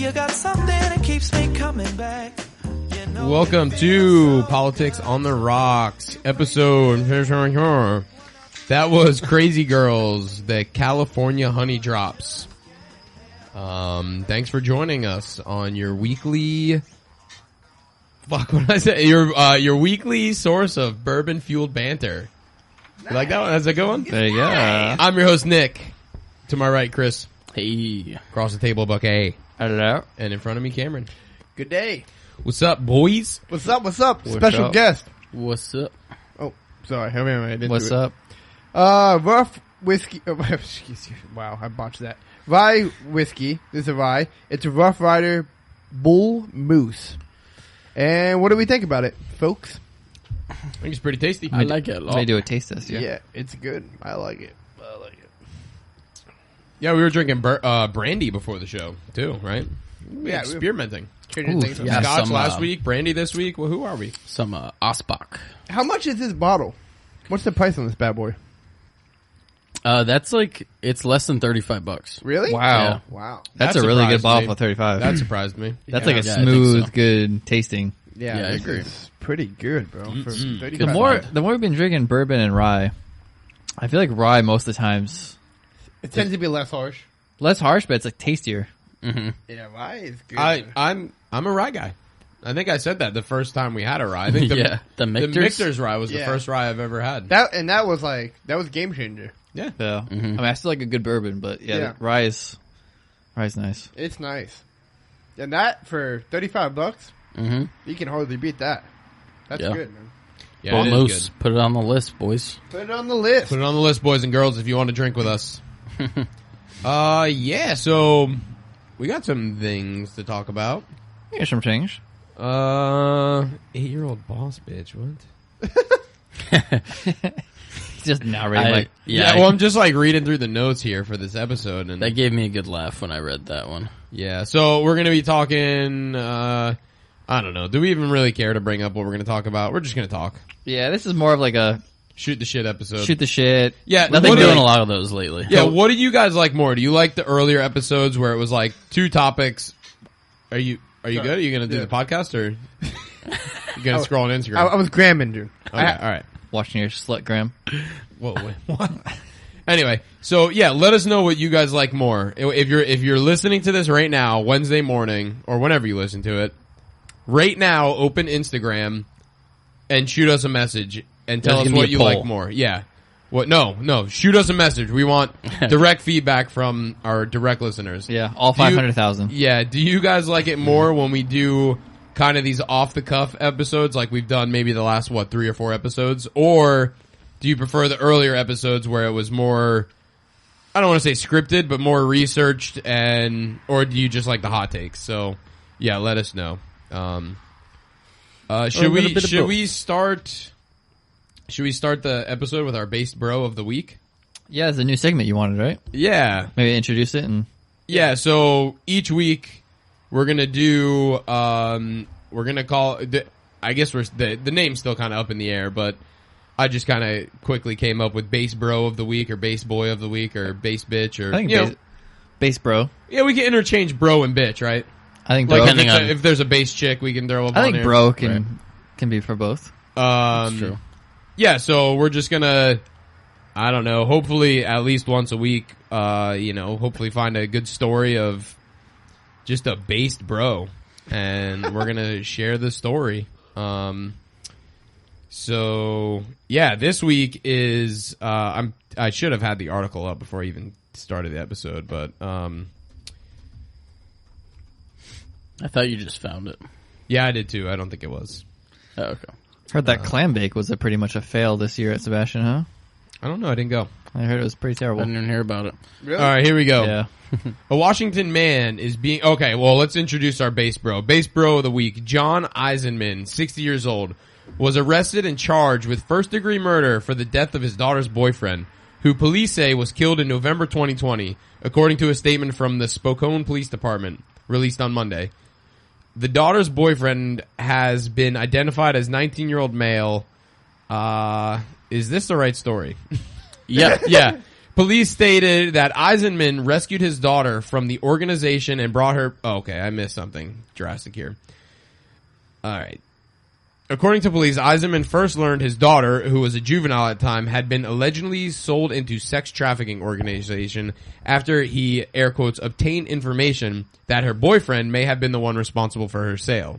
you got something that keeps me coming back. You know, Welcome to Politics on the Rocks, episode. That was Crazy Girls, the California Honey Drops. Thanks for joining us on your weekly. Fuck, what did I say? Your weekly source of bourbon fueled banter. You like that one? That's a good one. There you go. I'm your host Nick. To my right, Chris. Hey. Across the table, Buck A. Hello. And in front of me, Cameron. Good day. What's up, boys? What's up? What's up? What's Special up? guest. What's up? Oh, sorry. I didn't What's do it. up? Rough whiskey. Excuse me. Wow, I botched that. Rye whiskey. This is a rye. It's a Rough Rider Bull Moose. And what do we think about it, folks? I think it's pretty tasty. I like it a lot. They do a taste test, yeah. Yeah, it's good. I like it. Yeah, we were drinking brandy before the show, too, right? Yeah, experimenting. Trading Ooh, things. yeah. Scotch some, last week, brandy this week. Well, who are we? Some Osbach. How much is this bottle? What's the price on this bad boy? That's like, it's less than $35. Really? Wow. Yeah. Wow. That's That a really good surprised bottle me. for 35. That surprised me. That's Yeah. like a Yeah, I think smooth, so. good tasting. Yeah, Yeah, I this agree. is pretty good, bro. For Mm-mm. 35 The more we've been drinking bourbon and rye, I feel like rye most of the times it tends to be less harsh. less harsh, but it's like tastier. Mm-hmm. Yeah, rye is good. I'm a rye guy. I think I said that the first time we had a rye. I think the, Yeah, the the Michter's. Michter's rye was the Yeah. first rye I've ever had. that was game changer. Yeah. Yeah. Mhm. I mean, I still like a good bourbon, but Yeah. rye's nice. It's nice. And that for $35, Mm-hmm. you can hardly beat that. That's Yeah. good, man. Yeah, Bull it is Moose. good. Put it on the list, boys. Put it on the list. Put it on the list, boys and girls, if you want to drink with us. Yeah, so we got some things to talk about. Here's some change. 8-year-old boss bitch, what? He's just narrating like, Well, I'm just like reading through the notes here for this episode, and that gave me a good laugh when I read that one. yeah, so we're gonna be talking, I don't know, do we even really care to bring up what we're gonna talk about? We're just gonna talk. yeah, this is more of like a Shoot the shit episode. shoot the shit. Yeah, I've been what do doing you- a lot of those lately. Yeah, what do you guys like more? Do you like the earlier episodes where it was like 2 topics? Are you good? Are you gonna do Yeah. the podcast, or you gonna scroll on Instagram? I was gramming, dude. Okay, all right. Watching your slutgram. Whoa, wait, what? Anyway, so yeah, let us know what you guys like more. If you're listening to this right now, Wednesday morning, or whenever you listen to it, right now, open Instagram and shoot us a message and tell There's us gonna be what a you poll. like more. Yeah. What? No. Shoot us a message. We want direct feedback from our direct listeners. Yeah, all Do you- 500,000. Yeah. Do you guys like it more when we do kind of these off the cuff episodes, like we've done maybe the last 3 or 4 episodes, or do you prefer the earlier episodes where it was more, I don't want to say scripted, but more researched, or do you just like the hot takes? So yeah, let us know. Should we start the episode with our based bro of the week? Yeah, it's a new segment you wanted, right? Yeah. Maybe introduce it and Yeah, so each week we're gonna do, we're gonna call, I guess the name's still kind of up in the air, but I just kind of quickly came up with base bro of the week, or base boy of the week, or base bitch, or, I think you know, base bro. yeah, we can interchange bro and bitch, right? I think Like bro. Depending on- if there's a base chick, we can throw up I on think there. bro can be for both. That's true. Yeah, so we're just gonna, I don't know, hopefully at least once a week, hopefully find a good story of just a based bro, and we're gonna share the story. So yeah, this week is, I should have had the article up before I even started the episode, but, I thought you just found it. yeah, I did too. I don't think it was. Oh, okay. Heard that clam bake was pretty much a fail this year at Sebastian, huh? I don't know. I didn't go. I heard it was pretty I terrible. didn't even hear about it. Really? All right, here we go. Yeah. A Washington man is being... Okay, well, let's introduce our base bro. Base bro of the week, John Eisenman, 60 years old, was arrested and charged with first-degree murder for the death of his daughter's boyfriend, who police say was killed in November 2020, according to a statement from the Spokane Police Department, released on Monday. The daughter's boyfriend has been identified as 19-year-old male. Is this the right story? Yeah. Yeah. Police stated that Eisenman rescued his daughter from the organization and brought her... Oh, okay, I missed something drastic here. All right. According to police, Eisenman first learned his daughter, who was a juvenile at the time, had been allegedly sold into sex trafficking organization after he, air quotes, obtained information that her boyfriend may have been the one responsible for her sale.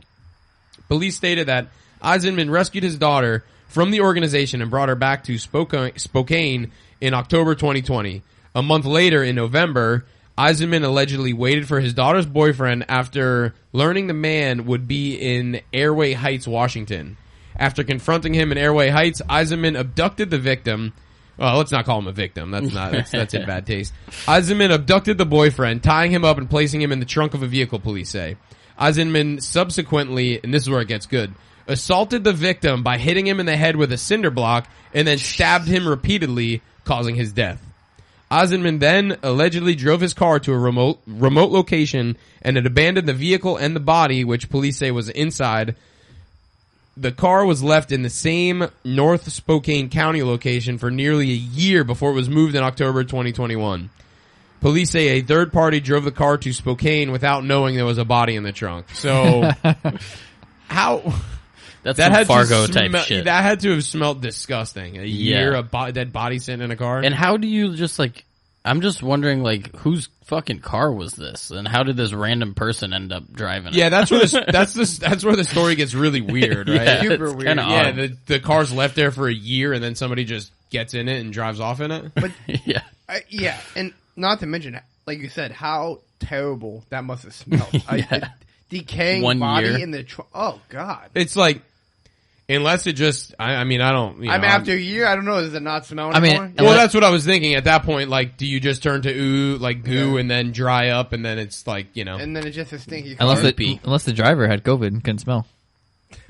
Police stated that Eisenman rescued his daughter from the organization and brought her back to Spokane in October 2020. A month later, in November, Eisenman allegedly waited for his daughter's boyfriend after learning the man would be in Airway Heights, Washington. After confronting him in Airway Heights, Eisenman abducted the victim. Well, let's not call him a victim. That's in bad taste. Eisenman abducted the boyfriend, tying him up and placing him in the trunk of a vehicle, police say. Eisenman subsequently, and this is where it gets good, assaulted the victim by hitting him in the head with a cinder block and then stabbed him repeatedly, causing his death. Eisenman then allegedly drove his car to a remote location and had abandoned the vehicle and the body, which police say was inside. The car was left in the same North Spokane County location for nearly a year before it was moved in October 2021. Police say a third party drove the car to Spokane without knowing there was a body in the trunk. So, how... That's some Fargo type shit. That had to have smelled disgusting. A year of dead body sitting in a car. And how do you just like... I'm just wondering, like, whose fucking car was this? And how did this random person end up driving it? Yeah, that's where that's where the story gets really weird, right? Yeah, Super weird. Yeah, the car's left there for a year and then somebody just gets in it and drives off in it. But Yeah. yeah, and not to mention, like you said, how terrible that must have smelled. Yeah. Decaying 1 body year. in the oh god. It's like, unless it just, I mean, I don't, After a year, I don't know, does it not smell I mean, anymore? well, that's what I was thinking at that point. Like, do you just turn to goo and then dry up and then it's like, And then it's just a stinky Unless car. unless the driver had COVID and couldn't smell.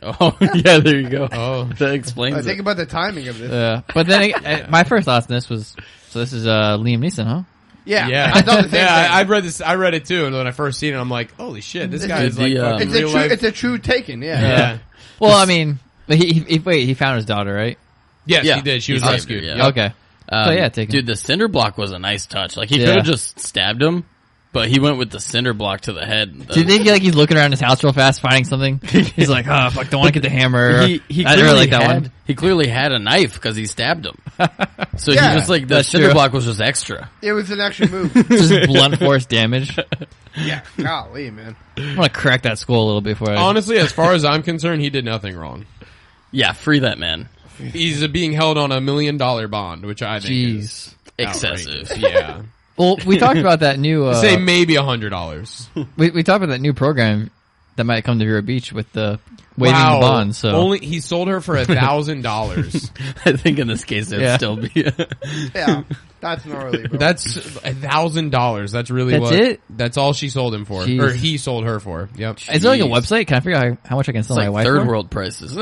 Oh, yeah, there you go. Oh. That explains Think it. about the timing of this. But then my first thoughts on this was, so this is Liam Neeson, huh? Yeah, I thought the same thing. I read this. I read it too, and when I first seen it, I'm like, "Holy shit, this guy is like fucking real life." It's a true taken, Yeah. Well, I mean, he found his daughter, right? Yes, Yeah. he did. She was He saved rescued. her, Yep. yeah. Okay. So yeah, take Dude, the cinder block was a nice touch. Like, he Yeah. could have just stabbed him, but he went with the cinder block to the head. Do you think like he's looking around his house real fast, finding something? He's like, "Oh fuck, don't want to get the hammer." He I didn't really like that had, one. He clearly had a knife because he stabbed him. So Yeah, he just like, the that's cinder true. block was just extra. It was an extra move. Just blunt force damage. Yeah, golly, man. I'm gonna crack that skull a little bit before I. Honestly, as far as I'm concerned, he did nothing wrong. Yeah, free that man. He's being held on $1 million bond, which I think is Excessive. outrageous. Yeah, Well, we talked about that new. say maybe $100. We talked about that new program that might come to Vero Beach with the waiving the bond. So only he sold her for $1,000. I think in this case it'd Yeah. still be. Yeah, that's gnarly, bro. That's $1,000. That's really That's what. it? That's all she sold him for, Jeez. or he sold her for. Yep. is there like a Jeez. website? Can I figure out how much I can It's sell my like wife third for? world prices.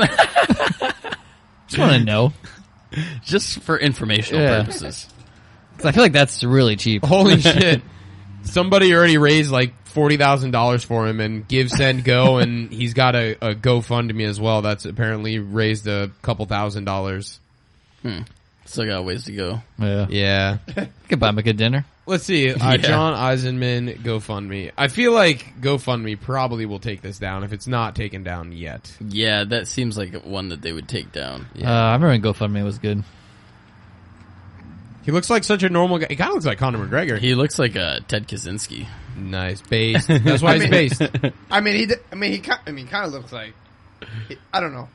Just want to know. Just for informational Yeah. purposes. 'Cause I feel like that's really cheap. Holy shit! Somebody already raised like $40,000 for him, and Give Send Go, and he's got a GoFundMe as well. That's apparently raised a couple $1,000s. Still got a ways to go. Yeah, Yeah. could buy him a good dinner. Let's see. Yeah. John Eisenman GoFundMe. I feel like GoFundMe probably will take this down if it's not taken down yet. Yeah, that seems like one that they would take down. I remember when GoFundMe was good. He looks like such a normal guy. He kind of looks like Conor McGregor. He looks like Ted Kaczynski. Nice based. That's why he's based. I mean, he kind of looks like. I don't know.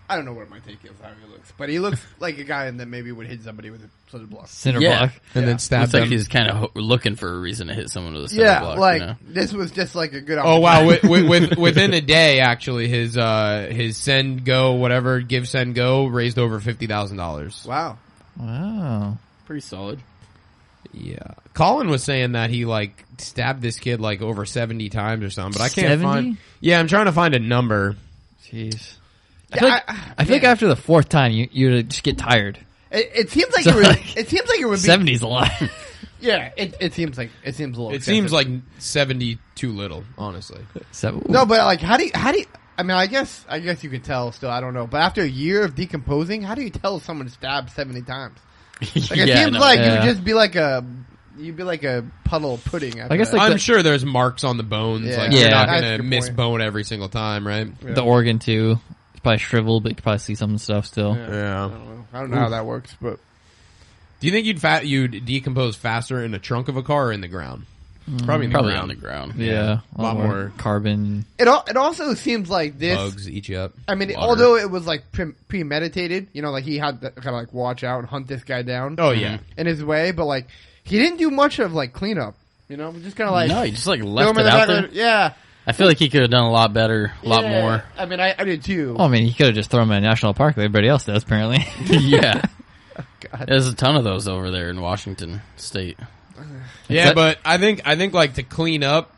I don't know what my take is how he looks, but he looks like a guy that maybe would hit somebody with a cinder block. Cinder Yeah. block. And then Looks stab like them. he's kind of looking for a reason to hit someone with a cinder Yeah, block. like you know? this was just like a good. Oh wow! opportunity. Within a day, actually, his Send Go whatever Give Send Go raised over $50,000. Wow. Wow. Pretty solid. Yeah, Colin was saying that he like stabbed this kid like over 70 times or something, but I can't 70? find. Yeah, I'm trying to find a number. Jeez. Yeah, I feel like after the fourth time, you just get tired. it seems like So, it would. like, It seems like it would be. 70's a lot. Yeah, it seems like it seems a little. It excessive. seems like 70 too little, honestly. No, but like, how do you? I mean, I guess you can tell. Still, I don't know. But after a year of decomposing, how do you tell if someone stabbed 70 times? Like it Yeah, seems no. like Yeah. you'd just be like a puddle of pudding. After I guess that. like I'm the- sure there's marks on the bones. Yeah. Like, you're Yeah. not That's a going to good miss point. bone every single time, right? the organ too. It's probably shriveled, but you can probably see some stuff still. Yeah. I don't know how that works, but Do you think you'd decompose faster in the trunk of a car or in the ground? Probably in the Probably ground. on the ground. Yeah, A lot more carbon. it also seems like this. Bugs eat you up. I mean, Water. although it was like premeditated, you know, like he had to kind of like watch out and hunt this guy down. Oh, yeah. in his way, but like he didn't do much of like cleanup. You know, just kind of like No, he just like throw left him in it the out back there. of the- Yeah, I feel like he could have done a lot better, a lot Yeah. more. I mean, I did too. Well, I mean, he could have just thrown them in a national park like everybody else does, apparently. Yeah. God. There's a ton of those over there in Washington State. Yeah, that- but I think like to clean up,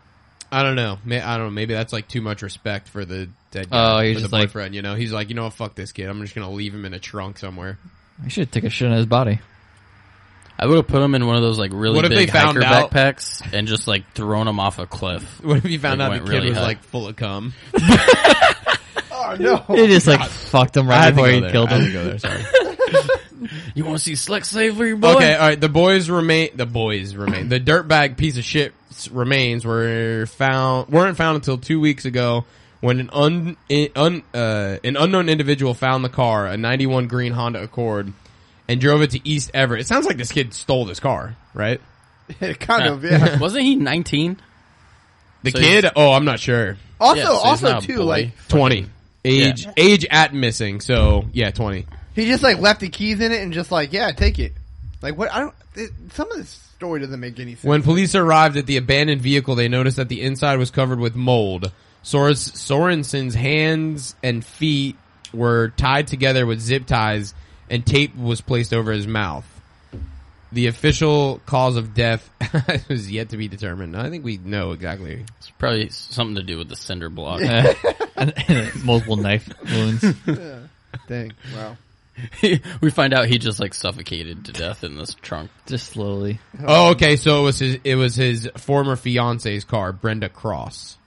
I don't know. I don't know. Maybe that's like too much respect for the dead guy. Oh, he's for just the like- boyfriend. You know, he's like, you know what, fuck this kid. I'm just gonna leave him in a trunk somewhere. He should take a shit on his body. I would have put him in one of those like really What if big they found hiker out- backpacks and just like thrown him off a cliff. What if you found Like, out the went kid really was high. like full of cum? Oh no! He just like fucked him right before he killed I had to him. go there. Sorry. You want to see Slick Slavery, boy? Okay, all right. The dirtbag piece of shit remains weren't found until 2 weeks ago when an unknown individual found the car, a 91 green Honda Accord, and drove it to East Everett. It sounds like this kid stole this car, right? Kind of, yeah. Wasn't he 19? The So kid? Oh, I'm not sure. Also, Yeah, so he's not a too, boy. like 20. Age at missing. So yeah, 20. he just like left the keys in it and just like, yeah, take it. Like what? Some of this story doesn't make any sense. When police arrived at the abandoned vehicle, they noticed that the inside was covered with mold. Sorensen's hands and feet were tied together with zip ties, and tape was placed over his mouth. The official cause of death is yet to be determined. I think we know exactly. It's probably something to do with the cinder block. And multiple knife wounds. Dang, wow. We find out he just like suffocated to death in this trunk. Just slowly. Oh, okay. So it was his former fiance's car, Brenda Cross.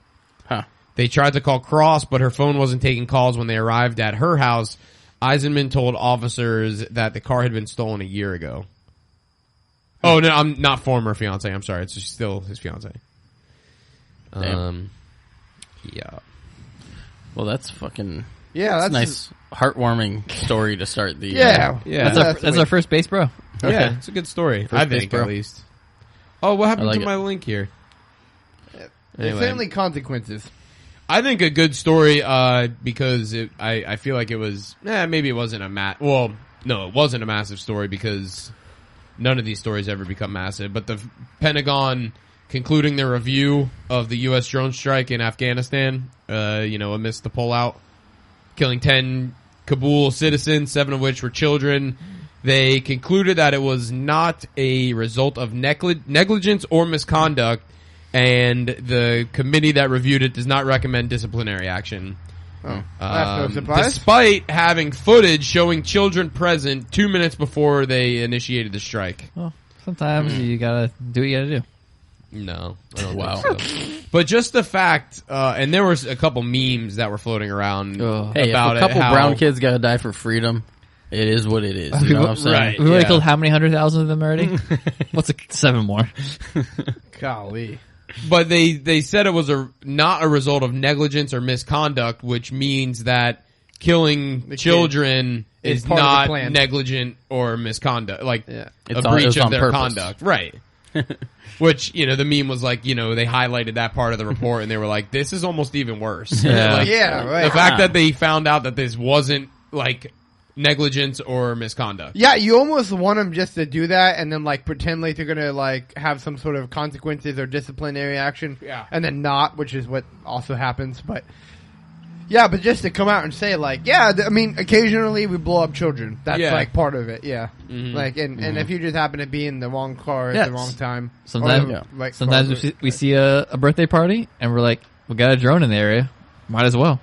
Huh. They tried to call Cross, but her phone wasn't taking calls when they arrived at her house. Eisenman told officers that the car had been stolen a year ago. Oh, no, I'm not former fiance. I'm sorry. It's still his fiance. Damn. Yeah. Well, that's fucking... Yeah, That's that's a nice, heartwarming story to start the... Yeah, Yeah. That's our first base, bro. Yeah, it's a good story. I think, base, bro. at least. Oh, what happened I like to it. my link here? There's Anyway. certainly consequences. I think a good story, because I feel like it was, maybe it wasn't it wasn't a massive story because none of these stories ever become massive, but the Pentagon concluding their review of the U.S. drone strike in Afghanistan, amidst the pullout, killing 10 Kabul citizens, 7 of which were children. They concluded that it was not a result of negligence or misconduct, and the committee that reviewed it does not recommend disciplinary action. Oh, that's no surprise. Despite having footage showing children present 2 minutes before they initiated the strike. Well, sometimes you gotta do what you gotta do. No. I don't Wow. think so. But just the fact, and there was a couple memes that were floating around Hey, about if a couple how, brown kids gotta die for freedom, it is what it is. You know what I'm saying? Right. We've already Yeah. killed how many 100,000 of them already? What's 7 more? Golly. But they said it was not a result of negligence or misconduct, which means that killing The children is is part of the not plan. negligent or misconduct, like Yeah. a It's on- breach it's of on their purpose. conduct, right? Which the meme was like, they highlighted that part of the report and they were like, this is almost even worse. Yeah. Like, Yeah, right. the fact that they found out that this wasn't like negligence or misconduct. Yeah, you almost want them just to do that and then like pretend like they're gonna like have some sort of consequences or disciplinary action. Yeah. And then not, which is what also happens. But yeah, but just to come out and say like, I mean, occasionally we blow up children. That's Yeah. like part of it. Yeah. Mhm. Like, and if you just happen to be in the wrong car at Yeah, the wrong time, sometimes- or, Yeah. like Sometimes car- we see a birthday party and we're like, we got a drone in the area. Might as well.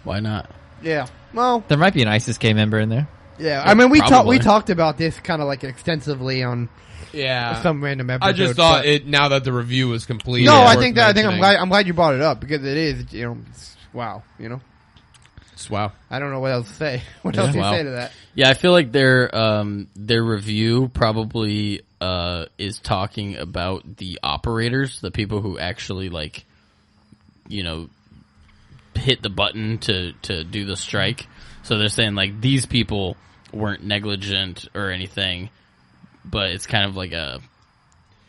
Why not? yeah. Well, There might be an ISIS-K member in there. yeah. I mean, we Probably. talked about this kind of like extensively on Yeah. some random episode. I just thought but- now that the review was complete. No, it's I worth think I'm mentioning. glad you brought it up because it is, it's, wow, Wow. I don't know what else to say. What else do you Wow. say to that? Yeah, I feel like their review probably is talking about the operators, the people who actually like, you know, hit the button to do the strike. So they're saying like these people weren't negligent or anything, but it's kind of like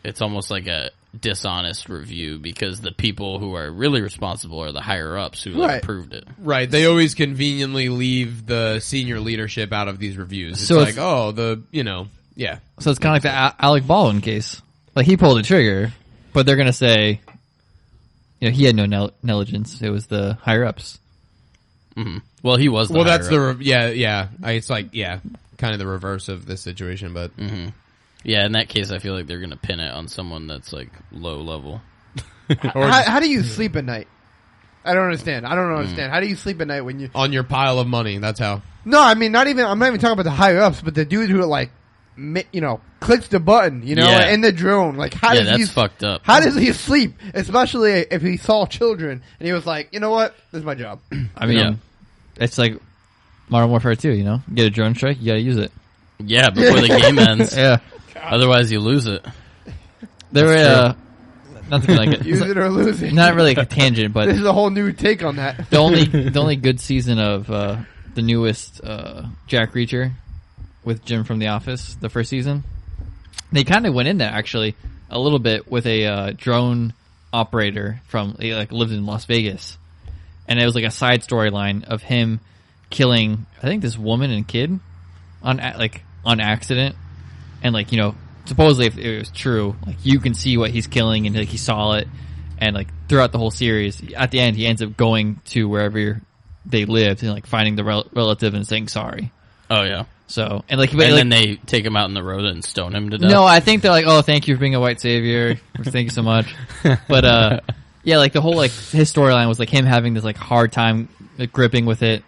it's almost like a dishonest review because the people who are really responsible are the higher ups who like, Right. approved it. Right. They always conveniently leave the senior leadership out of these reviews. It's So like, it's- oh, yeah. So it's kind of like the Alec Baldwin case. Like he pulled the trigger, but they're gonna say, you know, he had no negligence. It was the higher ups. Mm-hmm. Well, he was. The Well, that's higher up. It's like, kind of the reverse of this situation, but Yeah, in that case, I feel like they're going to pin it on someone that's like low level. How do you sleep at night? I don't understand. How do you sleep at night when you? on your pile of money, that's how. No, I mean I'm not even talking about the higher ups, but the dude who like, clicks the button, Yeah. in the drone. Like, how Yeah, does he? that's fucked up. How does he sleep? Especially if he saw children and he was like, you know what, this is my job. I mean, Yeah. it's like Modern Warfare 2. You know, get a drone strike, you gotta use it. Yeah, before the game ends. Yeah, Otherwise, you lose it. there were not to be like Use it or lose it. not really like a tangent, but This is a whole new take on that. the only good season of the newest Jack Reacher with Jim from The Office, the first season, they kind of went in there actually a little bit with a drone operator he like lived in Las Vegas, and it was like a side storyline of him killing I think this woman and kid on accident, and like supposedly if it was true, like you can see what he's killing and like he saw it, and like throughout the whole series, at the end he ends up going to wherever they lived and like finding the relative and saying sorry. Oh yeah. So And then they take him out in the road and stone him to death. no, I think they're like, oh, thank you for being a white savior. Thank you so much. But yeah, like the whole like his storyline was like him having this like hard time like, gripping with it,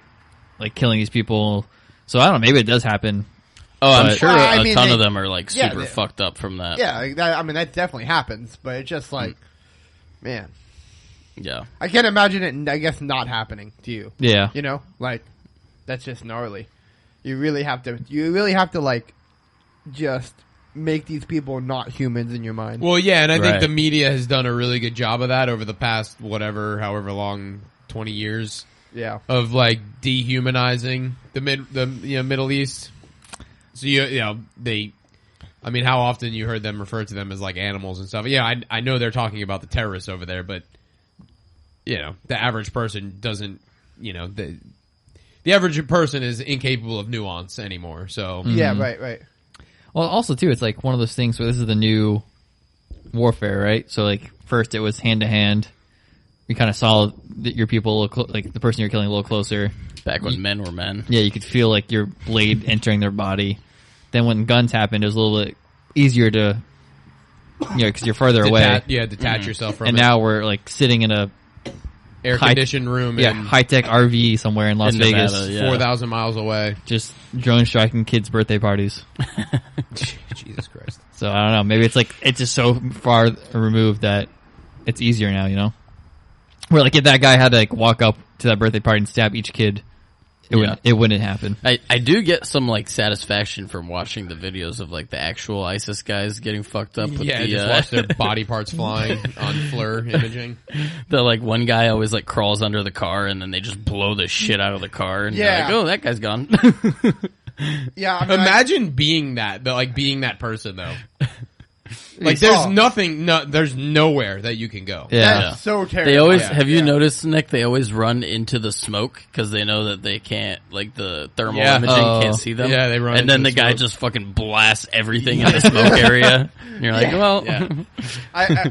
like killing these people. So I don't know, maybe it does happen. Oh, I'm But- sure I a mean, ton they- of them are like yeah, super they- fucked up from that. Yeah, that definitely happens, but it's just like, man, Yeah. I can't imagine it. I guess not happening to you. Yeah. Like that's just gnarly. You really have to like just make these people not humans in your mind. Well, yeah, and I think Right. the media has done a really good job of that over the past however long, 20 years Yeah. of like dehumanizing the Middle East. So I mean, how often you heard them refer to them as like animals and stuff. Yeah, I know they're talking about the terrorists over there, but the average person doesn't, the average person is incapable of nuance anymore. So Yeah. Right. Well, also too, it's like one of those things where this is the new warfare, right? So like first it was hand to hand. You kind of saw your people like the person you're killing a little closer. Back when men were men. Yeah, you could feel like your blade entering their body. Then when guns happened, it was a little bit easier to, because you're further away. detach yourself from And it. now we're like sitting in a Air conditioned room in high tech RV somewhere in Las In Vegas, Nevada, yeah. 4,000 miles away. just drone striking kids' birthday parties. Jesus Christ. So I don't know. Maybe it's like it's just so far removed that it's easier now. Where like if that guy had to like walk up to that birthday party and stab each kid, it wouldn't happen. I do get some like satisfaction from watching the videos of like the actual ISIS guys getting fucked up with Yeah, the just watch their body parts flying on FLIR imaging. the like one guy always like crawls under the car and then they just blow the shit out of the car and you're Yeah. like, oh, that guy's gone. Yeah. I mean, Imagine being that person though. Like You there's saw. nothing, there's nowhere that you can go. Yeah. That's so terrible. They always Yeah. have you Yeah. noticed, Nick? They always run into the smoke because they know that they can't, like the thermal Yeah. imaging Oh. can't see them. Yeah, they run and then into the the guy smoke. just fucking blasts everything in the smoke area. And you're like, Yeah. well, Yeah.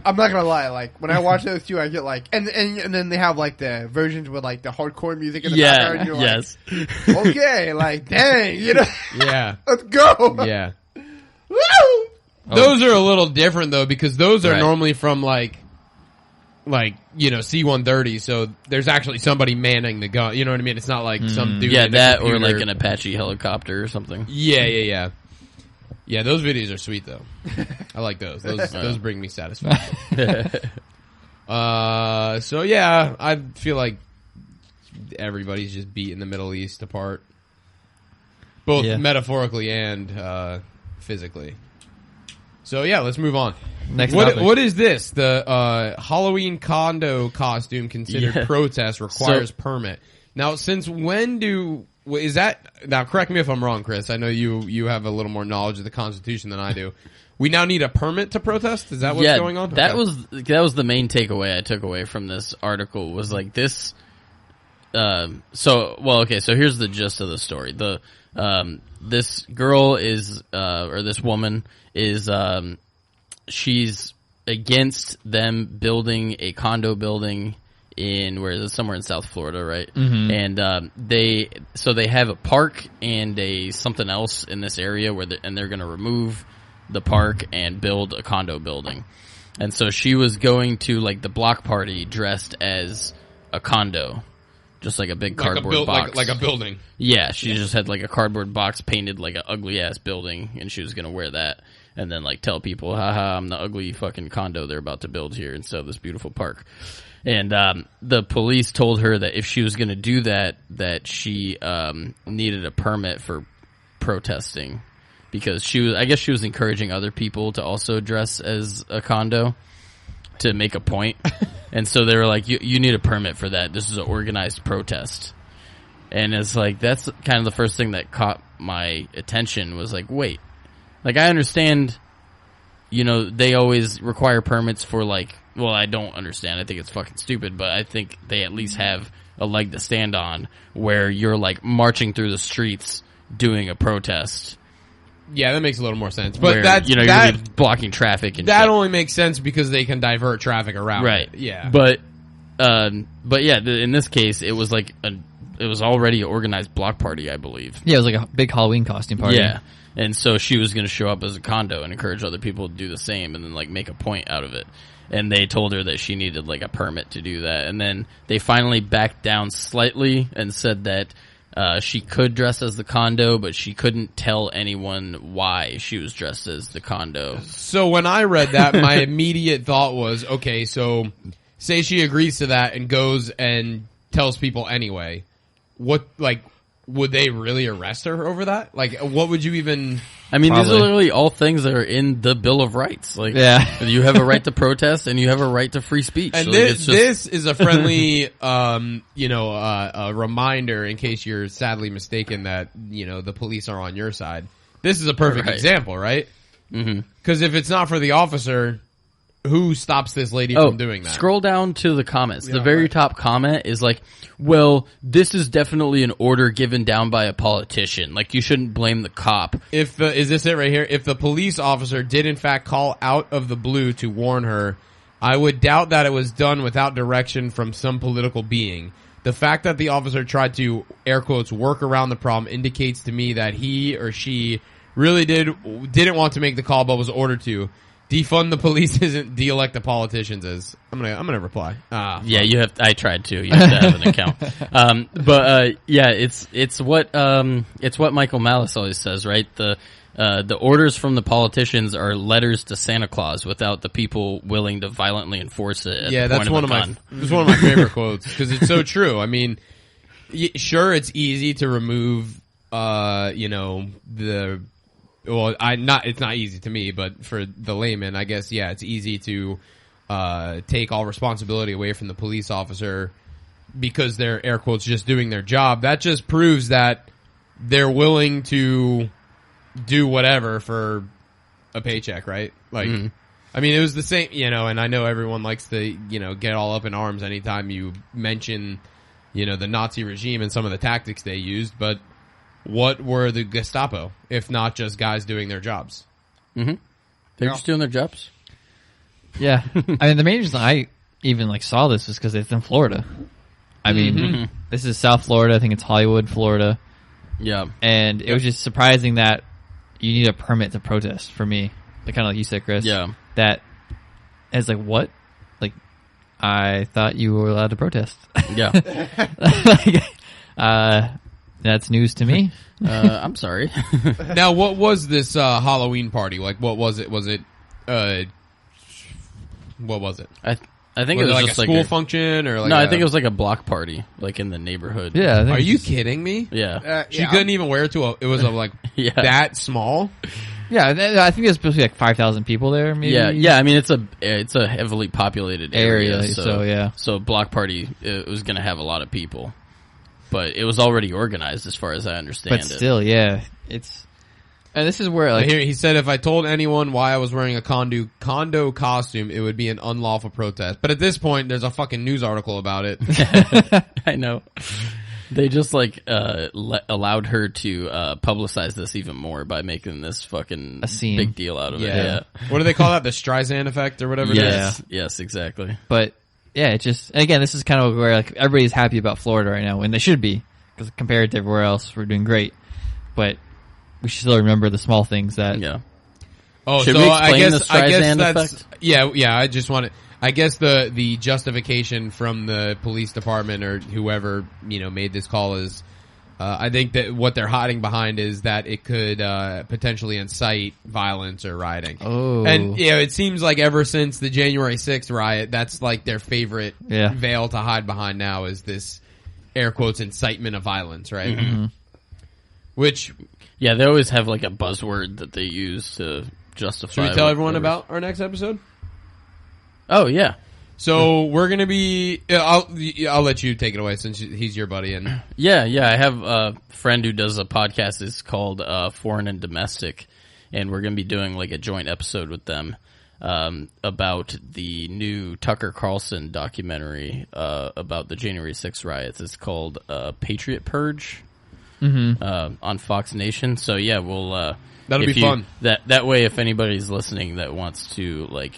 I'm not gonna lie. Like when I watch those two, I get like, and then they have like the versions with like the hardcore music in the background. yeah, And you're yes, like, okay, like dang, Yeah. let's go. Yeah. Woo! Those are a little different though because those are Right. normally from like C-130, so there's actually somebody manning the gun. You know what I mean? It's not like some dude. yeah, in a that or computer. like an Apache helicopter or something. Yeah. Yeah, those videos are sweet though. I like those. Those bring me satisfaction. So yeah, I feel like everybody's just beating the Middle East apart, both Yeah. metaphorically and physically. So yeah, let's move on. Next topic. What is this? The Halloween condo costume considered Yeah. protest requires permit. Now, since when is that? Now, correct me if I'm wrong, Chris. I know you have a little more knowledge of the Constitution than I do. We now need a permit to protest? Is that what's going on? That Okay. was the main takeaway I took away from this article was like this. So here's the gist of the story. This girl is, or this woman is, she's against them building a condo building in, where is it? Somewhere in South Florida, right? Mm-hmm. And, they have a park and something else in this area where they're gonna remove the park and build a condo building. And so she was going to like the block party dressed as a condo. Just like a big cardboard box. Like a building. Yeah, she just had like a cardboard box painted like an ugly ass building, and she was gonna wear that and then like tell people, haha, I'm the ugly fucking condo they're about to build here instead of this beautiful park. And the police told her that if she was gonna do that she needed a permit for protesting, because I guess she was encouraging other people to also dress as a condo to make a point. And so they were like, you need a permit for that. This is an organized protest. And it's like, that's kind of the first thing that caught my attention was like, wait, like I understand, they always require permits for like, well, I don't understand. I think it's fucking stupid, but I think they at least have a leg to stand on where you're like marching through the streets doing a protest. Yeah, that makes a little more sense. But Where, that's you're that, gonna be blocking traffic and that shit. only makes sense because they can divert traffic around. Right. It. Yeah. But yeah, in this case, it was like it was already an organized block party, I believe. Yeah, it was like a big Halloween costume party. Yeah. And so she was going to show up as a condo and encourage other people to do the same and then like make a point out of it. And they told her that she needed like a permit to do that. And then they finally backed down slightly and said that she could dress as the condo, but she couldn't tell anyone why she was dressed as the condo. So when I read that, my immediate thought was, okay, so say she agrees to that and goes and tells people anyway. Would they really arrest her over that? Like, what would you even... I mean, these Probably. are literally all things that are in the Bill of Rights. Like, Yeah. you have a right to protest and you have a right to free speech. And Like, this is a friendly, a reminder in case you're sadly mistaken that, the police are on your side. This is a perfect Right. example, right? Mhm. Because if it's not for the officer, who stops this lady from doing that? Scroll down to the comments. The very top comment is like, well, this is definitely an order given down by a politician. Like, you shouldn't blame the cop. Is this it right here? If the police officer did in fact call out of the blue to warn her, I would doubt that it was done without direction from some political being. The fact that the officer tried to, air quotes, work around the problem indicates to me that he or she really didn't want to make the call but was ordered to. Defund the police isn't de-elect the politicians is. I'm gonna reply. Yeah, I tried to. You have to have an account. Yeah, it's what Michael Malice always says, right? The orders from the politicians are letters to Santa Claus without the people willing to violently enforce it. At Yeah, the that's point one of of a my gun. that's one of my favorite quotes because it's so true. I mean, sure, it's easy to remove, it's not easy to me, but for the layman, I guess, yeah, it's easy to take all responsibility away from the police officer because they're, air quotes, just doing their job. That just proves that they're willing to do whatever for a paycheck, right? Like, I mean, it was the same, and I know everyone likes to, get all up in arms anytime you mention, the Nazi regime and some of the tactics they used, but what were the Gestapo, if not just guys doing their jobs? They're just doing their jobs. Yeah. I mean, the main reason I even saw this was because it's in Florida. I mean, this is South Florida. I think it's Hollywood, Florida. Yeah. And it was just surprising that you need a permit to protest for me. Like, kind of like you said, Chris. Yeah. That is like, what? Like, I thought you were allowed to protest. Yeah. That's news to me. I'm sorry. Now, what was this Halloween party? Like, what was it? Was it, what was it? I I think Was it was like just a like school function or like I think it was like a block party, like in the neighborhood. Yeah. I think Are you it's- kidding me? Yeah. She couldn't even wear it to it was like Yeah. that small. Yeah, I think there's supposed to be like 5,000 people there. Maybe. Yeah. I mean, it's a heavily populated area. so yeah. So block party, it was going to have a lot of people, but it was already organized as far as I understand But it. still, yeah, it's. And this is where like Here he said, if I told anyone why I was wearing a condo costume, it would be an unlawful protest. But at this point, there's a fucking news article about it. I know. They just like allowed her to publicize this even more by making this fucking A scene. big deal out of it. Yeah. What do they call that? The Streisand effect or whatever it is? Yes. Yes. Exactly. But yeah, it just and again, this is kind of where like everybody's happy about Florida right now, and they should be because compared to everywhere else, we're doing great. But we should still remember the small things that. Yeah. Oh, Should so we I explain guess the Streisand that's effect? yeah. I just want to. I guess the justification from the police department or whoever made this call is, I think that what they're hiding behind is that it could potentially incite violence or rioting. Oh. And it seems like ever since the January 6th riot, that's like their favorite veil to hide behind now is this air quotes incitement of violence, right? Mm-hmm. Which Yeah, they always have like a buzzword that they use to justify. should we tell everyone whatever. about our next episode? Oh yeah. So we're gonna be. I'll let you take it away since he's your buddy. And Yeah. I have a friend who does a podcast. It's called Foreign and Domestic, and we're going to be doing like a joint episode with them about the new Tucker Carlson documentary about the January 6th riots. It's called Patriot Purge on Fox Nation. So yeah, we'll That'll be fun. That way, if anybody's listening that wants to like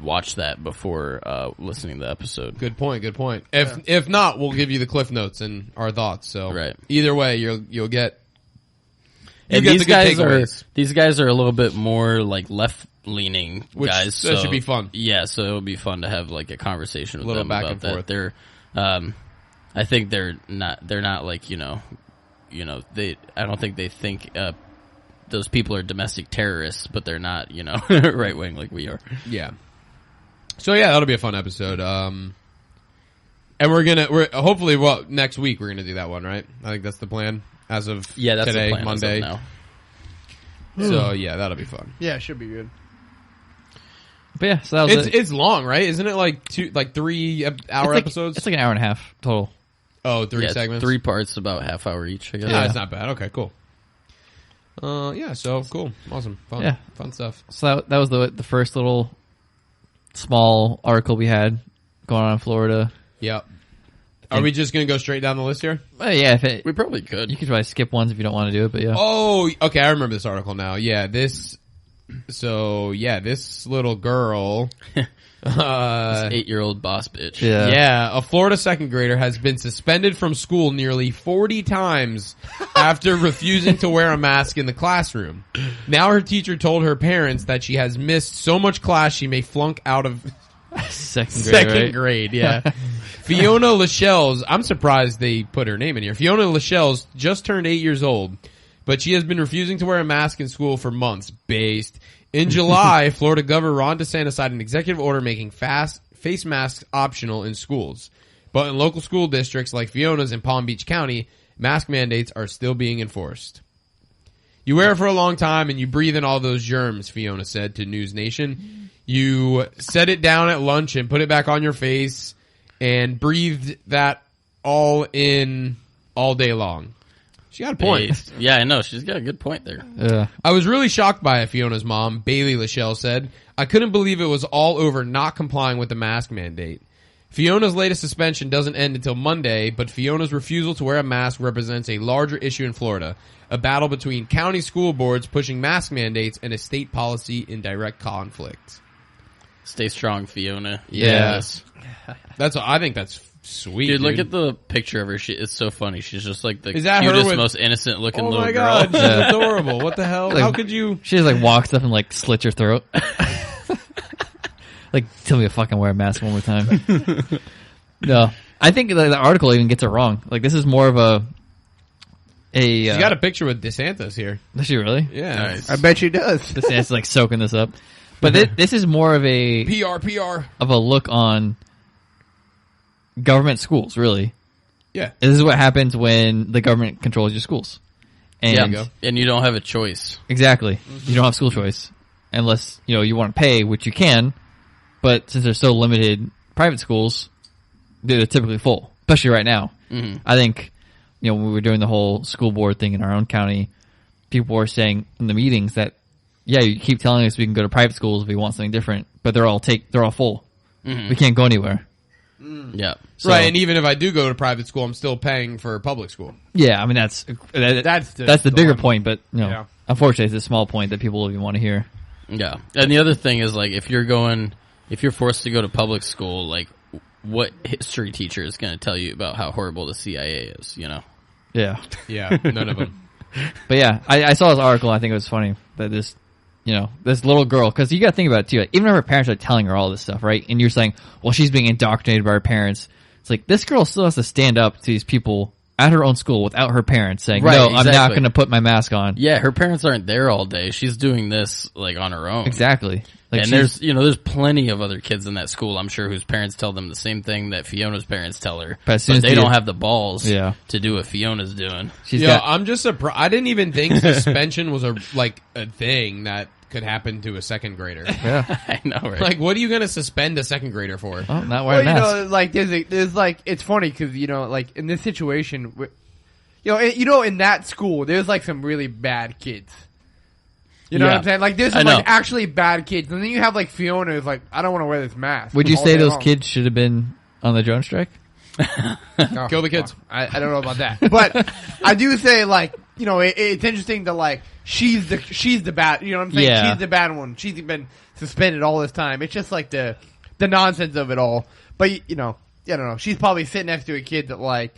watch that before listening to the episode. good point. If not, we'll give you the cliff notes and our thoughts. So Right. either way, you'll get. And get these the good guys are a little bit more like left leaning Which guys. that So should be fun. Yeah, so it'll be fun to have like a conversation with Little them back about and that. forth. They're, I think they're not like I don't think they think those people are domestic terrorists, but they're not right wing like we are. Yeah. So yeah, that'll be a fun episode. And we're hopefully next week we're gonna do that one, right? I think that's the plan as of Yeah, that's today, the plan Monday. as of now. So yeah, that'll be fun. Yeah, it should be good. But yeah, so that was It's long, right? Isn't it like 3 hour episodes? It's like an hour and a half total. Oh, three Yeah, it's segments. 3 parts, about half hour each. I guess. Yeah, it's not bad. Okay, cool. Yeah, so cool, awesome, fun, Yeah. fun stuff. So that was the first little small article we had going on in Florida. Yep. Are we just gonna go straight down the list here? Yeah, if We probably could. you could probably skip ones if you don't want to do it, but yeah. Oh, okay, I remember this article now. Yeah, this little girl. 8-year-old boss bitch. Yeah. A Florida second grader has been suspended from school nearly 40 times after refusing to wear a mask in the classroom. Now her teacher told her parents that she has missed so much class she may flunk out of Second grade, right? yeah. Fiona Lachelle's, I'm surprised they put her name in here. Fiona Lachelle's just turned 8 years old, but she has been refusing to wear a mask in school for months. Based. In July, Florida Governor Ron DeSantis signed an executive order making face masks optional in schools. But in local school districts like Fiona's in Palm Beach County, mask mandates are still being enforced. You wear it for a long time and you breathe in all those germs, Fiona said to News Nation. You set it down at lunch and put it back on your face and breathed that all in all day long. She got a point. Based. Yeah, I know. She's got a good point there. Yeah. I was really shocked by it, Fiona's mom, Bailey Lachelle, said. I couldn't believe it was all over not complying with the mask mandate. Fiona's latest suspension doesn't end until Monday, but Fiona's refusal to wear a mask represents a larger issue in Florida, a battle between county school boards pushing mask mandates and a state policy in direct conflict. Stay strong, Fiona. Yes. I think that's sweet. Dude, look at the picture of her. It's so funny. She's just like the Is that her cutest, with- most innocent looking Oh little my girl. god, she's adorable. What the hell? Like- How could you? She just like walks up and like slits her throat. Like, tell me to fucking wear a mask one more time. No, I think the article even gets it wrong. Like, this is more of a. She's got a picture with DeSantis here. Does she really? Yeah. Nice. I bet she does. DeSantis like soaking this up, but this is more of a PR. of a look on government schools, really. Yeah. This is what happens when the government controls your schools. And and you don't have a choice. exactly, you don't have school choice unless you want to pay, which you can. But since there's so limited private schools, they're typically full, especially right now. Mm-hmm. I think when we were doing the whole school board thing in our own county, people were saying in the meetings that you keep telling us we can go to private schools if we want something different, but they're all full. Mm-hmm. We can't go anywhere. Yeah. So, Right, and even if I do go to private school, I'm still paying for public school. yeah, I mean that's the bigger point, but Yeah. unfortunately, it's a small point that people even want to hear. Yeah. And the other thing is, like, if you're forced to go to public school, like, what history teacher is going to tell you about how horrible the CIA is, Yeah, Yeah, none of them. but yeah, I saw this article. I think it was funny that this little girl, because you got to think about it too. Like, even if her parents are telling her all this stuff, right? And you're saying, well, she's being indoctrinated by her parents. It's like this girl still has to stand up to these people at her own school without her parents saying, Right, no, I'm not exactly. going to put my mask on. Yeah, her parents aren't there all day. She's doing this, like, on her own. Exactly. Like, And there's plenty of other kids in that school, I'm sure, whose parents tell them the same thing that Fiona's parents tell her. But as soon as they the- don't have the balls Yeah. to do what Fiona's doing. she's Yeah, got I'm just surprised. I didn't even think suspension was a thing that could happen to a second grader. I know, right? Like, what are you going to suspend a second grader for? not Well, wearing a mask. like there's like it's funny because like in this situation, in that school, there's like some really bad kids. You know Yeah. what I'm saying? Like there's I some know. like actually bad kids, and then you have like Fiona who's like, I don't want to wear this mask. Would you all say day those long. kids should have been on the drone strike? No, Kill the kids. I don't know about that, but I do say like it's interesting that like she's the bad. You know what I'm saying? Yeah. She's the bad one. She's been suspended all this time. It's just like the nonsense of it all. But I don't know. She's probably sitting next to a kid that like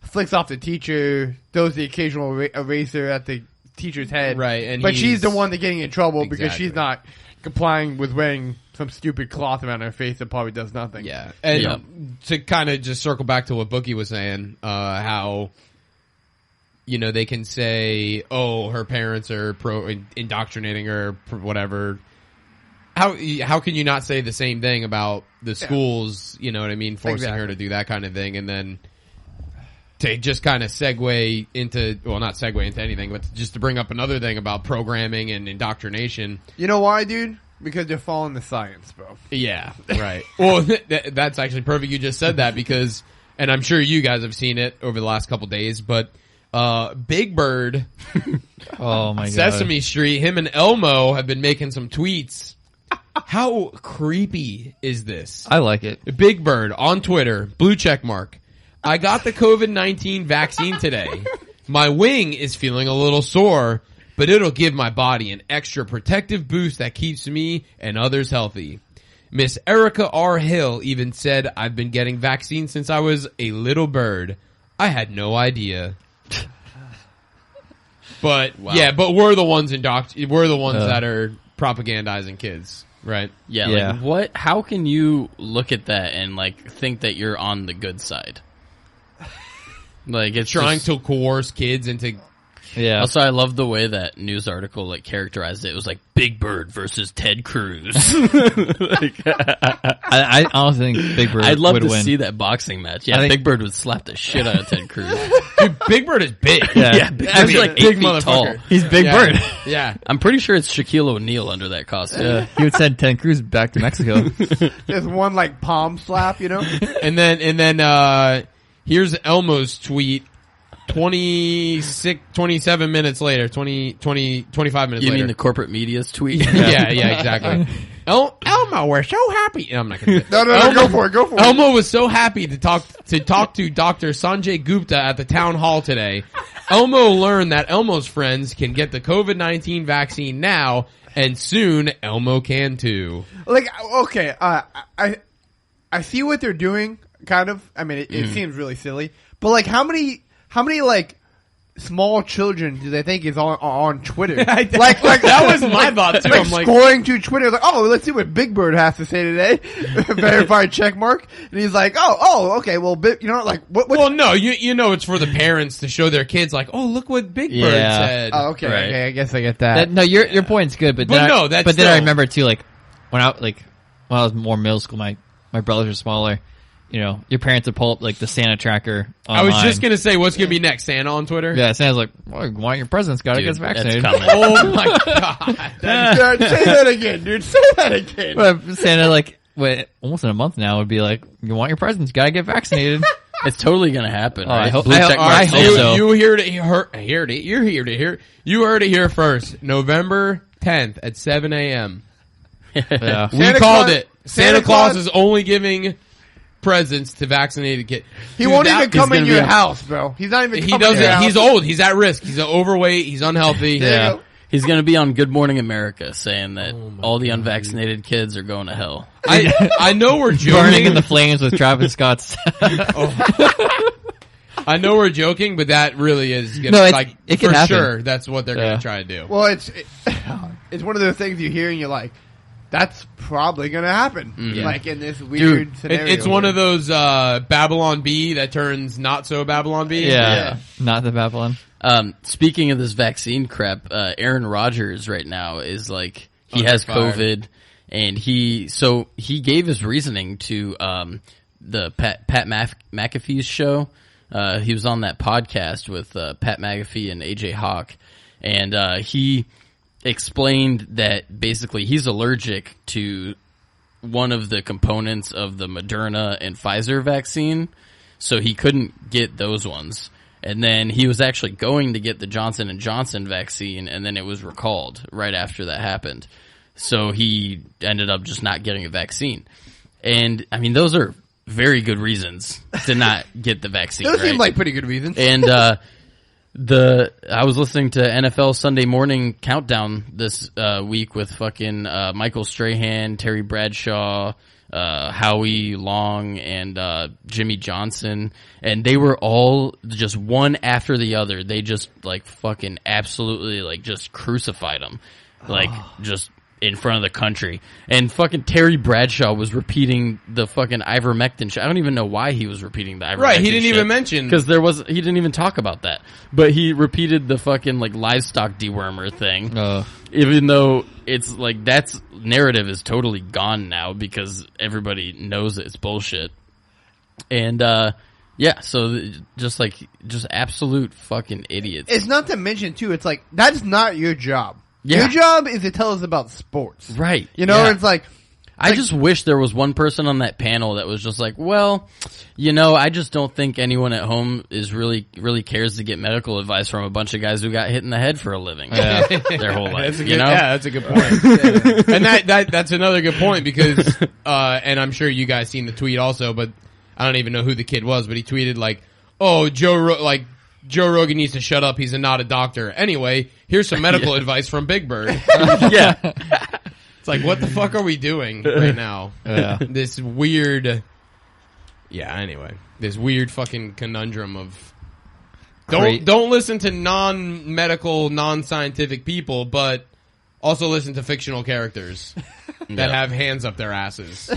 flicks off the teacher, throws the occasional eraser at the teacher's head. Right, and but she's he's- the one that's getting in trouble because Exactly. she's not complying with wearing some stupid cloth around her face that probably does nothing. Yeah. And Yeah. to kind of just circle back to what Bookie was saying, how, they can say, oh, her parents are indoctrinating her, whatever. How can you not say the same thing about the schools, you know what I mean, forcing her to do that kind of thing, and then to just kind of segue into, well, not segue into anything, but just to bring up another thing about programming and indoctrination. You know why, dude? Because they're following the science, bro. Yeah, right. Well, that's actually perfect. You just said that because, and I'm sure you guys have seen it over the last couple days, but Big Bird, Oh my god. Sesame Street, him and Elmo have been making some tweets. How creepy is this? I like it. Big Bird on Twitter, blue check mark. I got the COVID-19 vaccine today. My wing is feeling a little sore, but it'll give my body an extra protective boost that keeps me and others healthy. Miss Erica R. Hill even said I've been getting vaccines since I was a little bird. I had no idea. But yeah, but we're the ones that are propagandizing kids, right? Yeah, Yeah. like what? How can you look at that and like think that you're on the good side? Like it's Trying just- to coerce kids into Yeah. Also, I love the way that news article like characterized it. It was like Big Bird versus Ted Cruz. I honestly think Big Bird I'd love would to win. see that boxing match. Yeah, I think- Big Bird would slap the shit out of Ted Cruz. Dude, Big Bird is big. Yeah. Big I Bird's mean, like big 8 feet tall. motherfucker. He's Big Yeah. Bird. Yeah. I'm pretty sure it's Shaquille O'Neal under that costume. Yeah. He would send Ted Cruz back to Mexico. There's one like palm slap, And then here's Elmo's tweet 27 minutes later, 25 minutes You later. mean the corporate media's tweet? yeah, exactly. Elmo, we're so happy. No, I'm not gonna. No, go for it. Elmo was so happy to talk to Dr. Sanjay Gupta at the town hall today. Elmo learned that Elmo's friends can get the COVID-19 vaccine now, and soon Elmo can too. Like, okay, I see what they're doing, kind of. I mean, it seems really silly, but like, how many like small children do they think is on Twitter? like That was my thought too. Like I'm like, scoring to Twitter, like, oh, let's see what Big Bird has to say today. Verified check mark, and he's like, oh, okay, well, like what? well, no, you know, it's for the parents to show their kids, like, oh, look what Big Bird Yeah. said. Oh, okay, Right. okay, I guess I get that. No, your point's good, but But then no, that's but then I still- remember too, like when I was more middle school, my brothers were smaller, your parents would pull up like the Santa tracker I online. was just gonna say, what's gonna be next? Santa on Twitter? Yeah, Santa's like, well, want your presents, gotta Dude, get vaccinated. that's coming. Oh my god. Dude, say that again, dude. Say that again. But Santa, like, almost in a month now, would be like, you want your presents, gotta get vaccinated. It's totally gonna happen. Oh, I Right? hope- Blue I- check I marks. hope You, so. you heard it. You heard it. You heard it here first. November 10th at 7 a.m. Yeah. We Santa called Claus- it. Santa Santa Claus Claus- is only giving presents to vaccinated kids. He Dude, won't that- even come he's in gonna your be a- house, bro. He's not even He coming in your doesn't. house. He's old. He's at risk. He's overweight. He's unhealthy. There you Yeah. go. He's gonna be on Good Morning America saying that all the unvaccinated kids are going to hell. I know we're Burning in joking. the flames with Travis Scott's. I know we're joking, but that really is gonna, No, like it can for happen. sure. That's what they're Yeah. gonna try to do. Well, it's one of those things you hear and you're like, that's probably gonna happen. Yeah. Like in this weird scenario. It's one of those Babylon Bee that turns not so Babylon Bee. Yeah. Not the Babylon. Speaking of this vaccine crap, Aaron Rodgers right now is like he Under has fire. COVID, and he gave his reasoning to the Pat McAfee's show. He was on that podcast with Pat McAfee and AJ Hawk, and he explained that basically he's allergic to one of the components of the Moderna and Pfizer vaccine, so he couldn't get those ones. And then he was actually going to get the Johnson & Johnson vaccine, and then it was recalled right after that happened. So he ended up just not getting a vaccine. And, I mean, those are very good reasons to not get the vaccine, Those right? seem like pretty good reasons. And I was listening to NFL Sunday Morning Countdown this week with fucking Michael Strahan, Terry Bradshaw, Howie Long, and Jimmy Johnson, and they were all just one after the other. They just like fucking absolutely like just crucified him, like just in front of the country. And fucking Terry Bradshaw was repeating the fucking ivermectin shit. I don't even know why he was repeating the ivermectin Right. He didn't shit. even mention Because he didn't even talk about that. But he repeated the fucking like livestock dewormer thing. Even though it's like that's narrative is totally gone now because everybody knows it's bullshit. And yeah, so just absolute fucking idiots. It's not to mention too. It's like that's not your job. Yeah. Your job is to tell us about sports, Right. You know, Yeah. it's like I just wish there was one person on that panel that was just like, well, you know, I just don't think anyone at home is really cares to get medical advice from a bunch of guys who got hit in the head for a living their whole life. That's a you good, know? yeah, that's a good point. And that's another good point because, and I'm sure you guys seen the tweet also, but I don't even know who the kid was, but he tweeted like, "Oh, Joe Rogan needs to shut up. He's not a doctor." Anyway, here's some medical advice from Big Bird. Yeah. It's like, what the fuck are we doing right now? Yeah. This weird, anyway, this weird fucking conundrum of don't listen to non-medical, non-scientific people, but also listen to fictional characters that have hands up their asses.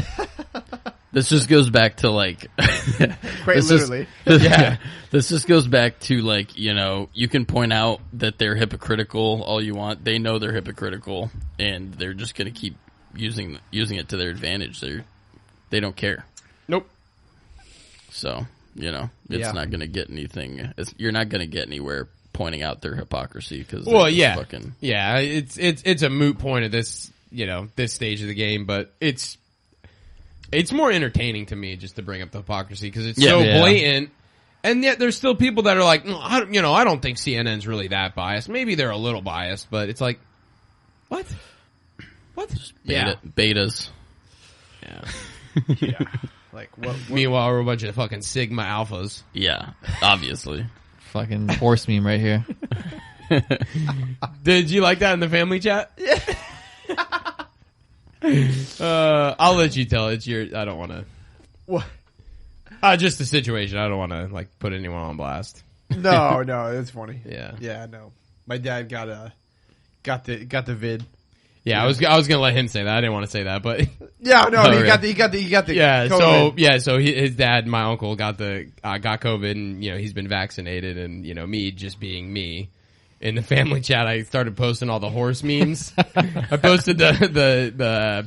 This just goes back to like, quite this literally. This just goes back to like, you know, you can point out that they're hypocritical all you want. They know they're hypocritical, and they're just going to keep using it to their advantage. They don't care. Nope. So, you know, it's not going to get anything. You're not going to get anywhere pointing out their hypocrisy because fucking it's a moot point at this this stage of the game, but it's more entertaining to me just to bring up the hypocrisy because it's so blatant, and yet there's still people that are like, I don't think CNN's really that biased. Maybe they're a little biased, but it's like, what? betas. Yeah. Like what? Meanwhile, we're a bunch of fucking Sigma alphas. Yeah, obviously. Fucking horse meme right here. Did you like that in the family chat? Yeah. I'll let you tell. It's your. I don't want to. What? Just the situation. I don't want to like put anyone on blast. No, it's funny. Yeah. No. My dad got the vid. Yeah, I was gonna let him say that. I didn't want to say that, but Yeah, no, Oh, he got the yeah. COVID. So his dad, my uncle, got COVID, and he's been vaccinated, and me just being me. In the family chat, I started posting all the horse memes. I posted the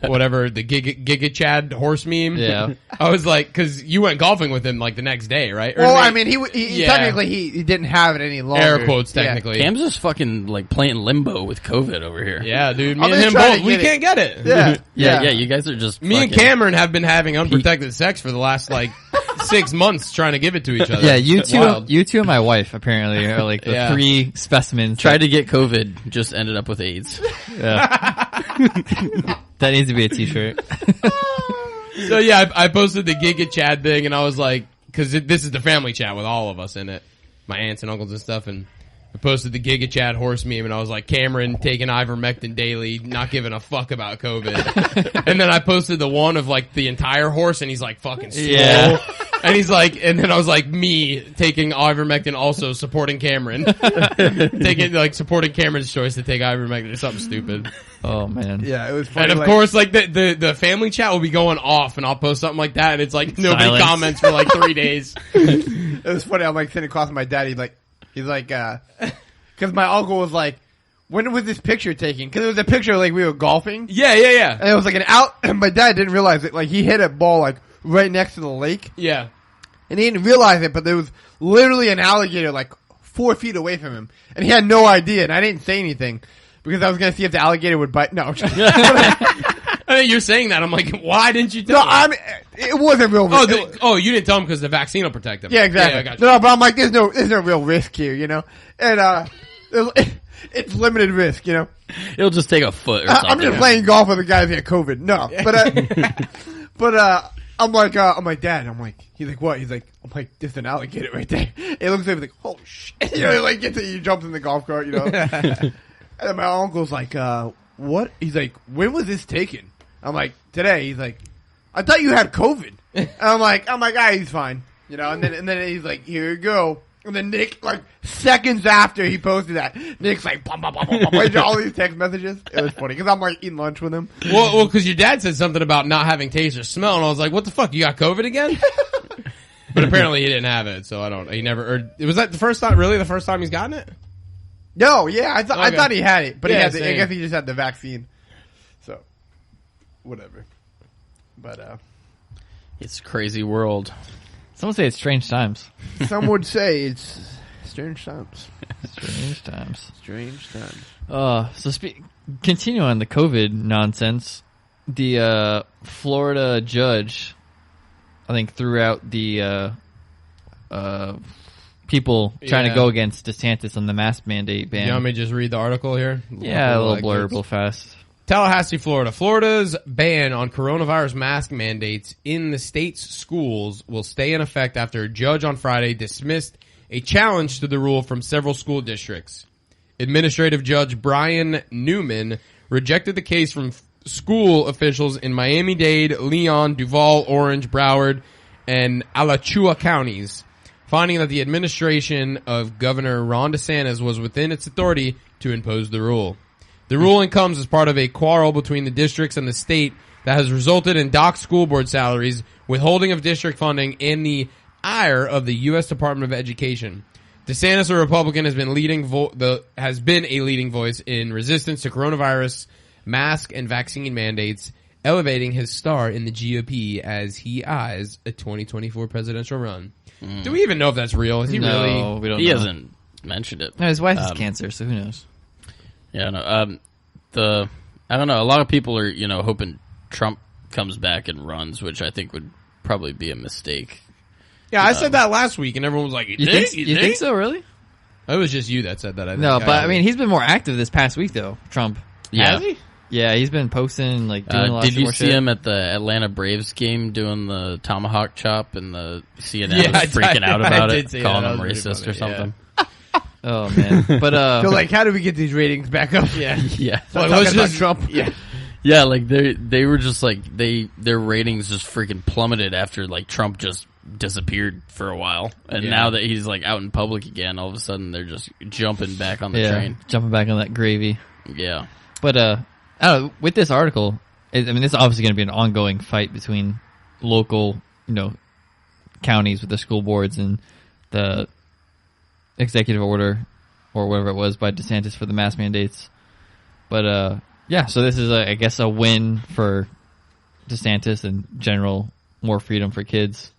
whatever, the Giga Chad horse meme. Yeah. I was like, because you went golfing with him like the next day, right? Or Well, maybe- I mean, he Yeah. technically he didn't have it any longer. air quotes Yeah. technically. Cam's just fucking like playing limbo with COVID over here. Yeah, dude. Me I'm and just him trying to both. We get it. can't get it. Yeah. Yeah. You guys are just Me and fucking- Cameron have been having unprotected sex for the last like 6 months trying to give it to each other. Yeah, you It's two, wild. you two and my wife apparently are like the Yeah. 3 specimens. Tried to get COVID, just ended up with AIDS. Yeah. That needs to be a t-shirt. So yeah, I posted the Giga Chad thing, and I was like, because this is the family chat with all of us in it, my aunts and uncles and stuff, and I posted the Giga Chad horse meme, and I was like, Cameron taking ivermectin daily, not giving a fuck about COVID. And then I posted the one of like the entire horse, and he's like fucking slow. Yeah. And he's like, and then I was like, me taking ivermectin, also supporting Cameron, supporting Cameron's choice to take ivermectin or something stupid. Oh man. Yeah, it was funny. And of like, course, like the family chat will be going off, and I'll post something like that, and it's like nobody Silence. comments for like 3 days. it was funny. I'm like sitting across from my dad. He's like, because my uncle was like, when was this picture taken? Because it was a picture like we were golfing, Yeah. and it was like an out. And my dad didn't realize it. Like he hit a ball like right next to the lake, Yeah. and he didn't realize it. But there was literally an alligator like 4 feet away from him, and he had no idea. And I didn't say anything because I was gonna see if the alligator would bite. No, I mean, you're saying that. I'm like, why didn't you tell me? it wasn't real. You didn't tell him because the vaccine will protect him. Yeah, exactly. Yeah, I got you. No, but I'm like, there's no real risk here, you know, and it's limited risk, you know. It'll just take a foot or something. I'm just playing golf with the guys that get COVID. No, but I'm like, Dad. I'm like, he's like, what? He's like, I'm like, there's an alligator right there. It looks like, holy shit. You know, like he jumps in the golf cart, you know. And then my uncle's like, what? He's like, when was this taken? I'm like, today. He's like, I thought you had COVID. And I'm like, he's fine, you know. And then he's like, here you go. And then Nick, like seconds after he posted that, Nick's like, bum, bum, bum, bum, bum, all these text messages. It was funny because I'm like eating lunch with him. Well, because your dad said something about not having taste or smell, and I was like, what the fuck? You got COVID again? But apparently he didn't have it, so I don't. He never. Or was that the first time? Really, the first time he's gotten it? No, yeah, I Okay. thought he had it, but he Yeah, had I same. guess he just had the vaccine. So, whatever. But It's a crazy world. Someone say it's strange times. some would say it's strange times. Strange times. Strange times. Continue on the COVID nonsense. The Florida judge, I think, threw out the people trying to Yeah. go against Desantis on the mask mandate ban. You want me to just read the article here? Yeah, a little Like, blurb, real fast. Tallahassee, Florida. Florida's ban on coronavirus mask mandates in the state's schools will stay in effect after a judge on Friday dismissed a challenge to the rule from several school districts. Administrative Judge Brian Newman rejected the case from school officials in Miami-Dade, Leon, Duval, Orange, Broward, and Alachua counties, finding that the administration of Governor Ron DeSantis was within its authority to impose the rule. The ruling comes as part of a quarrel between the districts and the state that has resulted in docked school board salaries, withholding of district funding, and the ire of the U.S. Department of Education. DeSantis, a Republican, has been a leading voice in resistance to coronavirus, mask, and vaccine mandates, elevating his star in the GOP as he eyes a 2024 presidential run. Do we even know if that's real? Is he No, really? we don't He know. hasn't mentioned it. No, his wife has cancer, so who knows? Yeah, no. I don't know. A lot of people are, hoping Trump comes back and runs, which I think would probably be a mistake. Yeah, I said that last week, and everyone was like, You think so, really? It was just you that said that. I think. No, but I mean, he's been more active this past week, though, Trump. Yeah. Has he? Yeah, he's been posting, like, doing a lot Did you more see shit. him at the Atlanta Braves game doing the tomahawk chop, and the CNN Yeah, was freaking out about I it, did see calling that. him That was racist pretty or funny, something? Oh, man. But, So like, how do we get these ratings back up? Yeah. Yeah, Well, Talking let's about just- Trump. Yeah. yeah. Like they were just like their ratings just freaking plummeted after like Trump just disappeared for a while, and Yeah. now that he's like out in public again, all of a sudden they're just jumping back on the yeah, train. jumping back on that gravy. Yeah, But, I don't know, with this article, this is obviously going to be an ongoing fight between local, counties with the school boards and the executive order or whatever it was by DeSantis for the mask mandates. But Yeah, so this is, I guess, a win for DeSantis and general more freedom for kids.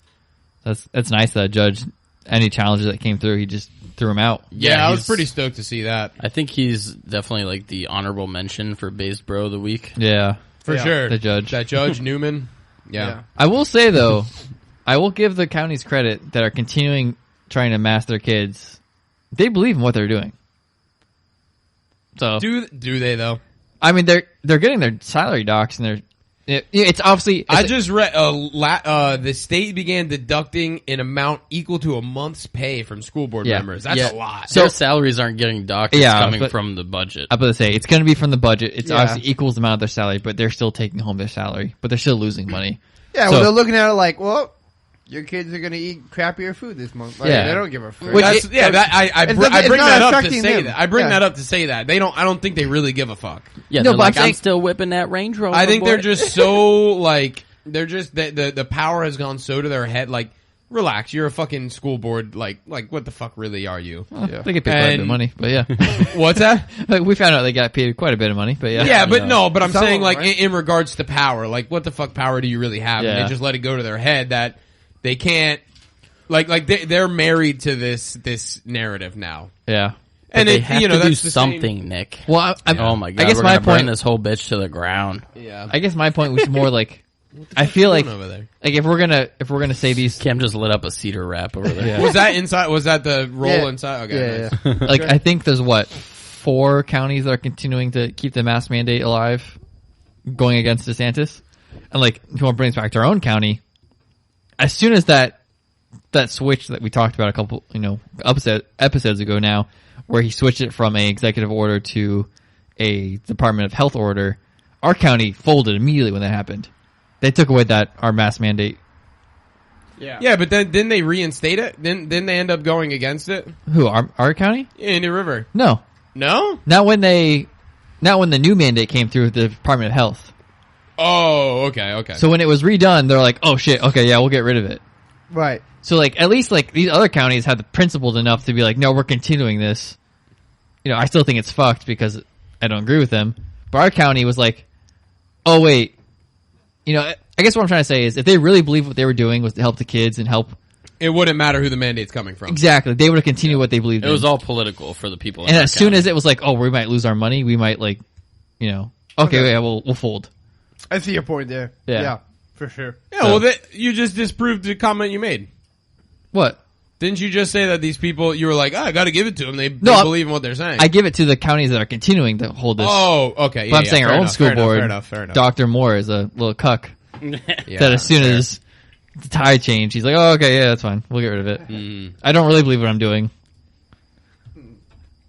That's nice that judge, any challenges that came through, he just threw them out. Yeah, I was pretty stoked to see that. I think he's definitely like the honorable mention for Base Bro of the week. Yeah, For sure. the judge. That Judge Newman. Yeah. I will say, though, I will give the counties credit that are continuing trying to mask their kids. They believe in what they're doing. So Do they, though? I mean, they're getting their salary docs, and it's obviously. I just read the state began deducting an amount equal to a month's pay from school board members. That's a lot. So their salaries aren't getting docked. It's coming from the budget. I'm about to say it's going to be from the budget. It's obviously equals the amount of their salary, but they're still taking home their salary, but they're still losing money. Yeah, So- well, they're looking at it like, well, your kids are going to eat crappier food this month. Like, Yeah. they don't give a fuck. Which- I bring that up to affecting say them. that. I bring Yeah. that up to say that. I don't think they really give a fuck. Yeah, No, they're but I'm like, I'm saying- still whipping that Range Rover. I think boy. they're just so like they're just the power has gone so to their head. Like, relax, you're a fucking school board. Like what the fuck really are you? They get paid quite a bit of money, but yeah. What's that? Like, we found out they got paid quite a bit of money, but yeah. Yeah, but no, but I'm Some saying of them, like right? in regards to power, like what the fuck power do you really have? And Yeah. they just let it go to their head that they can't. Like they're married to this narrative now, Yeah. and they it, have you know to do that's the same- something, Nick. Well, Oh my god! I guess we're my gonna burn point. this whole bitch to the ground. Yeah, I guess my point was more like, I feel like over there. if we're gonna say these, Cam just lit up a cedar wrap over there. Yeah. Was that inside? Was that the roll Yeah. inside? Okay, Yeah, nice. yeah. like I think there's 4 counties that are continuing to keep the mask mandate alive, going against DeSantis, and like if you want to bring this back to our own county, as soon as that switch that we talked about a couple episodes ago now, where he switched it from a executive order to a Department of Health order, our county folded immediately when that happened. They took away our mask mandate. Yeah, but then didn't they reinstate it? Didn't they end up going against it? Who, our county? Indian River. No, No? not when the new mandate came through with the Department of Health. Oh, okay. So when it was redone, they're like, oh shit, okay, yeah, we'll get rid of it. Right. So like, at least like these other counties had the principled enough to be like, no, we're continuing this. You know, I still think it's fucked because I don't agree with them. But our county was like, oh wait, you know, I guess what I'm trying to say is if they really believed what they were doing was to help the kids and help, It wouldn't matter who the mandate's coming from. exactly, they would have continued what they believed It in. was all political for the people. And as soon as it was like, oh, we might lose our money, we might like, you know, okay. Yeah, we'll fold. I see your point there. Yeah. Yeah, for sure. Yeah, well, you just disproved the comment you made. What? Didn't you just say that these people, you were like, I gotta give it to them. They No, believe in what they're saying. I give it to the counties that are continuing to hold this. Oh, okay. But I'm saying our fair own enough, school fair enough, board, fair enough. Dr. Moore is a little cuck. Yeah, That as soon fair. as the tide changed, he's like, oh, okay, yeah, that's fine. We'll get rid of it. Mm. I don't really believe what I'm doing.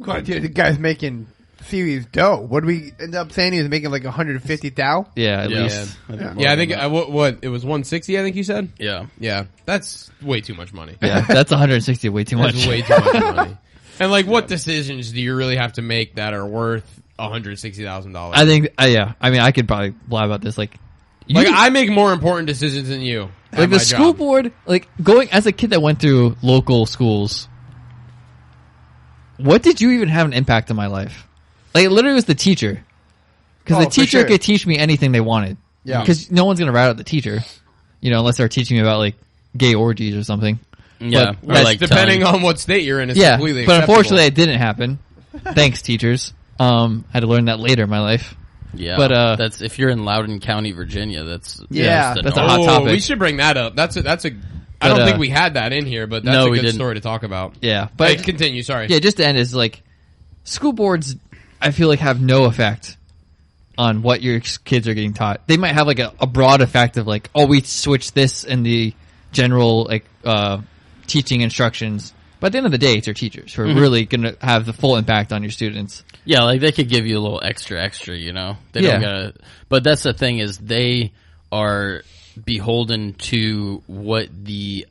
God, dude, the guy's making serious dough. What did we end up saying? He was making like 150 thou? Yeah, at Yeah. least. Yeah, I think, what, it was 160, I think you said? Yeah. Yeah, that's way too much money. Yeah, that's 160 way too That's much. way too much money. And like, what decisions do you really have to make that are worth $160,000? I think, yeah, I mean, I could probably lie about this. Like, you Like, can- I make more important decisions than you. at like my the school job. board, like going as a kid that went through local schools, what did you even have an impact on my life? Like, it literally was the teacher. Because Oh, the for teacher sure. could teach me anything they wanted. Yeah. Because no one's going to rat out the teacher, you know, unless they're teaching me about, like, gay orgies or something. Yeah. But Or that's like Depending telling- on what state you're in, it's Yeah, completely but acceptable. unfortunately it didn't happen. Thanks, teachers. Had to learn that later in my life. Yeah. But, that's if you're in Loudoun County, Virginia. That's Yeah, the that's a norm. hot topic. We should bring that up. That's a. I But, don't think we had that in here, but that's No, a we good didn't. story to talk about. Yeah, But but continue. Sorry. yeah, just to end is like school boards. I feel like have no effect on what your kids are getting taught. They might have like a broad effect of like, oh, we switched this in the general like teaching instructions. But at the end of the day, it's your teachers who are really going to have the full impact on your students. Yeah, like they could give you a little extra, you know? They Yeah. don't gotta, but that's the thing is they are beholden to what the,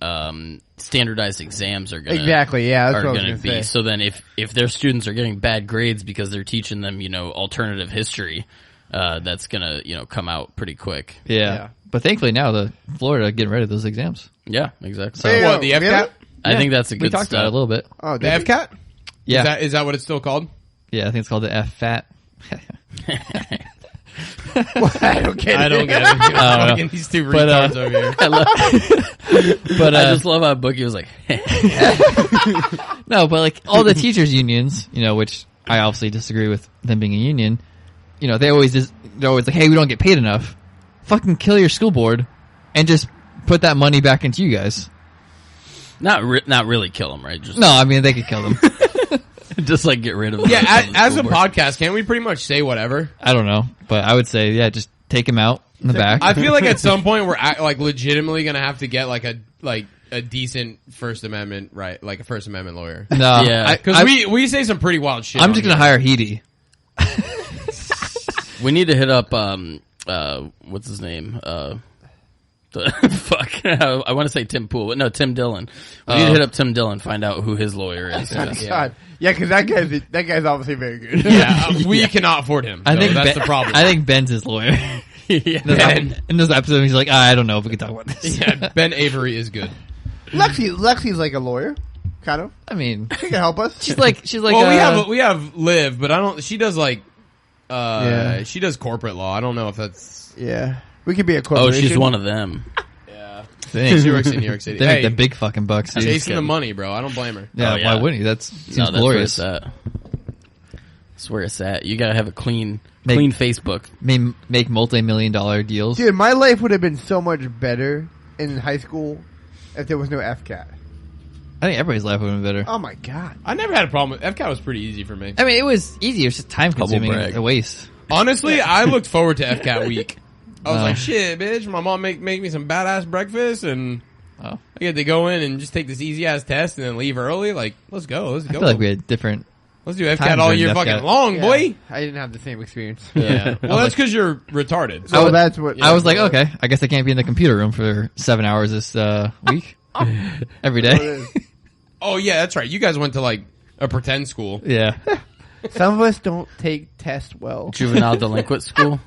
standardized exams are gonna, Exactly, yeah, that's are what I was gonna gonna be. say. So then if their students are getting bad grades because they're teaching them, you know, alternative history, that's gonna, you know, come out pretty quick. Yeah. Yeah. But thankfully now the Florida getting rid of those exams. Yeah, exactly. So- Hey, What, the really? FCAT? I think that's a We good talked about it a step. little bit. Oh, The did we? FCAT? Yeah. Is that what it's still called? Yeah, I think it's called the FFAT. I don't get it. I don't get it. don't know. These two But, retards over here. But I just love how Bookie was like, No, but like all the teachers unions, which I obviously disagree with them being a union. They're always like, hey, we don't get paid enough. Fucking kill your school board and just put that money back into you guys. not really kill him, right? Just No, I mean they could kill them. just like get rid of him. Yeah, as a podcast, can't we pretty much say whatever? I don't know, but I would say just take him out in the back. I feel like at some point we're like legitimately gonna have to get like a decent First Amendment like a First Amendment lawyer. No, Yeah. Because we say some pretty wild shit. I'm on just gonna here. hire Heedy. We need to hit up what's his name? Fuck. I want to say Tim Pool, but no, Tim Dillon. We need to hit up Tim Dillon, find out who his lawyer is. God. Yeah, because that guy's obviously very good. Yeah, we cannot afford him. I so think that's the problem. I think Ben's his lawyer. Ben. In this episode, he's like, I don't know if we can talk about this. Yeah, Ben Avery is good. Lexi's like a lawyer, kind of. I mean, She can help us. she's like, Well, we have Liv, but I don't. She does like, Yeah. she does corporate law. I don't know if that's. Yeah, we could be a Oh, corporation. she's one of them. thing. She works in New York City. They make Hey, the big fucking bucks. Dude. chasing the kidding. money, bro. I don't blame her. Yeah, Oh, yeah. why wouldn't you? Seems No, that's glorious. where it's at. That's where it's at. You gotta have a clean Make- Facebook. Make multi-million-dollar deals. Dude, my life would have been so much better in high school if there was no FCAT. I think everybody's life would have been better. Oh my god. I never had a problem with FCAT. Was pretty easy for me. I mean, it was easy. It was just time-consuming. brag. A waste. Honestly, I looked forward to FCAT week. I was Oh. like, shit, bitch. My mom make me some badass breakfast, and Oh. I get to go in and just take this easy ass test and then leave early. Like, let's go. Let's I go. feel like we had different. Let's do FCAT times all during year FCAT. fucking long, boy. I didn't have the same experience. Yeah. Well, that's because you're retarded. So was- that's what I was like, okay, I guess I can't be in the computer room for 7 hours this week. Every day. Oh yeah, that's right. You guys went to like a pretend school. Yeah. Some of us don't take tests well. Juvenile delinquent school.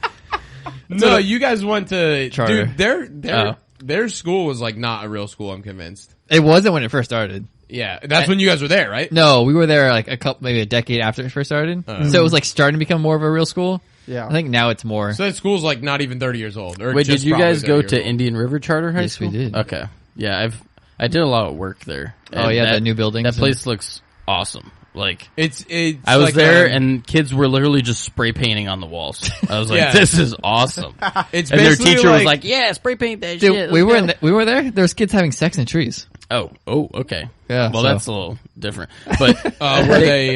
No, you guys went to Charter. Dude, Oh. their school was like not a real school. I'm convinced. It wasn't when it first started. Yeah, that's when you guys were there, right? No, we were there like maybe a decade after it first started. So it was like starting to become more of a real school. Yeah. I think now it's more. So that school's like not even 30 years old. Or Wait, did just you probably guys 30 go years to old. Indian River Charter High Yes, we School? did. Okay. Yeah, I did a lot of work there. Oh, And yeah, the new buildings That and- place looks awesome. Like, It's I was like there a- and kids were literally just spray painting on the walls. I was like, Yeah. this is awesome. it's And their basically teacher was like, yeah, spray paint that Dude, shit. we let's were go." there. There was kids having sex in trees. Oh, okay. Yeah, Well, so- that's a little different. But were they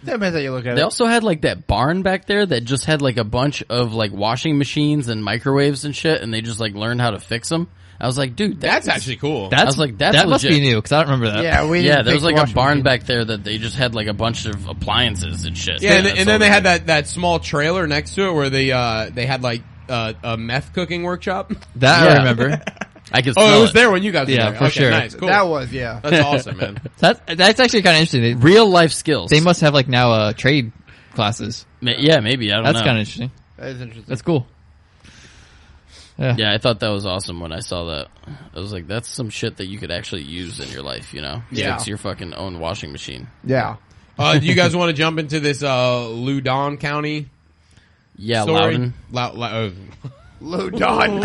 Depends how you look at they it. also had like that barn back there that just had like a bunch of like washing machines and microwaves and shit, and they just like learned how to fix them. I was like, dude, that's actually cool. That's, I was like, that's that must legit. be new because I don't remember that. Yeah, we yeah, didn't there was fix like a washing barn machine. back there that they just had like a bunch of appliances and shit. Yeah, That's and then all they had that small trailer next to it where they had like a meth cooking workshop. That Yeah. I remember. I can Oh, smell it was there when you guys were Yeah, there. for Okay, sure. Nice, cool. That was, yeah. That's awesome, man. That's actually kind of interesting. Real life skills. They must have like now trade classes. Yeah, maybe. I don't That's know. kind of interesting. That is interesting. That's cool. Yeah. Yeah, I thought that was awesome when I saw that. I was like, that's some shit that you could actually use in your life, you know? Yeah. Fix your fucking own washing machine. Yeah. Do you guys want to jump into this Loudoun County Yeah, story? Loudon. Loudon. Loudoun.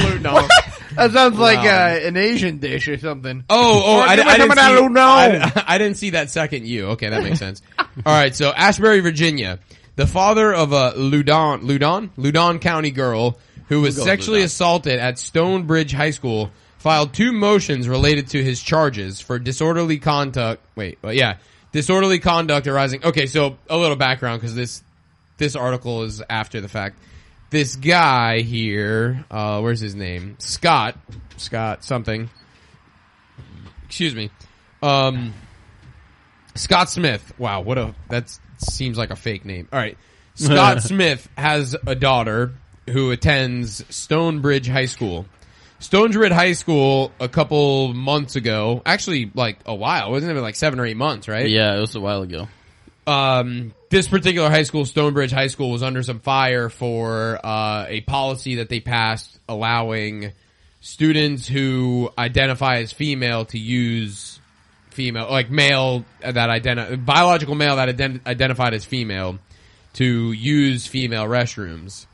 That sounds like Wow. an Asian dish or something. I Coming didn't out of see, Loudoun. I didn't see that second U. Okay, that makes sense. All right, so Ashbury, Virginia. The father of a Loudoun County girl who was sexually assaulted at Stonebridge High School filed 2 motions related to his charges for disorderly conduct. Disorderly conduct arising. Okay, so a little background because this article is after the fact. This guy here, where's his name? Scott something. Excuse me. Scott Smith. Wow, that seems like a fake name. All right. Scott Smith has a daughter who attends Stonebridge High School. Stonebridge High School a couple months ago, actually like a while, wasn't it like 7 or 8 months, right? Yeah, it was a while ago. This particular high school, Stonebridge High School, was under some fire for a policy that they passed allowing students who identify as female to use biological male that identified as female to use female restrooms.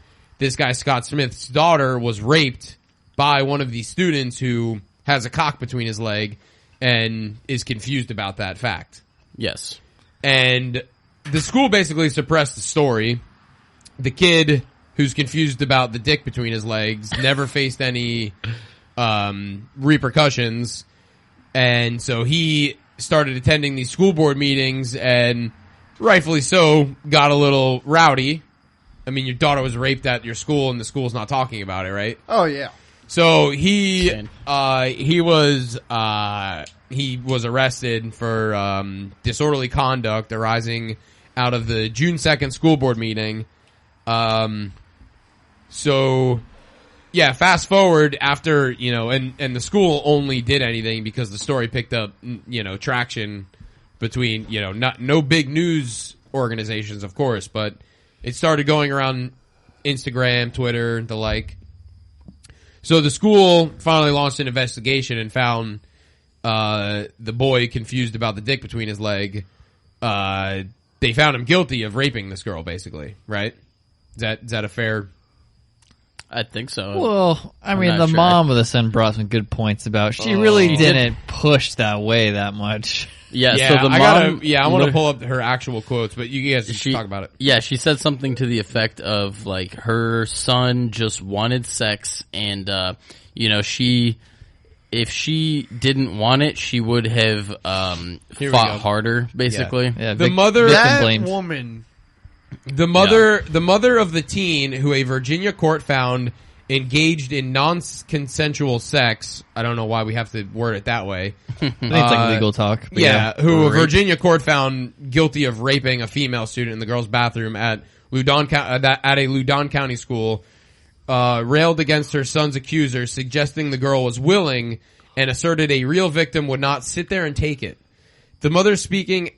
this guy Scott Smith's daughter was raped by one of these students who has a cock between his leg and is confused about that fact. Yes. And the school basically suppressed the story. The kid who's confused about the dick between his legs never faced any repercussions. And so he started attending these school board meetings and rightfully so got a little rowdy. I mean, your daughter was raped at your school and the school's not talking about it, right? Oh yeah. So he was arrested for disorderly conduct arising out of the June 2nd school board meeting. So yeah, fast forward after, and the school only did anything because the story picked up, traction between, no big news organizations, of course, but it started going around Instagram, Twitter, the like. So the school finally launched an investigation and found the boy confused about the dick between his leg. They found him guilty of raping this girl, basically, right? Is that a fair? I think so. Well, I mean, not the sure. mom of the son brought some good points about. She really didn't push that way that much. Yeah, Yeah, so the mom... I want to pull up her actual quotes, but you guys just talk about it. Yeah, she said something to the effect of, like, her son just wanted sex, and, if she didn't want it, she would have fought harder, basically. Yeah, The mother... That blamed. woman. The mother of the teen who a Virginia court found engaged in non-consensual sex. I don't know why we have to word it that way. I think it's like legal talk. But Who a Virginia court found guilty of raping a female student in the girls' bathroom at a Loudoun County school, railed against her son's accuser, suggesting the girl was willing and asserted a real victim would not sit there and take it. The mother speaking,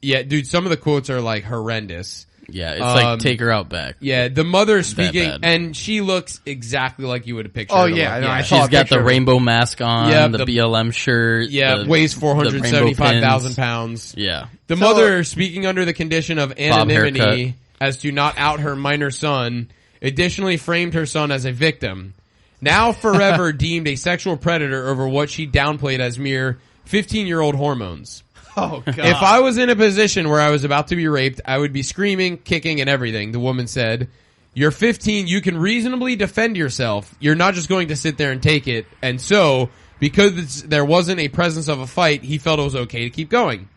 dude, some of the quotes are like horrendous. Yeah, it's like take her out back. Yeah, the mother speaking, bad. and she looks exactly like you would have pictured. Oh, her to yeah, look. no, I She's saw a got the picture. rainbow mask on, Yeah, the the- BLM shirt. Yeah, weighs the rainbow 475,000 pins. pounds. Yeah. The mother, speaking under the condition of haircut. anonymity as to not out her minor son, additionally framed her son as a victim. Now forever deemed a sexual predator over what she downplayed as mere 15-year-old hormones. Oh god. If I was in a position where I was about to be raped, I would be screaming, kicking, and everything, the woman said. You're 15, you can reasonably defend yourself. You're not just going to sit there and take it. And so, because there wasn't a presence of a fight, he felt it was okay to keep going.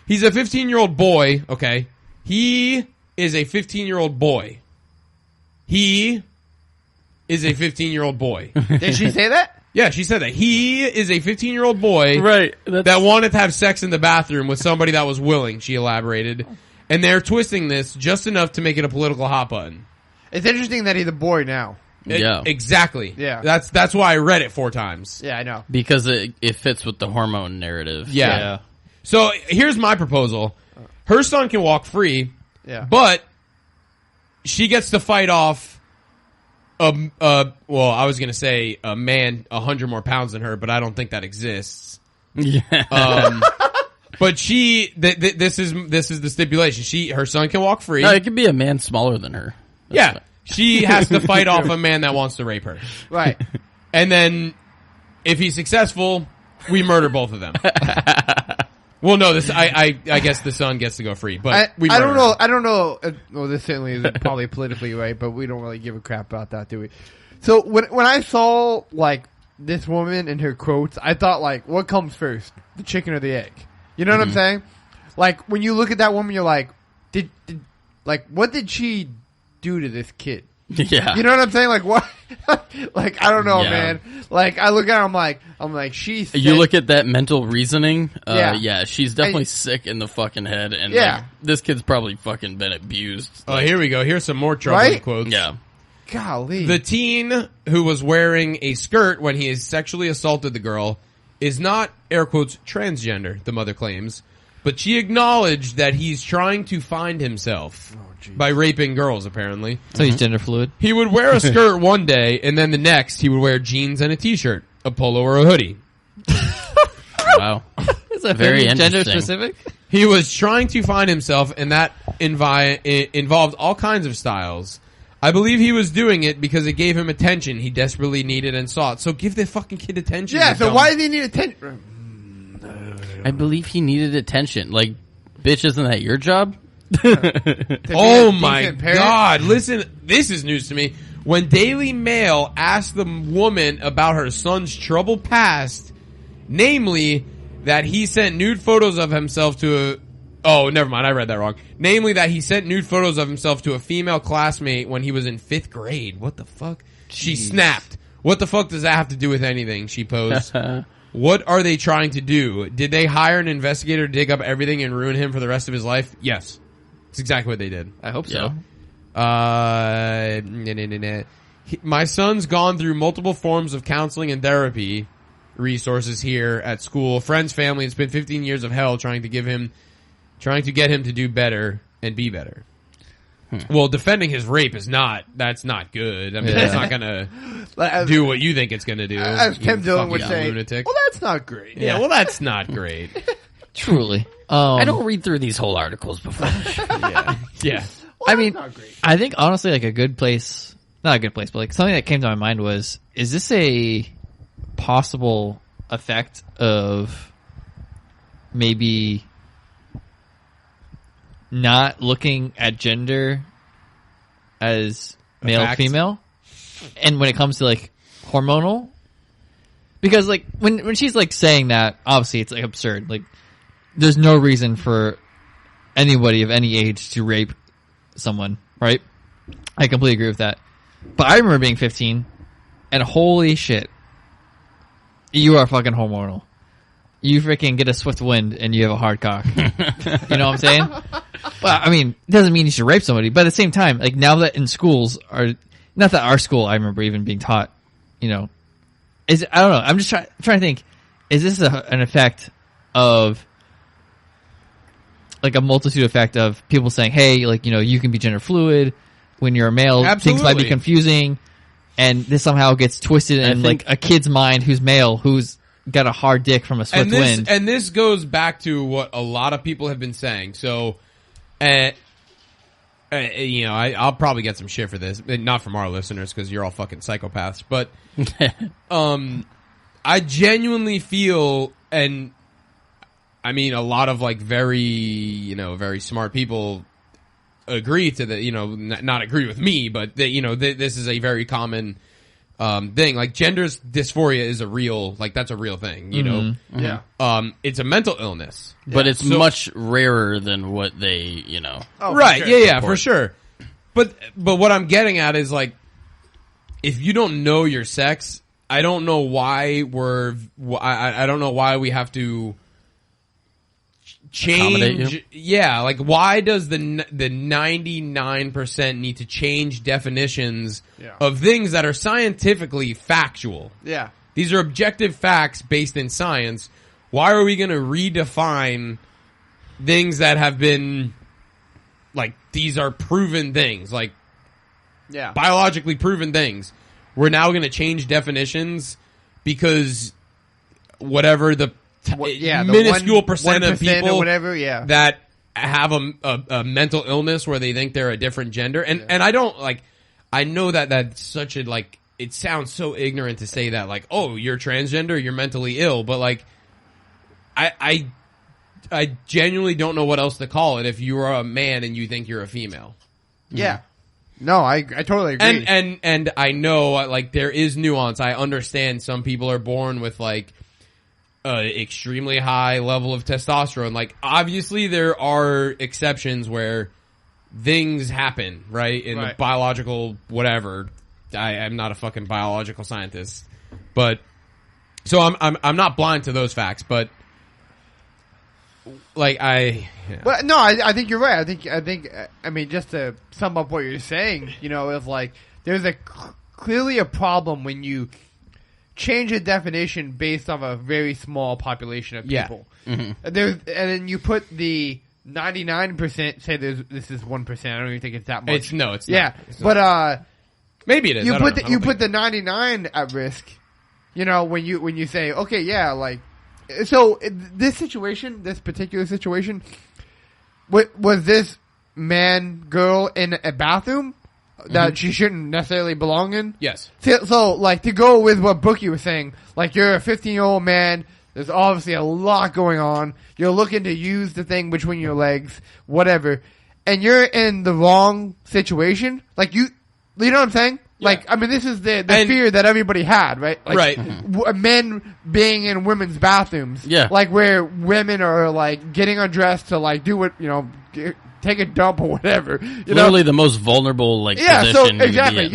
He's a 15-year-old boy, okay? He is a 15-year-old boy. He is a 15-year-old boy. Did she say that? Yeah, she said that. He is a 15-year-old boy Right. that wanted to have sex in the bathroom with somebody that was willing, she elaborated. And they're twisting this just enough to make it a political hot button. It's interesting that he's a boy now. Yeah. Exactly. Yeah. That's why I read it 4 times. Yeah, I know. Because it fits with the hormone narrative. Yeah. So here's my proposal. Her son can walk free, Yeah. but she gets to fight off I was going to say a man 100 more pounds than her, but I don't think that exists. Yeah. But this is the stipulation. Her son can walk free. No, it could be a man smaller than her. Yeah. She has to fight off a man that wants to rape her. Right. And then, if he's successful, we murder both of them. Well, no, I guess the son gets to go free, but we I don't murder know. him. I don't know. Well, this certainly is probably politically right, but we don't really give a crap about that, do we? So when I saw like this woman and her quotes, I thought like, what comes first, the chicken or the egg? You know what I'm saying? Like when you look at that woman, you're like, what did she do to this kid? Yeah. You know what I'm saying? Like what? Like I don't know, Yeah. man. Like I look at her, I'm like she's. You sick. look at that mental reasoning. Yeah. She's definitely sick in the fucking head, and Yeah. like, this kid's probably fucking been abused. Oh, here we go. Here's some more troubling Right? quotes. Yeah. Golly. The teen who was wearing a skirt when he sexually assaulted the girl is not, air quotes, transgender, the mother claims, but she acknowledged that he's trying to find himself by raping girls, apparently. So he's gender fluid. He would wear a skirt one day, and then the next he would wear jeans and a t-shirt, a polo or a hoodie. Wow. Is that Very gender interesting. specific? He was trying to find himself, and that involved all kinds of styles. I believe he was doing it because it gave him attention he desperately needed and sought. So give the fucking kid attention. Yeah, you so dumb- why did he need attention? I believe he needed attention. Like, bitch, isn't that your job? Oh my God. Listen, this is news to me. When Daily Mail asked the woman about her son's troubled past, namely that he sent nude photos of himself to a... Oh, never mind. I read that wrong. Namely that he sent nude photos of himself to a female classmate when he was in 5th grade. What the fuck? She snapped. What the fuck does that have to do with anything? She posed. What are they trying to do? Did they hire an investigator to dig up everything and ruin him for the rest of his life? Yes. That's exactly what they did. I hope so. My son's gone through multiple forms of counseling and therapy resources here at school. Friends, family. It's been 15 years of hell trying to get him to do better and be better. Well, defending his rape that's not good. I mean, that's not gonna do what you think it's gonna do. As Tim Dillon would say, lunatic. well, that's not great. Yeah, well, that's not great. Truly. I don't read through these whole articles before. Yeah. Well, I mean, that's not great. I think honestly, like a good place, not a good place, but like something that came to my mind was, is this a possible effect of maybe not looking at gender as male, fact. female? And when it comes to like hormonal, because like when she's like saying that, obviously it's like absurd. Like there's no reason for anybody of any age to rape someone, right? I completely agree with that. But I remember being 15 and holy shit, you are fucking hormonal. You freaking get a swift wind and you have a hard cock. You know what I'm saying? Well, I mean, it doesn't mean you should rape somebody, but at the same time, like now that in schools are, not that our school, I remember even being taught, you know, I don't know. I'm just trying to think, is this an effect of like a multitude effect of people saying, hey, like, you know, you can be gender fluid when you're a male. Absolutely. Things might be confusing. And this somehow gets twisted in like a kid's mind who's male, who's got a hard dick from a swift wind. And this goes back to what a lot of people have been saying. So, you know, I'll probably get some shit for this. Not from our listeners because you're all fucking psychopaths. But I genuinely feel, and I mean, a lot of like very smart people agree to the, you know, not agree with me, but you know, this is a very common thing. Like gender dysphoria is that's a real thing, you know? Yeah. It's a mental illness. But it's much rarer than what they, you know. Oh, Right, for sure. yeah, for sure. But what I'm getting at is like, if you don't know your sex, I don't know why I don't know why we have to Accommodate change. you? Yeah, like why does the 99% need to change definitions of things that are scientifically factual? Yeah. These are objective facts based in science. Why are we going to redefine things that have been like these are proven things, like biologically proven things? We're now going to change definitions because whatever the minuscule percent of people or whatever, that have a mental illness where they think they're a different gender. And I don't like, I know that's such a like, it sounds so ignorant to say that like, oh, you're transgender, you're mentally ill, but like, I genuinely don't know what else to call it if you are a man and you think you're a female. Yeah. No, I totally agree. And I know like there is nuance. I understand some people are born with like extremely high level of testosterone. Like obviously there are exceptions where things happen, right? In the biological whatever. I'm not a fucking biological scientist, but so I'm not blind to those facts, but like Well, no, I think you're right. I think I mean, just to sum up what you're saying, you know, is like there's clearly a problem when you change a definition based off a very small population of people. And then you put the 99%. Say this is 1%. I don't even think it's that much. it's not. Yeah, It's not. but Maybe it is. you I don't put know. you put the 99 at risk. You know, when you say, okay, yeah, like, so this particular situation, was this man, girl in a bathroom? that she shouldn't necessarily belong in. Yes. So, like, to go with what Bookie was saying, like, you're a 15-year-old man, there's obviously a lot going on, you're looking to use the thing between your legs, whatever, and you're in the wrong situation, like, you know what I'm saying? Yeah. Like, I mean, this is the fear that everybody had, right? Like, Right. Men being in women's bathrooms. Yeah. Like, where women are, like, getting undressed to, like, do what, you know, take a dump or whatever. You Literally know? the most vulnerable, like, Yeah, position. so you could be exactly. in.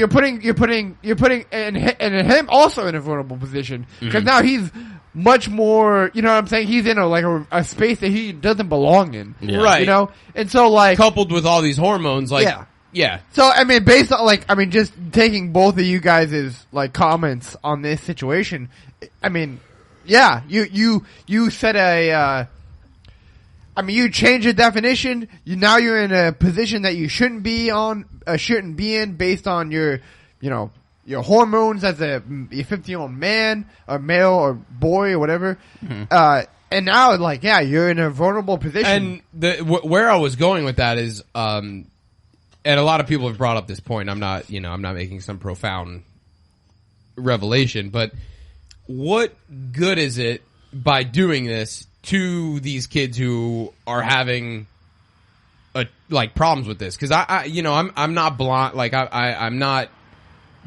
You're putting and him also in a vulnerable position. Because now he's much more, you know what I'm saying? He's in a space that he doesn't belong in. Yeah. Right. You know? And so, like, Coupled with all these hormones, like, Yeah. yeah. so, I mean, based on, like, I mean, just taking both of you guys' like, comments on this situation, I mean, yeah, you said I mean, you change the definition, now you're in a position that you shouldn't be in based on your, you know, your hormones as a 15-year-old man, or male, or boy, or whatever. And now, like, yeah, you're in a vulnerable position. And where I was going with that is, and a lot of people have brought up this point. I'm not making some profound revelation, but what good is it by doing this to these kids who are having like problems with this? Because I'm not blind. Like I'm not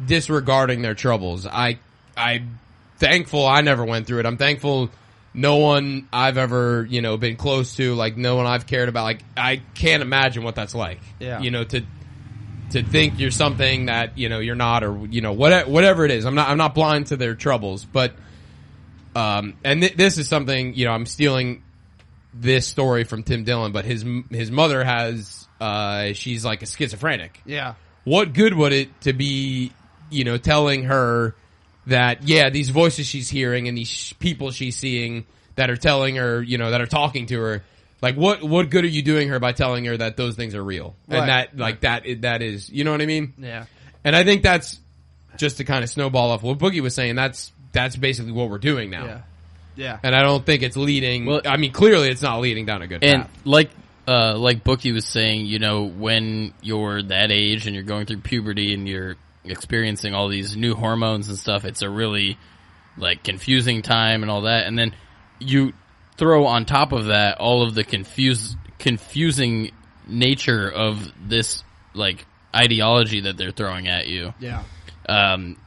disregarding their troubles. I'm thankful I never went through it. I'm thankful no one I've ever, been close to, like no one I've cared about. Like I can't imagine what that's like. Yeah. To think you're something that, you're not, or, whatever it is. I'm not blind to their troubles, but, and this is something, I'm stealing this story from Tim Dillon, but his mother has, she's like a schizophrenic. Yeah. What good would it to be, telling her that, yeah, these voices she's hearing and these people she's seeing that are telling her, that are talking to her, like what good are you doing her by telling her that those things are real? Right. And that is, you know what I mean? Yeah. And I think that's just to kind of snowball off what Boogie was saying. That's basically what we're doing now. Yeah. Yeah. And I don't think it's leading. Well, I mean, clearly it's not leading down a good And path. like Bookie was saying, when you're that age and you're going through puberty and you're experiencing all these new hormones and stuff, it's a really like confusing time and all that. And then you throw on top of that all of the confusing nature of this like ideology that they're throwing at you. Yeah.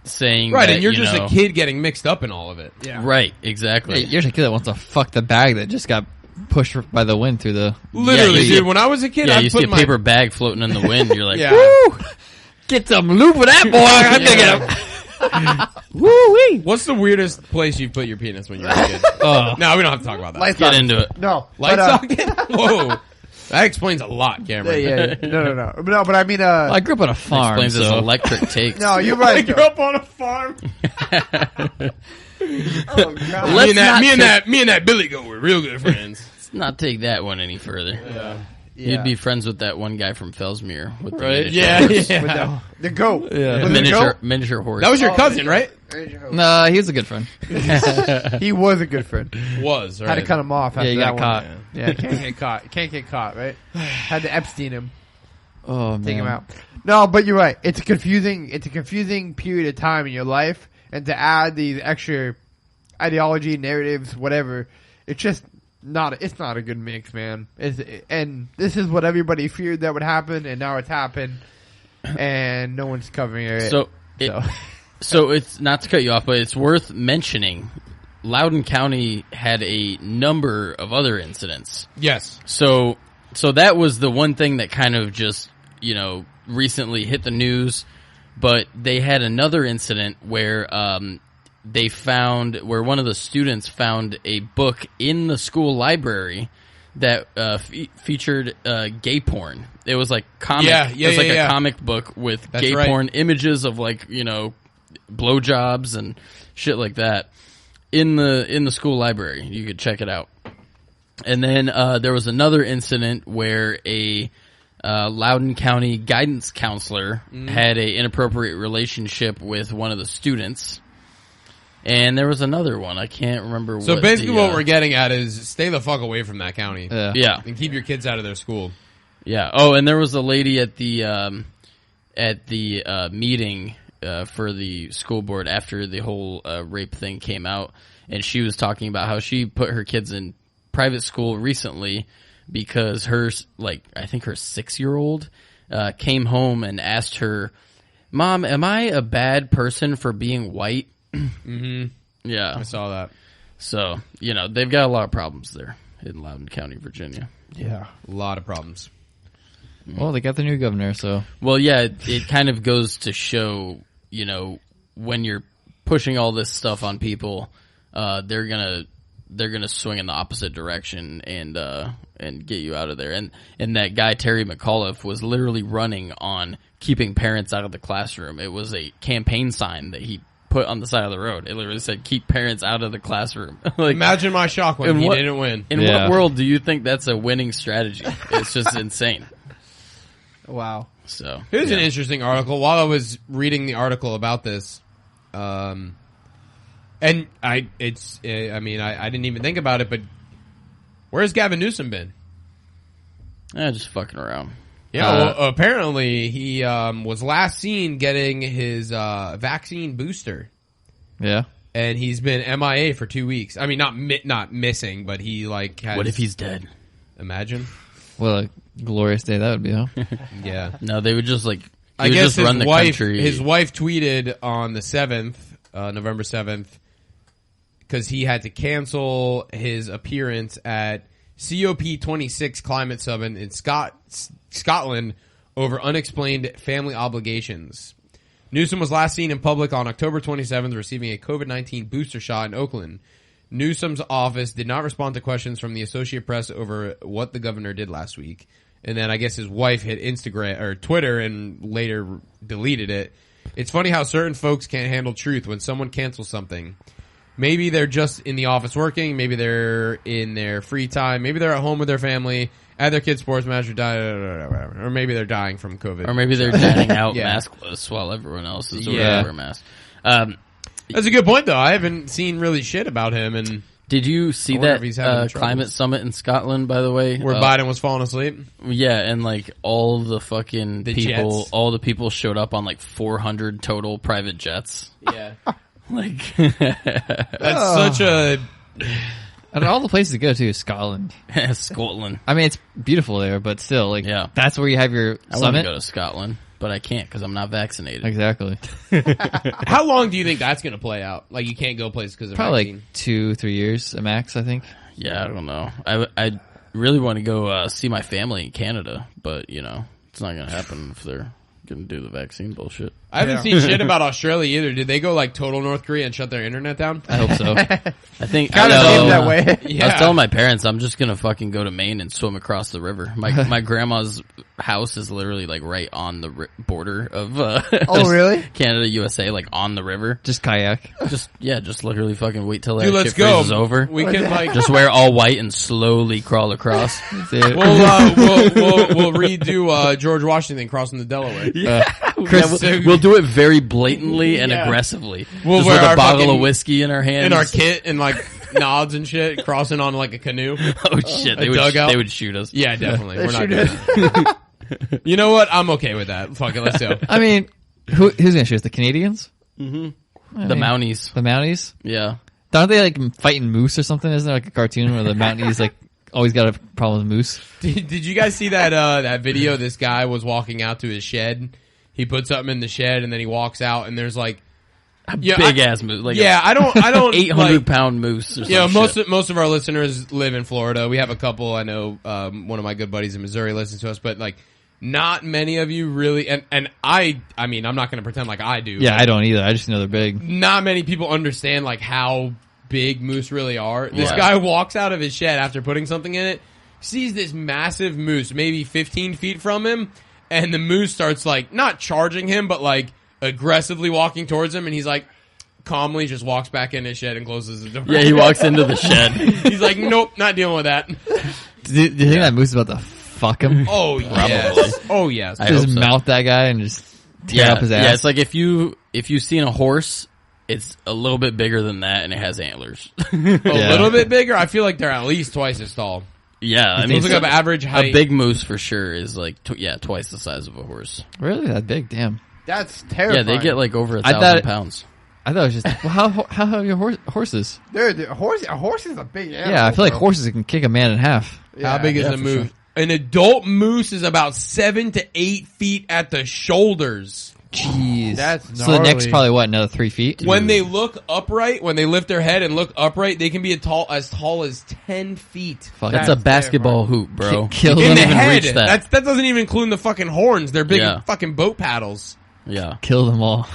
Saying Right, that, and you're just a kid getting mixed up in all of it. Yeah. Right, exactly. Hey, you're just a kid that wants to fuck the bag that just got pushed by the wind through the... Literally, Yeah, dude, when I was a kid, Yeah, I'd you see put a my... paper bag floating in the wind. You're like, Yeah. woo! Get some lube with that, boy! I'm thinking of... Woo-wee! What's the weirdest place you put your penis when you were a kid? No, we don't have to talk about that. Light Get socket. into it. No. Light but, socket? Whoa. That explains a lot, Cameron. Yeah. No. But I mean, I grew up on a farm, Explains his so... electric takes. no, you're I right. grew up on a farm. Oh, God. Let's not Me and that Billy Goat were real good friends. Let's not take that one any further. Yeah. You'd be friends with that one guy from Fellsmere with the Right? miniature Yeah, horse. yeah. With the goat. Yeah. Was it a goat? Miniature horse. That was your cousin, right? No, he was a good friend. He was a good friend. Was, right? Had to cut him off after Yeah, he that got one. caught. Yeah, can't get caught. Can't get caught, right? Had to Epstein him. Oh, man. Take him out. No, but you're right. It's a confusing period of time in your life, and to add these extra ideology, narratives, whatever, it's just not a good mix, man. And this is what everybody feared that would happen, and now it's happened, and no one's covering it. So it's not to cut you off, but it's worth mentioning. Loudoun County had a number of other incidents. Yes. So that was the one thing that kind of just, recently hit the news, but they had another incident where where one of the students found a book in the school library that featured gay porn. It was like comic. Yeah, it was like yeah. a comic book with That's gay right. porn images of like blowjobs and shit like that in the school library. You could check it out. And then there was another incident where a Loudoun County guidance counselor had a inappropriate relationship with one of the students. And there was another one. I can't remember. So basically what we're getting at is stay the fuck away from that county. Yeah. Yeah. And keep your kids out of their school. Yeah. Oh, and there was a lady at at the meeting for the school board after the whole rape thing came out, and she was talking about how she put her kids in private school recently because I think her 6-year-old came home and asked her, "Mom, am I a bad person for being white?" Mm-hmm. Yeah. I saw that. So, they've got a lot of problems there in Loudoun County, Virginia. Yeah. A lot of problems. Well, they got the new governor, so. Well, yeah, it kind of goes to show, when you're pushing all this stuff on people, they're gonna swing in the opposite direction and get you out of there. And that guy Terry McAuliffe was literally running on keeping parents out of the classroom. It was a campaign sign that he put on the side of the road. It literally said, "Keep parents out of the classroom." Imagine my shock when he didn't win. In what world do you think that's a winning strategy? It's just insane. Wow. So Here's an interesting article. While I was reading the article about this, and I didn't even think about it, but where's Gavin Newsom been? just fucking around. Yeah, well, apparently he was last seen getting his vaccine booster, Yeah. and he's been MIA for 2 weeks. I mean, not missing, but he has, What if he's dead? Imagine. What a glorious day that would be, huh? Yeah. No, they would just I guess just run the country. His wife tweeted on the 7th, November 7th, because he had to cancel his appearance at COP26 Climate Summit in Scotland over unexplained family obligations. Newsom was last seen in public on October 27th receiving a COVID-19 booster shot in Oakland. Newsom's office did not respond to questions from the Associated Press over what the governor did last week. And then I guess his wife hit Instagram or Twitter and later deleted it. It's funny how certain folks can't handle truth when someone cancels something. Maybe they're just in the office working. Maybe they're in their free time. Maybe they're at home with their family, at their kid's sports match, or maybe they're dying from COVID. Or maybe they're dining out Yeah. maskless while everyone else is Yeah. wearing a mask. That's a good point, though. I haven't seen really shit about him, and Did you see I wonder if he's having that troubles. climate summit in Scotland, by the way? where Biden was falling asleep. Yeah, and all the fucking The people, jets. all the people showed up on 400 total private jets. Yeah, That's such a. And all the places to go to is Scotland. Scotland. I mean, it's beautiful there, but still, Yeah. that's where you have your I want to summit. go to Scotland, but I can't because I'm not vaccinated. Exactly. How long do you think that's going to play out? You can't go places because of Probably vaccine. 2-3 years at max, I think. Yeah, I don't know. I really want to go see my family in Canada, but it's not gonna happen if they're gonna do the vaccine bullshit. I haven't seen shit about Australia either. Did they go total North Korea and shut their internet down? I hope so. I think Kind of seems that way. Yeah. I was telling my parents I'm just gonna fucking go to Maine and swim across the river. My grandma's house is literally right on the border of Oh, really? Canada, USA, on the river. Just kayak. Just literally fucking wait till that Dude, let's shit go. freezes over. We can Just wear all white and slowly crawl across. Dude. we'll redo George Washington crossing the Delaware. Chris, We'll do it very blatantly and Yeah. aggressively. We'll Just wear with our a bottle fucking- of whiskey in our hands. In our kit and nods and shit, crossing on a canoe. Oh shit! A dugout? They would shoot us. Yeah, definitely. They We're not shoot doing that. You know what? I'm okay with that. Fuck it, let's go. I mean, who's going to shoot us? The Canadians? The Mounties. The Mounties? Yeah. Aren't they fighting moose or something? Isn't there a cartoon where the Mounties always got a problem with moose? Did you guys see that video? This guy was walking out to his shed. He put something in the shed and then he walks out and there's Big ass moose. I don't 800-pound moose or something. most of our listeners live in Florida. We have a couple. I know one of my good buddies in Missouri listens to us, but not many of you really. And I mean, I'm not going to pretend like I do. Yeah, I don't either. I just know they're big. Not many people understand how big moose really are. This Yeah. guy walks out of his shed after putting something in it, sees this massive moose, maybe 15 feet from him, and the moose starts not charging him, but aggressively walking towards him, and he's calmly just walks back in his shed and closes the door. Yeah, he walks into the shed. He's nope, not dealing with that. Do you think that moose is about to fuck him? Oh yes. Oh yes. I Just hope so. mouth that guy and just tear up his ass. Yeah, it's if you've seen a horse, it's a little bit bigger than that, and it has antlers. A little bit bigger. I feel they're at least twice as tall. Yeah, I mean, Let's look up average height. a big moose for sure is like twice the size of a horse. Really, that big? Damn. That's terrifying. Yeah, they get like over I 1,000 thought- pounds. I thought it was just how have your horses? Dude, a horse is a big animal. Yeah, I feel like bro. horses can kick a man in half. How big is yeah, the for moose? sure. An adult moose is about 7 to 8 feet at the shoulders. Jeez, That's so the neck's gnarly. probably what, another 3 feet? When they look upright, when they lift their head and look upright, they can be as tall as 10 feet. Fuck, That's That's a basketball hoop, bro. Kill You In them. the can't even head. reach that. That doesn't even include the fucking horns. They're big Yeah. fucking boat paddles. Yeah. Kill them all.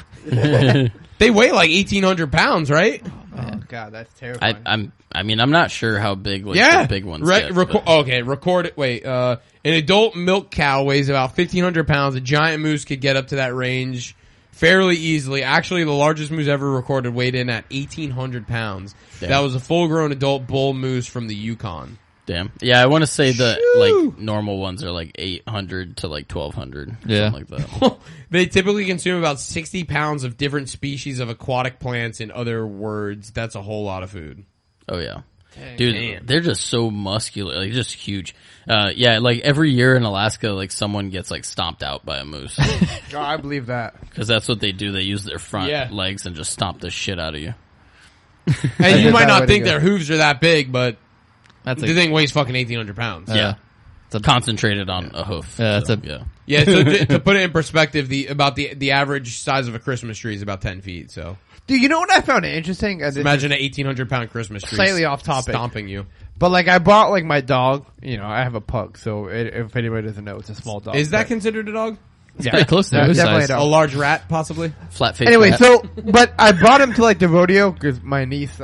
They weigh like 1,800 pounds, right? Oh god, that's terrifying. I'm not sure how big like Yeah. the big ones get. but- Okay, record it. Wait, an adult milk cow weighs about 1,500 pounds. A giant moose could get up to that range fairly easily. Actually, the largest moose ever recorded weighed in at 1,800 pounds. Damn. That was a full-grown adult bull moose from the Yukon. Damn. Yeah, I want to say the Shoo. like normal ones are like 800 to like 1,200. Yeah. Something like that. They typically consume about 60 pounds of different species of aquatic plants. In other words, that's a whole lot of food. Oh yeah. Dude, Damn. they're just so muscular, like just huge. Yeah, like every year in Alaska, like someone gets like stomped out by a moose Oh, I believe that. because that's what they do. They use their front Yeah. legs and just stomp the shit out of you. And you is might that not way to think go. their hooves are that big, but That's the thing weighs fucking 1,800 pounds. Yeah, it's a- concentrated on a hoof. Yeah, it's so, a- yeah. Yeah, so to put it in perspective, the average size of a Christmas tree is about 10 feet. So Dude, you know what I found interesting? This imagine an 1,800 pound Christmas tree Slightly off topic. stomping you. But like, I bought like my dog. You know, I have a pug, so if anybody doesn't know, it's a small dog. Is that but- considered a dog? yeah, pretty close to Yeah, moose definitely size. a A dog. large rat, possibly. Flat face. Anyway, rat. so but I brought him to like the rodeo because my niece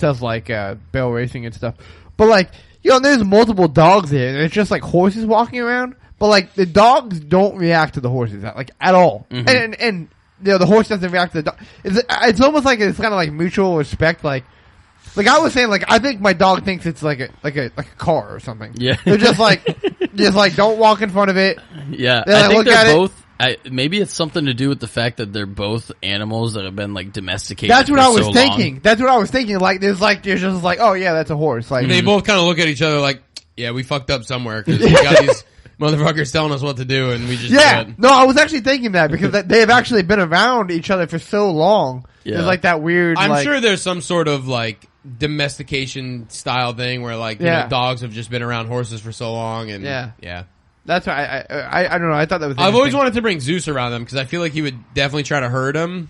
does like barrel racing and stuff. But like, you know, there's multiple dogs there, and it's just like horses walking around. But like, the dogs don't react to the horses like at all, and you know, the horse doesn't react to the dog. It's almost like it's kind of like mutual respect, like. Like I was saying, like I think my dog thinks it's like a car or something. Yeah. They're just like don't walk in front of it. Yeah, Then I I think look at they're it- both. Maybe it's something to do with the fact that they're both animals that have been like domesticated. That's what for I was so thinking. long. That's what I was thinking. Like there's just like, oh yeah, that's a horse. Like They both kind of look at each other like, yeah, we fucked up somewhere because we got these motherfuckers telling us what to do and we just yeah. do it. No, I was actually thinking that because they've actually been around each other for so long. Yeah. There's like that weird. I'm like, sure there's some sort of like domestication style thing where like you Yeah. know, dogs have just been around horses for so long and Yeah. That's why I don't know. I thought that was. I've always interesting. wanted to bring Zeus around them because I feel like he would definitely try to hurt him,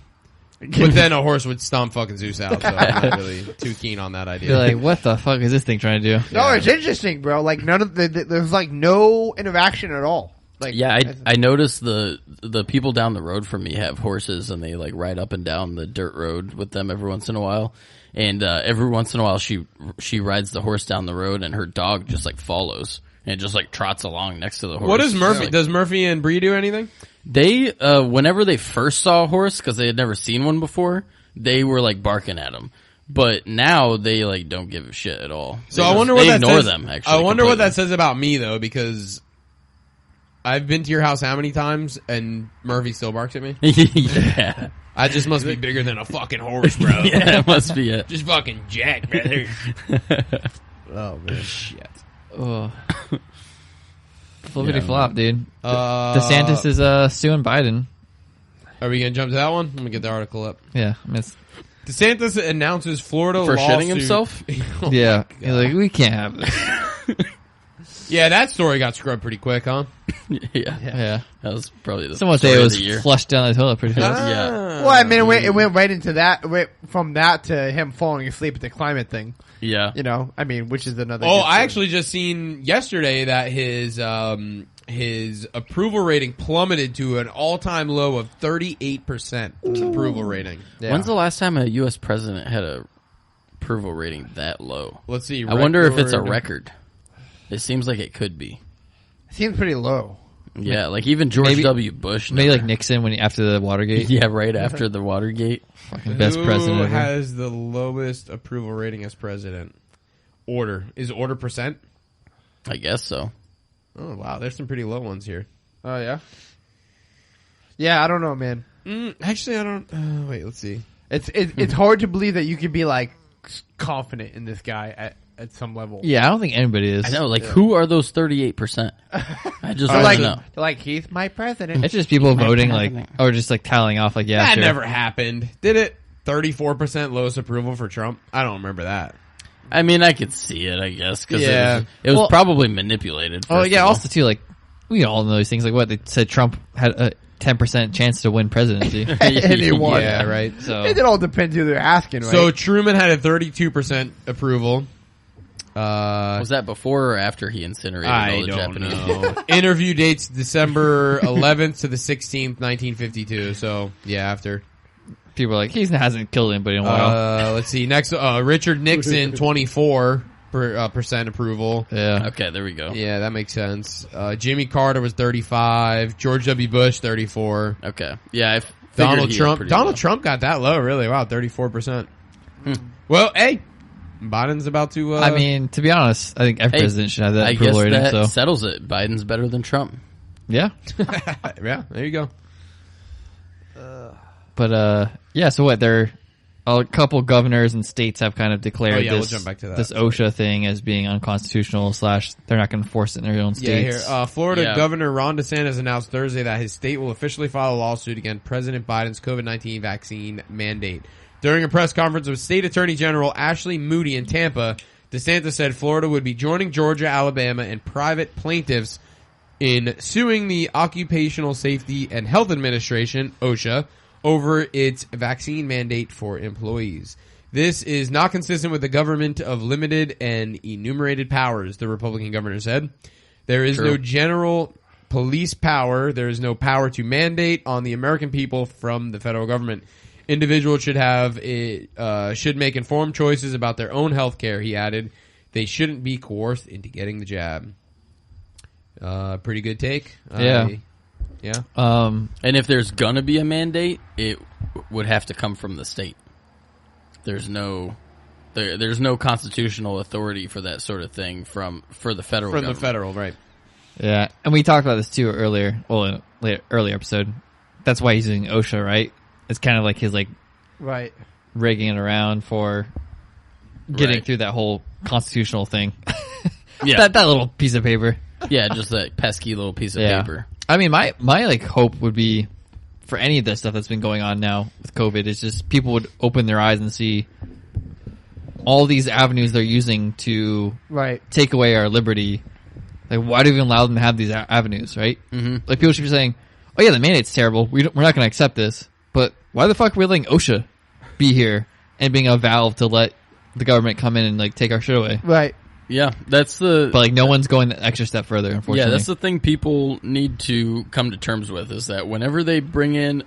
but then a horse would stomp fucking Zeus out. So I'm not really too keen on that idea. You're like, what the fuck is this thing trying to do? No, it's interesting, bro. Like none of there's like no interaction at all. Like Yeah, I noticed the people down the road from me have horses and they like ride up and down the dirt road with them every once in a while. And every once in a while she rides the horse down the road and her dog just like follows and just like trots along next to the horse. What does Murphy? Like, Does Murphy and Bree do anything? they whenever they first saw a horse because they had never seen one before, they were like barking at them. But now they like don't give a shit at all. So They I just- wonder they what that ignore says. them. Actually, I wonder what completely. that says about me though, because I've been to your house how many times and Murphy still barks at me. Yeah, I just must be bigger than a fucking horse, bro. yeah, it must be it. Just fucking jack, brother. oh man. Shit. Oh. Flippity flop, dude. DeSantis DeSantis is suing Biden. Are we gonna jump to that one? Let me get the article up. Yeah, I mean, it's, DeSantis announces Florida For lawsuit. shitting himself? yeah. He's like, we can't have this. Yeah, that story got scrubbed pretty quick, huh? Yeah. Yeah. That was probably the Someone story say it of was the year. flushed down the toilet pretty fast. Yeah. Well, I mean, it went right into that. It went from that to him falling asleep at the climate thing. Yeah. You know, I mean, which is another. Oh, good I story. actually just seen yesterday that his approval rating plummeted to an all-time low of 38% approval rating. Yeah. When's the last time a U.S. president had a approval rating that low? Let's see. I wonder if it's a record. record. It seems like it could be. Seems pretty low. Yeah, like even George Maybe- W. Bush. Maybe never- like Nixon when after the Watergate. yeah, right after the Watergate. Fucking best Who president ever. has the lowest approval rating as president? Order. Is Order percent? I guess so. Oh, wow. There's some pretty low ones here. Oh yeah. Yeah, I don't know, man. Actually, I don't... wait, let's see. It's hard to believe that you could be like confident in this guy at some level. Yeah, I don't think anybody is. I know, like, who are those 38%? I just They're want like, to know. they're like, he's my president. It's just people voting, like, president. or just like tallying off, like, yeah, That sure. never happened, did it? 34% lowest approval for Trump. I don't remember that. I mean, I could see it, I guess, because Yeah. it was Well- probably manipulated. Oh first yeah, of all. also too, like we all know these things. Like what they said, Trump had a 10% chance to win presidency. And he won. Yeah, right. So It all depends who they're asking, right? So Truman had a 32% approval. Was that before or after he incinerated all I the don't Japanese know. people? Interview dates December 11th to the 16th, 1952. So yeah, after. people are like, he hasn't killed anybody in a while. Let's see. Next, Richard Nixon, 24% approval. Yeah. Okay, there we go. Yeah, that makes sense. Jimmy Carter was 35. George W. Bush, 34. Okay. Yeah, I figured Donald he had Trump. pretty Donald low. Trump got that low, really. Wow, 34%. Well, hey, Biden's about to. I mean, to be honest, I think every Hey, president should have that I guess approval rating. that So settles it. Biden's better than Trump. yeah, yeah, there you go. but yeah. So what? There, a couple governors and states have kind of declared Oh, yeah, we'll this, jump back to that. this OSHA thing as being unconstitutional. / they're not going to enforce it in their own Yeah, here. states. Florida Yeah. Governor Ron DeSantis announced Thursday that his state will officially file a lawsuit against President Biden's COVID-19 vaccine mandate. During a press conference with State Attorney General Ashley Moody in Tampa, DeSantis said Florida would be joining Georgia, Alabama, and private plaintiffs in suing the Occupational Safety and Health Administration, OSHA, over its vaccine mandate for employees. This is not consistent with the government of limited and enumerated powers, the Republican governor said. There is no general police power. There is no power to mandate on the American people from the federal government. Individuals should make informed choices about their own health care, he added. They shouldn't be coerced into getting the jab. Pretty good take. Yeah. Yeah. And if there's gonna be a mandate, it would have to come from the state. There's no constitutional authority for that sort of thing for the federal From government. the federal, right. Yeah, and we talked about this too earlier. Well, in an earlier episode. That's why he's using OSHA, right? It's kind of like his right. rigging it around for getting Right. through that whole constitutional thing. Yeah. that little piece of paper. Yeah, just that pesky little piece of Yeah. paper. I mean, my hope would be for any of this stuff that's been going on now with COVID is just people would open their eyes and see all these avenues they're using to Right. take away our liberty. Like, why do we even allow them to have these avenues, right? Mm-hmm. Like, people should be saying, "Oh yeah, the mandate's terrible. We're not going to accept this." But why the fuck are we letting OSHA be here and being a valve to let the government come in and take our shit away? Right. Yeah, that's the But no one's going the extra step further. Unfortunately, yeah, that's the thing people need to come to terms with is that whenever they bring in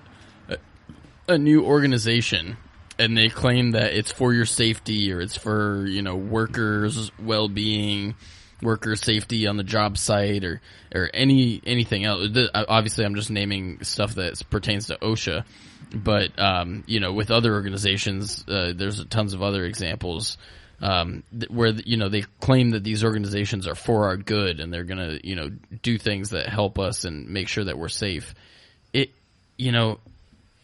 a new organization and they claim that it's for your safety or it's for workers' well-being, worker safety on the job site or anything else. Obviously, I'm just naming stuff that pertains to OSHA, but with other organizations, there's tons of other examples where they claim that these organizations are for our good and they're gonna do things that help us and make sure that we're safe.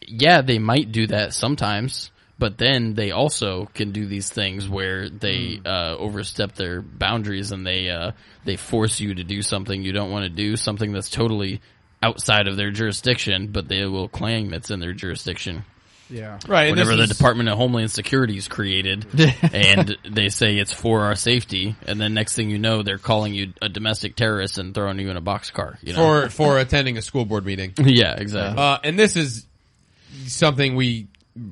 Yeah, they might do that sometimes. But then they also can do these things where they overstep their boundaries and they force you to do something you don't want to do, something that's totally outside of their jurisdiction, but they will claim it's in their jurisdiction. Yeah. Right. Whenever the Department of Homeland Security is created and they say it's for our safety, and then next thing you know, they're calling you a domestic terrorist and throwing you in a boxcar. For attending a school board meeting. Yeah, exactly. And this is something we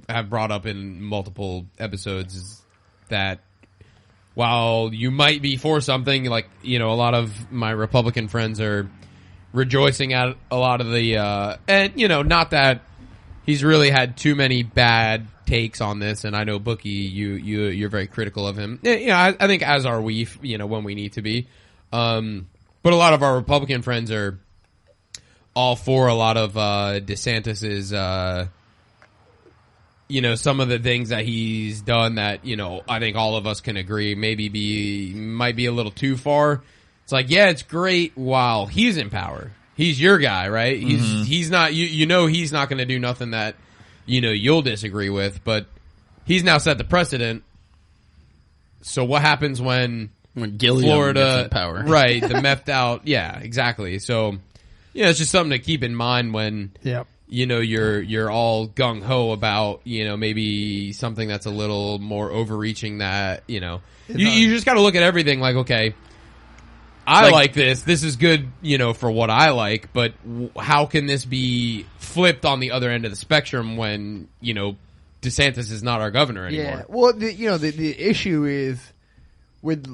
have brought up in multiple episodes is that while you might be for something, a lot of my Republican friends are rejoicing at a lot of the, and not that he's really had too many bad takes on this, and I know Bookie, you're very critical of him. I think as are we, when we need to be. But a lot of our Republican friends are all for a lot of DeSantis's, some of the things that he's done that, I think all of us can agree might be a little too far. It's like, yeah, it's great while he's in power. He's your guy, right? He's not, he's not going to do nothing that, you'll disagree with, but he's now set the precedent so what happens when Gilliam Florida gets in power? Right, the methed out. Yeah, exactly. So, yeah, it's just something to keep in mind when Yep. you're all gung ho about maybe something that's a little more overreaching. That you just got to look at everything like, okay, I like this. This is good, for what I like. But how can this be flipped on the other end of the spectrum when DeSantis is not our governor anymore? Yeah. Well, the issue is with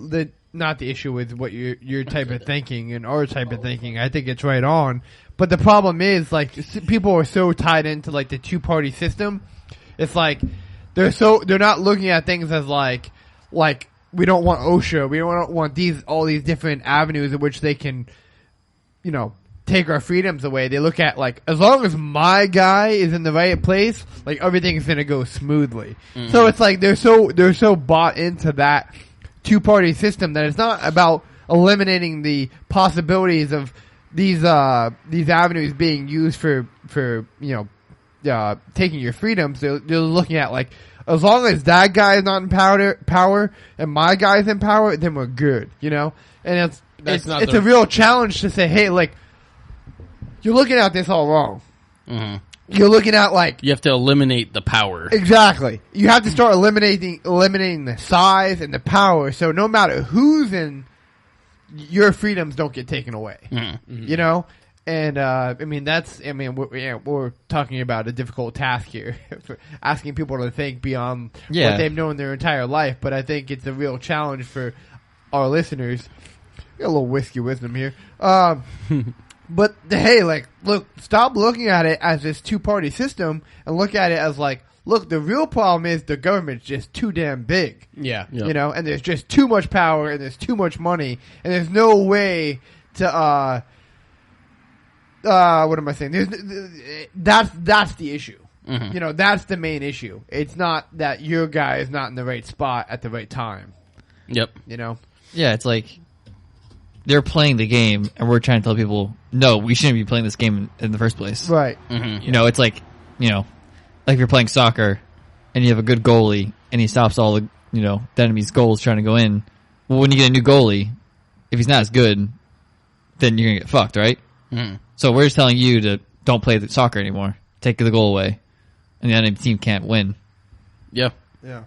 not the issue with what your type of thinking and our type of thinking. I think it's right on. But the problem is, like, people are so tied into like the two-party system. It's like they're not looking at things as like we don't want OSHA. We don't want all these different avenues in which they can, take our freedoms away. They look at like, as long as my guy is in the right place, like everything's gonna go smoothly. Mm-hmm. So it's like they're so bought into that two-party system that it's not about eliminating the possibilities of these avenues being used for taking your freedoms. They're looking at like, as long as that guy is not in power and my guy is in power, then we're good, And it's a real challenge to say, hey, like, you're looking at this all wrong. Mm-hmm. You're looking at like, you have to eliminate the power. Exactly. You have to start eliminating the size and the power. So no matter who's in, your freedoms don't get taken away. Mm-hmm. And we're talking about a difficult task here, for asking people to think beyond what they've known their entire life. But I think it's a real challenge for our listeners. Got a little whiskey wisdom here. But hey, like, look, stop looking at it as this two-party system and look at it as like, look, the real problem is the government's just too damn big. Yeah. Yep. And there's just too much power and there's too much money and there's no way to what am I saying? That's the issue. Mm-hmm. That's the main issue. It's not that your guy is not in the right spot at the right time. Yep. Yeah, it's like they're playing the game and we're trying to tell people, no, we shouldn't be playing this game in the first place. Right. Mm-hmm. It's like, like if you're playing soccer and you have a good goalie and he stops all the, the enemy's goals trying to go in. Well, when you get a new goalie, if he's not as good, then you're going to get fucked, right? Mm-hmm. So we're just telling you to don't play the soccer anymore. Take the goal away. And the enemy team can't win. Yeah. Yeah.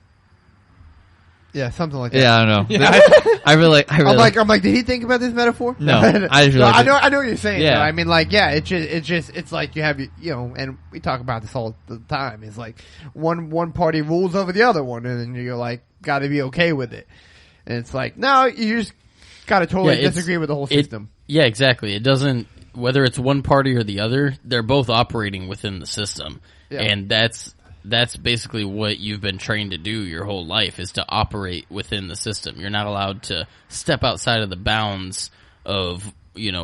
Yeah, something like that. Yeah, I don't know. Yeah. I really I'm like, did he think about this metaphor? No. I know what you're saying. Yeah. Though. I mean, like, yeah, it's like you have, and we talk about this all the time. It's like one party rules over the other one, and then you're like, got to be okay with it. And it's like, no, you just got to totally disagree with the whole system. Yeah, exactly. It doesn't, whether it's one party or the other, they're both operating within the system. Yeah. And that's basically what you've been trained to do your whole life, is to operate within the system. You're not allowed to step outside of the bounds of,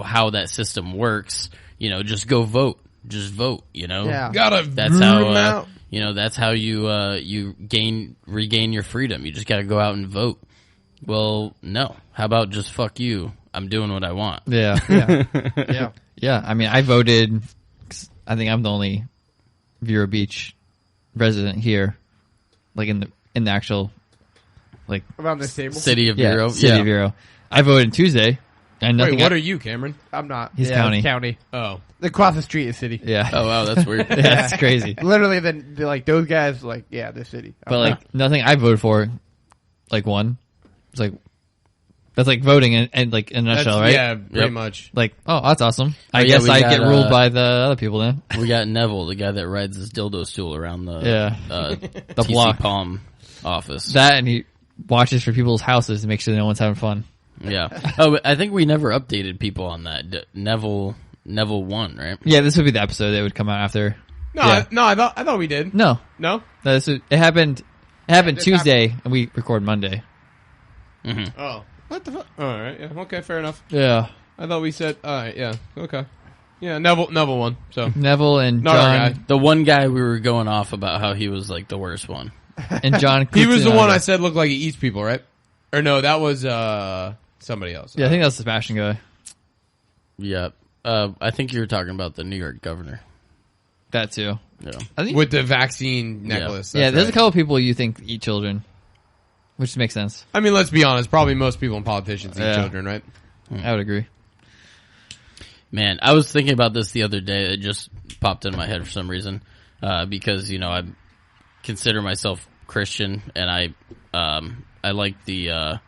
how that system works. Just go vote. Just vote, Yeah. That's how, that's how you regain your freedom. You just gotta go out and vote. Well, no. How about just fuck you? I'm doing what I want. Yeah. Yeah. Yeah. Yeah. I mean, I voted, I think I'm the only Vero Beach resident here, like in the actual, like, around this table. City of Vero. City of Vero. I voted Tuesday. And nothing. Wait, what are you, Cameron? I'm not. He's county. County. Oh. Across the street is city. Yeah. Oh wow, that's weird. That's crazy. Literally, then like those guys, like, yeah, they're city. But like nothing I voted for, like, won. It's like, that's like voting and like in a nutshell, right? Yeah, pretty much. Like, oh, that's awesome. I yeah, guess I get ruled by the other people then. We got Neville, the guy that rides his dildo stool around the the TC block Palm office. That, and he watches for people's houses to make sure no one's having fun. Yeah. Oh, I think we never updated people on that. Neville won, right? Yeah, this would be the episode that would come out after. No, Yeah. I thought we did. No, No? it happened. It happened Tuesday, and we record Monday. Mm-hmm. Oh. What the fuck? All right. Yeah. Okay. Fair enough. Yeah, I thought we said. All right. Yeah. Okay. Yeah. Neville won. So Neville and Not our John guy. The one guy we were going off about how he was like the worst one. and John. he was the Kutzinaga. one I said looked like he eats people, right? Or no, that was somebody else. Yeah, I think that's the Sebastian guy. Yeah. I think you were talking about the New York governor. That too. Yeah. I think. With the vaccine necklace. Yeah, that's there's right. a couple people you think eat children. Which makes sense. I mean, let's be honest. Probably most people and politicians eat children, right? I would agree. Man, I was thinking about this the other day. It just popped in my head for some reason. Because, I consider myself Christian, and I like the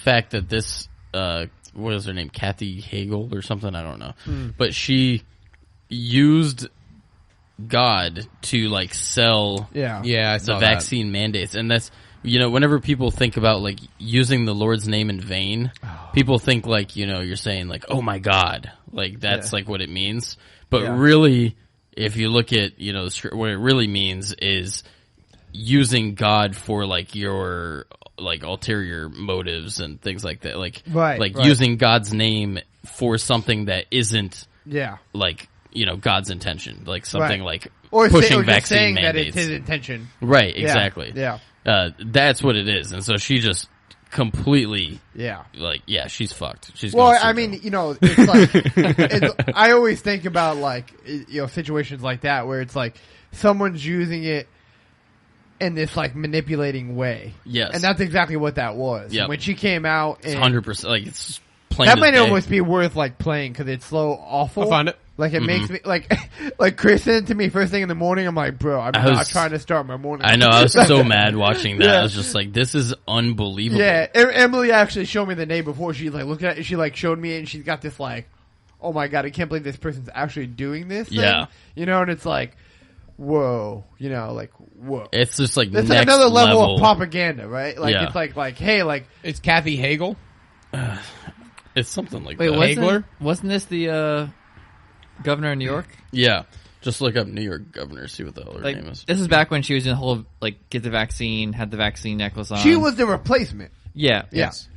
fact that this, what is her name? Kathy Hagel or something? I don't know. But she used God to like sell I saw the vaccine mandates, and that's whenever people think about like using the Lord's name in vain, people think like you're saying like, oh my God, like that's like what it means. But really, if you look at what it really means is using God for like your like ulterior motives and things like that, like using God's name for something that isn't like God's intention, like something like or pushing or vaccine saying mandates. That it's his intention. Right, exactly. Yeah. That's what it is. And so she just completely she's fucked. She's well, going I mean, it's like I always think about like situations like that where it's like someone's using it in this like manipulating way. Yes. And that's exactly what that was. Yep. When she came out, it's 100%. Like it's plain that as might day. almost be worth like playing because it's so awful. I'll find it. Like it makes me like Chris sent it to me first thing in the morning. I'm like, bro, I'm not trying to start my morning. I know. I was so mad watching that. I was just like, this is unbelievable. Yeah, Emily actually showed me the name before. She like looked at it. She like showed me it, and she's got this like, oh my God, I can't believe this person's actually doing this thing. Yeah. And it's like, whoa, like whoa. It's just like That's next another level of propaganda, right? Like Yeah. it's like hey, like It's Kathy Hagel. It's something like Wait, that. wasn't this the governor of New York? Yeah. Just look up New York governor, see what the hell her Like name is. this is back when she was in the whole like get the vaccine, had the vaccine necklace on. she was the replacement. Yeah. Yes.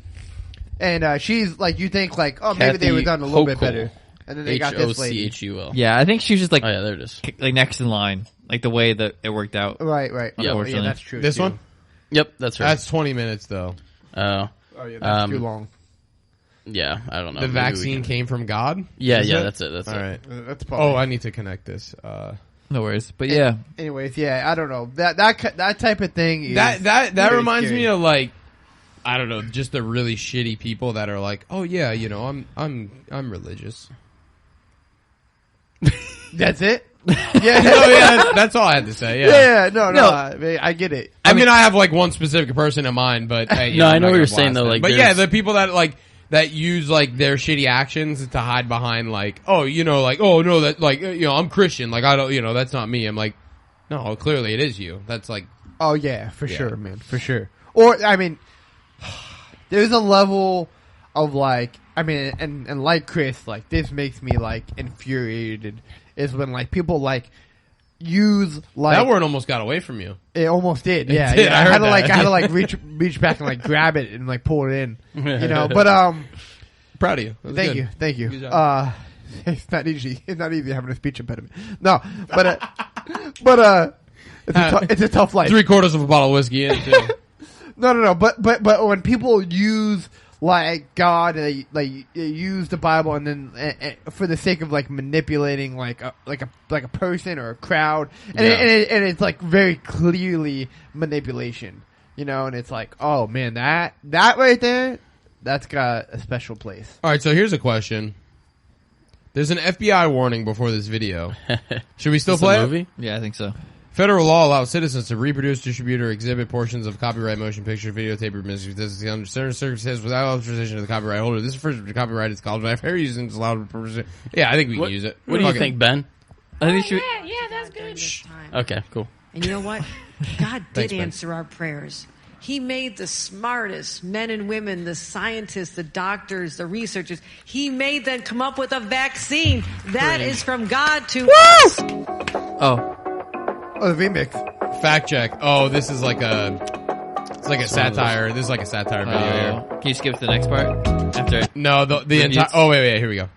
And she's like, you think like, oh, maybe they were done a little bit better, and then they got this lady. Hochul. Yeah, I think she was just like Oh yeah, there it is. like next in line, like the way that it worked out. Right. Yeah, Yeah, that's true. This too. one? Yep, that's right. That's 20 minutes though. Oh. Oh yeah, that's too long. Yeah, I don't know. The Maybe we vaccine can- came from God? Yeah, Is yeah, it? that's it. That's All it. right. That's probably. Oh, I need to connect this. No worries, but yeah, Anyways, yeah, I don't know that type of thing. Is That very reminds scary. me of like, I don't know, just the really shitty people that are like, oh yeah, I'm religious. That's it. Oh yeah, that's all I had to say. Yeah. Yeah, no, I get it. I mean, I have like one specific person in mind, but hey, No, I I'm know not what you're gonna saying, blast though, them. like, but yeah, there's- the people that use like their shitty actions to hide behind like, oh, like, oh no, that like, I'm Christian, like I don't, that's not me. I'm like, no, clearly it is you. That's like, Oh yeah, for sure, man, for sure. Or I mean, there's a level of like, I mean, and like Chris, like this makes me like infuriated. Is when like people like use like that word almost got away from you. It almost did. Yeah, did, yeah. I I heard had to that. like reach back and like grab it and like pull it in. But Proud of you. That was thank good. you. Good job. It's not easy. It's not easy having a speech impediment. No, but it's a tough life. 3/4 of a bottle of whiskey in too. No. But when people use like God, like use the Bible, and then for the sake of like manipulating like a person or a crowd, and it's like very clearly manipulation, and it's like, oh man, that right there, that's got a special place. All right, so here's a question. There's an FBI warning before this video. Should we still Is this play a it? movie? yeah, I think so. Federal law allows citizens to reproduce, distribute, or exhibit portions of copyright motion picture, videotape, or music. This is under certain circumstances without authorization of the copyright holder. This refers to copyright is called by fair use and is allowed for purposes. Yeah, I think we can use it. What do you Fuck it. think, Ben? I think she. Yeah, that's good. Okay, cool. And you know what? God did Thanks, Ben. answer our prayers. He made the smartest men and women, the scientists, the doctors, the researchers. He made them come up with a vaccine. That is from God to us. Oh, Oh, the remix. Fact check. Oh, this is like it's like a satire. This is like a satire video here. can you skip to the next part after? No, the entire. Idiots. Oh wait, here we go.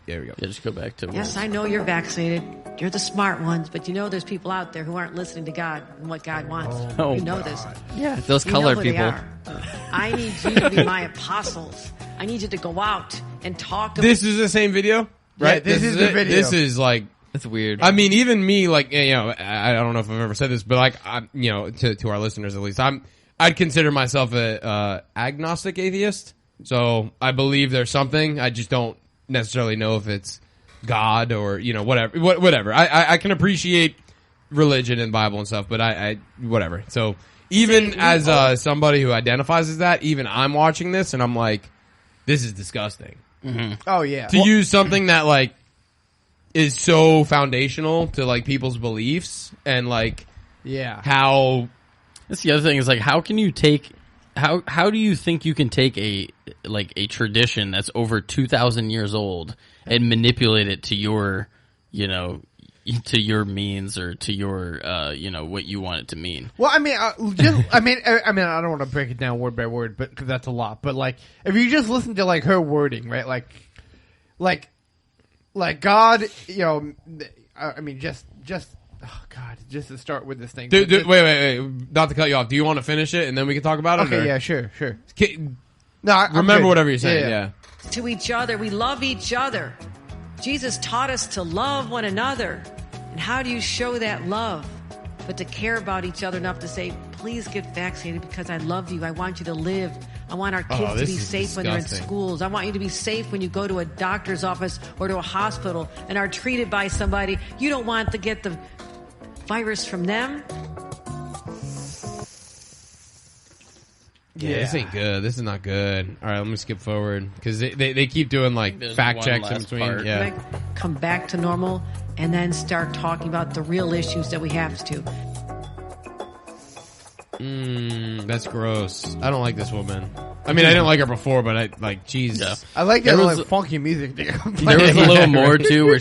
Here we go. Yeah, just go back to Yes, I know you're vaccinated. You're the smart ones, but there's people out there who aren't listening to God and what God wants. Oh, you know this. Yeah, those You know colored who they people. are. I need you to be my apostles. I need you to go out and talk. This is the same video, right? this is the it? video. This is like It's weird. I mean, even me, like, you know, I don't know if I've ever said this, but like, you know, to our listeners at least, I'd consider myself a agnostic atheist. So I believe there's something. I just don't necessarily know if it's God or, you know, whatever. I can appreciate religion and Bible and stuff, but I whatever. So even as somebody who identifies as that, even I'm watching this and I'm like, this is disgusting. Mm-hmm. Oh yeah. To use something that like is so foundational to like people's beliefs and like how That's the other thing is like, how can you take, how do you think you can take a tradition that's over 2,000 years old and manipulate it to your, you know, to your means or to your, you know, what you want it to mean? Well, I mean, I mean, I don't want to break it down word by word, but because that's a lot. But like, if you just listen to like her wording, right? Like God, you know, I mean, just. Oh God! Just to start with this thing. Wait! Not to cut you off. Do you want to finish it and then we can talk about it? Okay, or? yeah, sure. No, I'm remember good. whatever you're saying. Yeah. To each other, we love each other. Jesus taught us to love one another. And how do you show that love? But to care about each other enough to say, please get vaccinated because I love you. I want you to live. I want our kids to this be is safe when they're in disgusting. schools. I want you to be safe when you go to a doctor's office or to a hospital and are treated by somebody. You don't want to get the virus from them. Yeah, this ain't good. This is not good. All right, let me skip forward because they keep doing like There's fact one checks in last between. part. Yeah. Like, come back to normal and then start talking about the real issues that we have to. That's gross. I don't like this woman. I mean, I didn't like her before, but I like, jeez. Yeah. I like that There was- like funky music. There was a little more too, where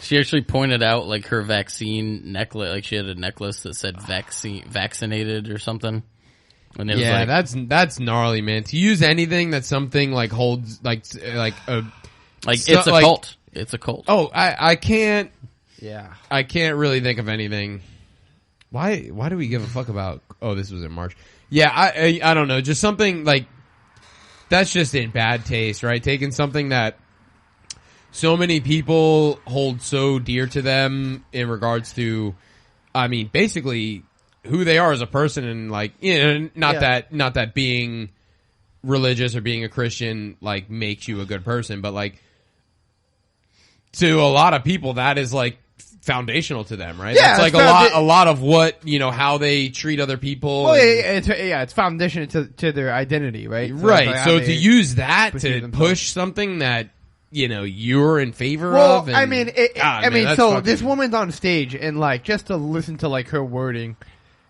she actually pointed out like her vaccine necklace, like she had a necklace that said vaccinated or something. And it was Yeah, like, that's gnarly, man. To use anything that something like holds like a like so- it's a like- cult. It's a cult. oh I can't Yeah. really think of anything. Why do we give a fuck about? Oh, this was in March. Yeah, I don't know. Just something like that's just in bad taste, right? Taking something that so many people hold so dear to them in regards to, I mean, basically who they are as a person, and like, you know, not that being religious or being a Christian like makes you a good person, but like to a lot of people that is like foundational to them, right? Yeah, it's like a lot of what, you know, how they treat other people. Well, and- it's foundation to their identity, right? So right. it's like So how to they use that perceive to themselves. push something that, you know, you're in favor Well, of. And, I mean, that's so fucking- this woman's on stage, and like just to listen to like her wording,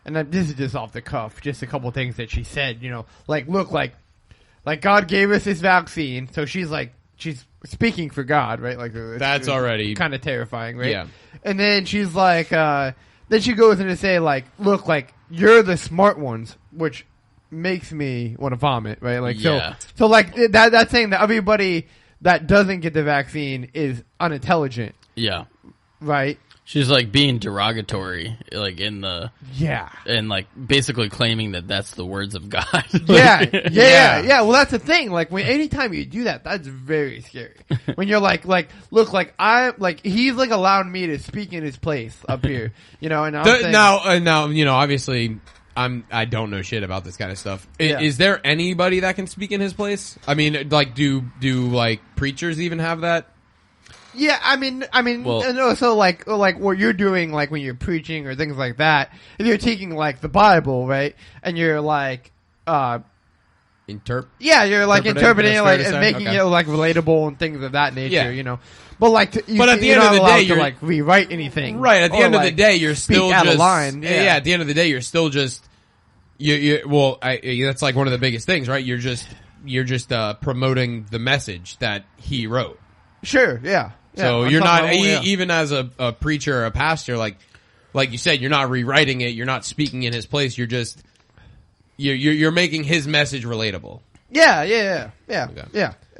and this is just off the cuff, just a couple things that she said. You know, like look, like God gave us this vaccine, so she's speaking for God, right? Like That's already kind of terrifying, right? Yeah. And then she's like, then she goes in to say like, look, like you're the smart ones, which makes me want to vomit, right? Like Yeah. so like that's saying that everybody that doesn't get the vaccine is unintelligent, Yeah. right? She's like being derogatory, like Yeah. and like basically claiming that that's the words of God. Yeah. Well, that's the thing. Like, anytime you do that, that's very scary. When you're like, look, like he's like allowing me to speak in his place up here, you know. And I'm saying, now, you know, obviously, I don't know shit about this kind of stuff. Yeah. Is there anybody that can speak in his place? I mean, like, do like preachers even have that? yeah, I mean, Well- no, so like what you're doing, like when you're preaching or things like that, if you're taking like the Bible, right, and you're like, you're like interpreting it, that's like fair to and say? making Okay. it like relatable and things of that nature, Yeah. you know. But like, But at the you're end of not the allowed day, to you're- like rewrite anything, Right. At the or, end of the like, day, you're speak still out just of line. yeah. At the end of the day, you're still just that's like one of the biggest things, right? You're just promoting the message that he wrote. Sure, yeah. So on you're some not level, yeah. even as a preacher or a pastor, like you said, you're not rewriting it. You're not speaking in his place. You're just you're making his message relatable. Yeah,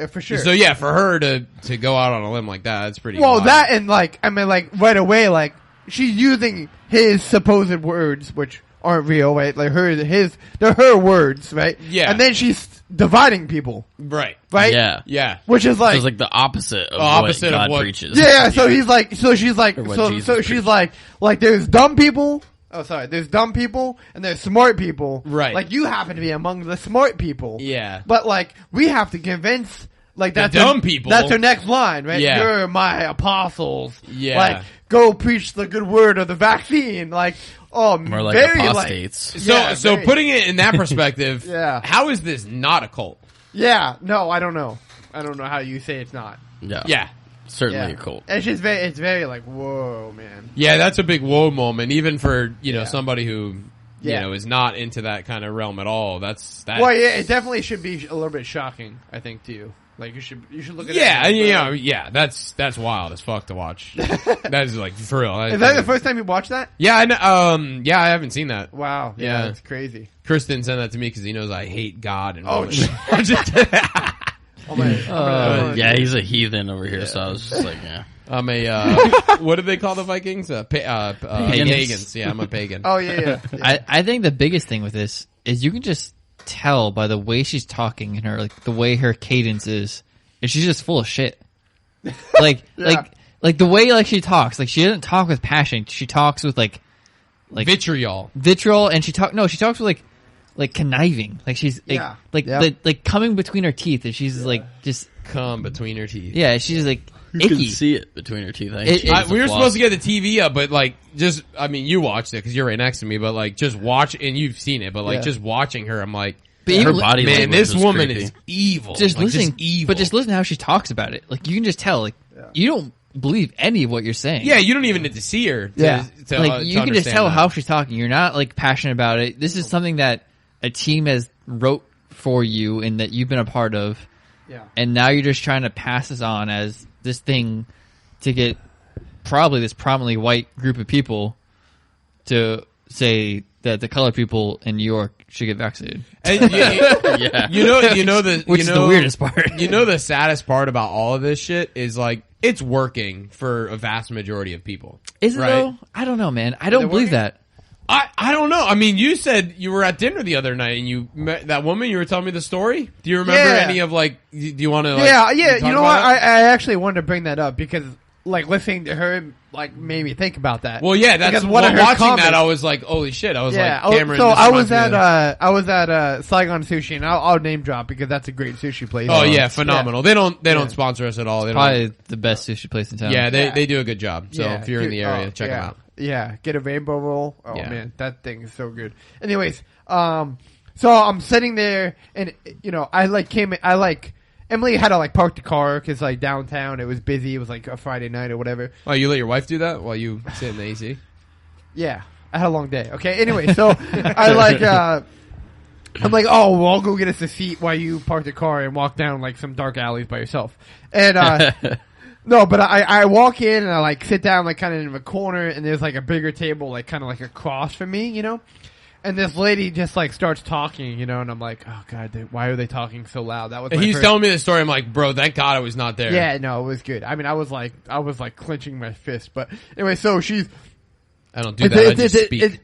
for sure. So yeah, for her to go out on a limb like that's pretty. well, wild. that and like, I mean, like right away, like she's using his supposed words, which aren't real, right? Like they're her words, right? Yeah. And then she's dividing people, Right. right? Yeah. Yeah. Which is So like, it's like the opposite of Opposite what of God what- preaches. yeah. So he's like, so she's like, Or what so Jesus she's preached. like there's dumb people. Oh, sorry. There's dumb people and there's smart people. Right. Like you happen to be among the smart people. Yeah. But like we have to convince like that's dumb her, people. That's her next line, right? Yeah. You're my apostles. Yeah. Like go preach the good word of the vaccine. Like More like very apostates. So Yeah, so very- putting it in that perspective, Yeah. how is this not a cult? Yeah. No, I don't know. I don't know how you say it's not. Yeah. Yeah. Certainly Yeah. a cult. It's just it's very like whoa, man. Yeah, that's a big whoa moment, even for Yeah. somebody who Yeah. is not into that kind of realm at all. That's Well, yeah, it definitely should be a little bit shocking, I think, to you. Like you should look at yeah, it. yeah. That's wild as fuck to watch. That is like for real. Is that the first time you watched that? Yeah, I know, yeah, I haven't seen that. Wow. Yeah. Yeah, it's crazy. Kristen sent that to me because he knows I hate God and Oh, women. shit. Oh my. Yeah, he's a heathen over here, so I was just like, yeah. I'm a what do they call the Vikings? Pagans. Yeah, I'm a pagan. Oh yeah. I think the biggest thing with this is you can just tell by the way she's talking and her like the way her cadence is, and she's just full of shit. Like Yeah. like the way like she talks, like she doesn't talk with passion. She talks with like Vitriol. vitriol, and she talks with like conniving. Like she's like Yeah. like Yeah. like coming between her teeth, and she's like just Come between her teeth. yeah, she's like You can icky. see it between her teeth. I It- think she has We a were flaw. supposed to get the TV up, but like, you watched it because you're right next to me, but like, just watch, and you've seen it, but like, Yeah. just watching her, I'm like, But her even body man, language this was woman creepy. is evil. just Like, listening, evil. but just listen to how she talks about it. Like you can just tell, like you don't believe any of what you're saying. yeah, you don't even need to see her. Yeah. Like you can just tell how she's talking. You're not like passionate about it. This is something that a team has wrote for you and that you've been a part of, Yeah. and now you're just trying to pass this on as this thing to get probably this prominently white group of people to say that the colored people in New York should get vaccinated. And Yeah. you know Which is the weirdest part. You know the saddest part about all of this shit is like it's working for a vast majority of people. Is it right? though? I don't know, man. I don't it believe working? that. I don't know. I mean, you said you were at dinner the other night and you met that woman. You were telling me the story. Do you remember Yeah. any of like? Do you want to? Like, Yeah. talk You know what? about it? I actually wanted to bring that up because like listening to her like made me think about that. Well, yeah, that's Because one of her watching comments- that. I was like, holy shit! I was Yeah. like, Cameron. So this I was reminds me at of- Saigon Sushi, and I'll name drop because that's a great sushi place. Oh yeah, phenomenal. They don't Yeah. sponsor us at all. They don't. Probably the best sushi place in town. Yeah, Yeah. they do a good job. So Yeah, if you're in the dude, area, check yeah. them out. Yeah, get a rainbow roll. Oh Yeah. man, that thing is so good. Anyways, so I'm sitting there, and Emily had to like park the car because like downtown it was busy. It was like a Friday night or whatever. Oh, you let your wife do that while you sit in the AC? Yeah, I had a long day. Okay, anyway, so I'm like, oh, well, I'll go get us a seat while you park the car and walk down like some dark alleys by yourself. And no, but I walk in and I like sit down like kind of in a corner, and there's like a bigger table like kind of like across from me, you know. And this lady just like starts talking, you know, and I'm like, oh god, why are they talking so loud? That was my He's first- telling me the story. I'm like, bro, thank God I was not there. Yeah, no, it was good. I mean, I was like clenching my fist, but anyway, so she's. I don't do that. I just speak.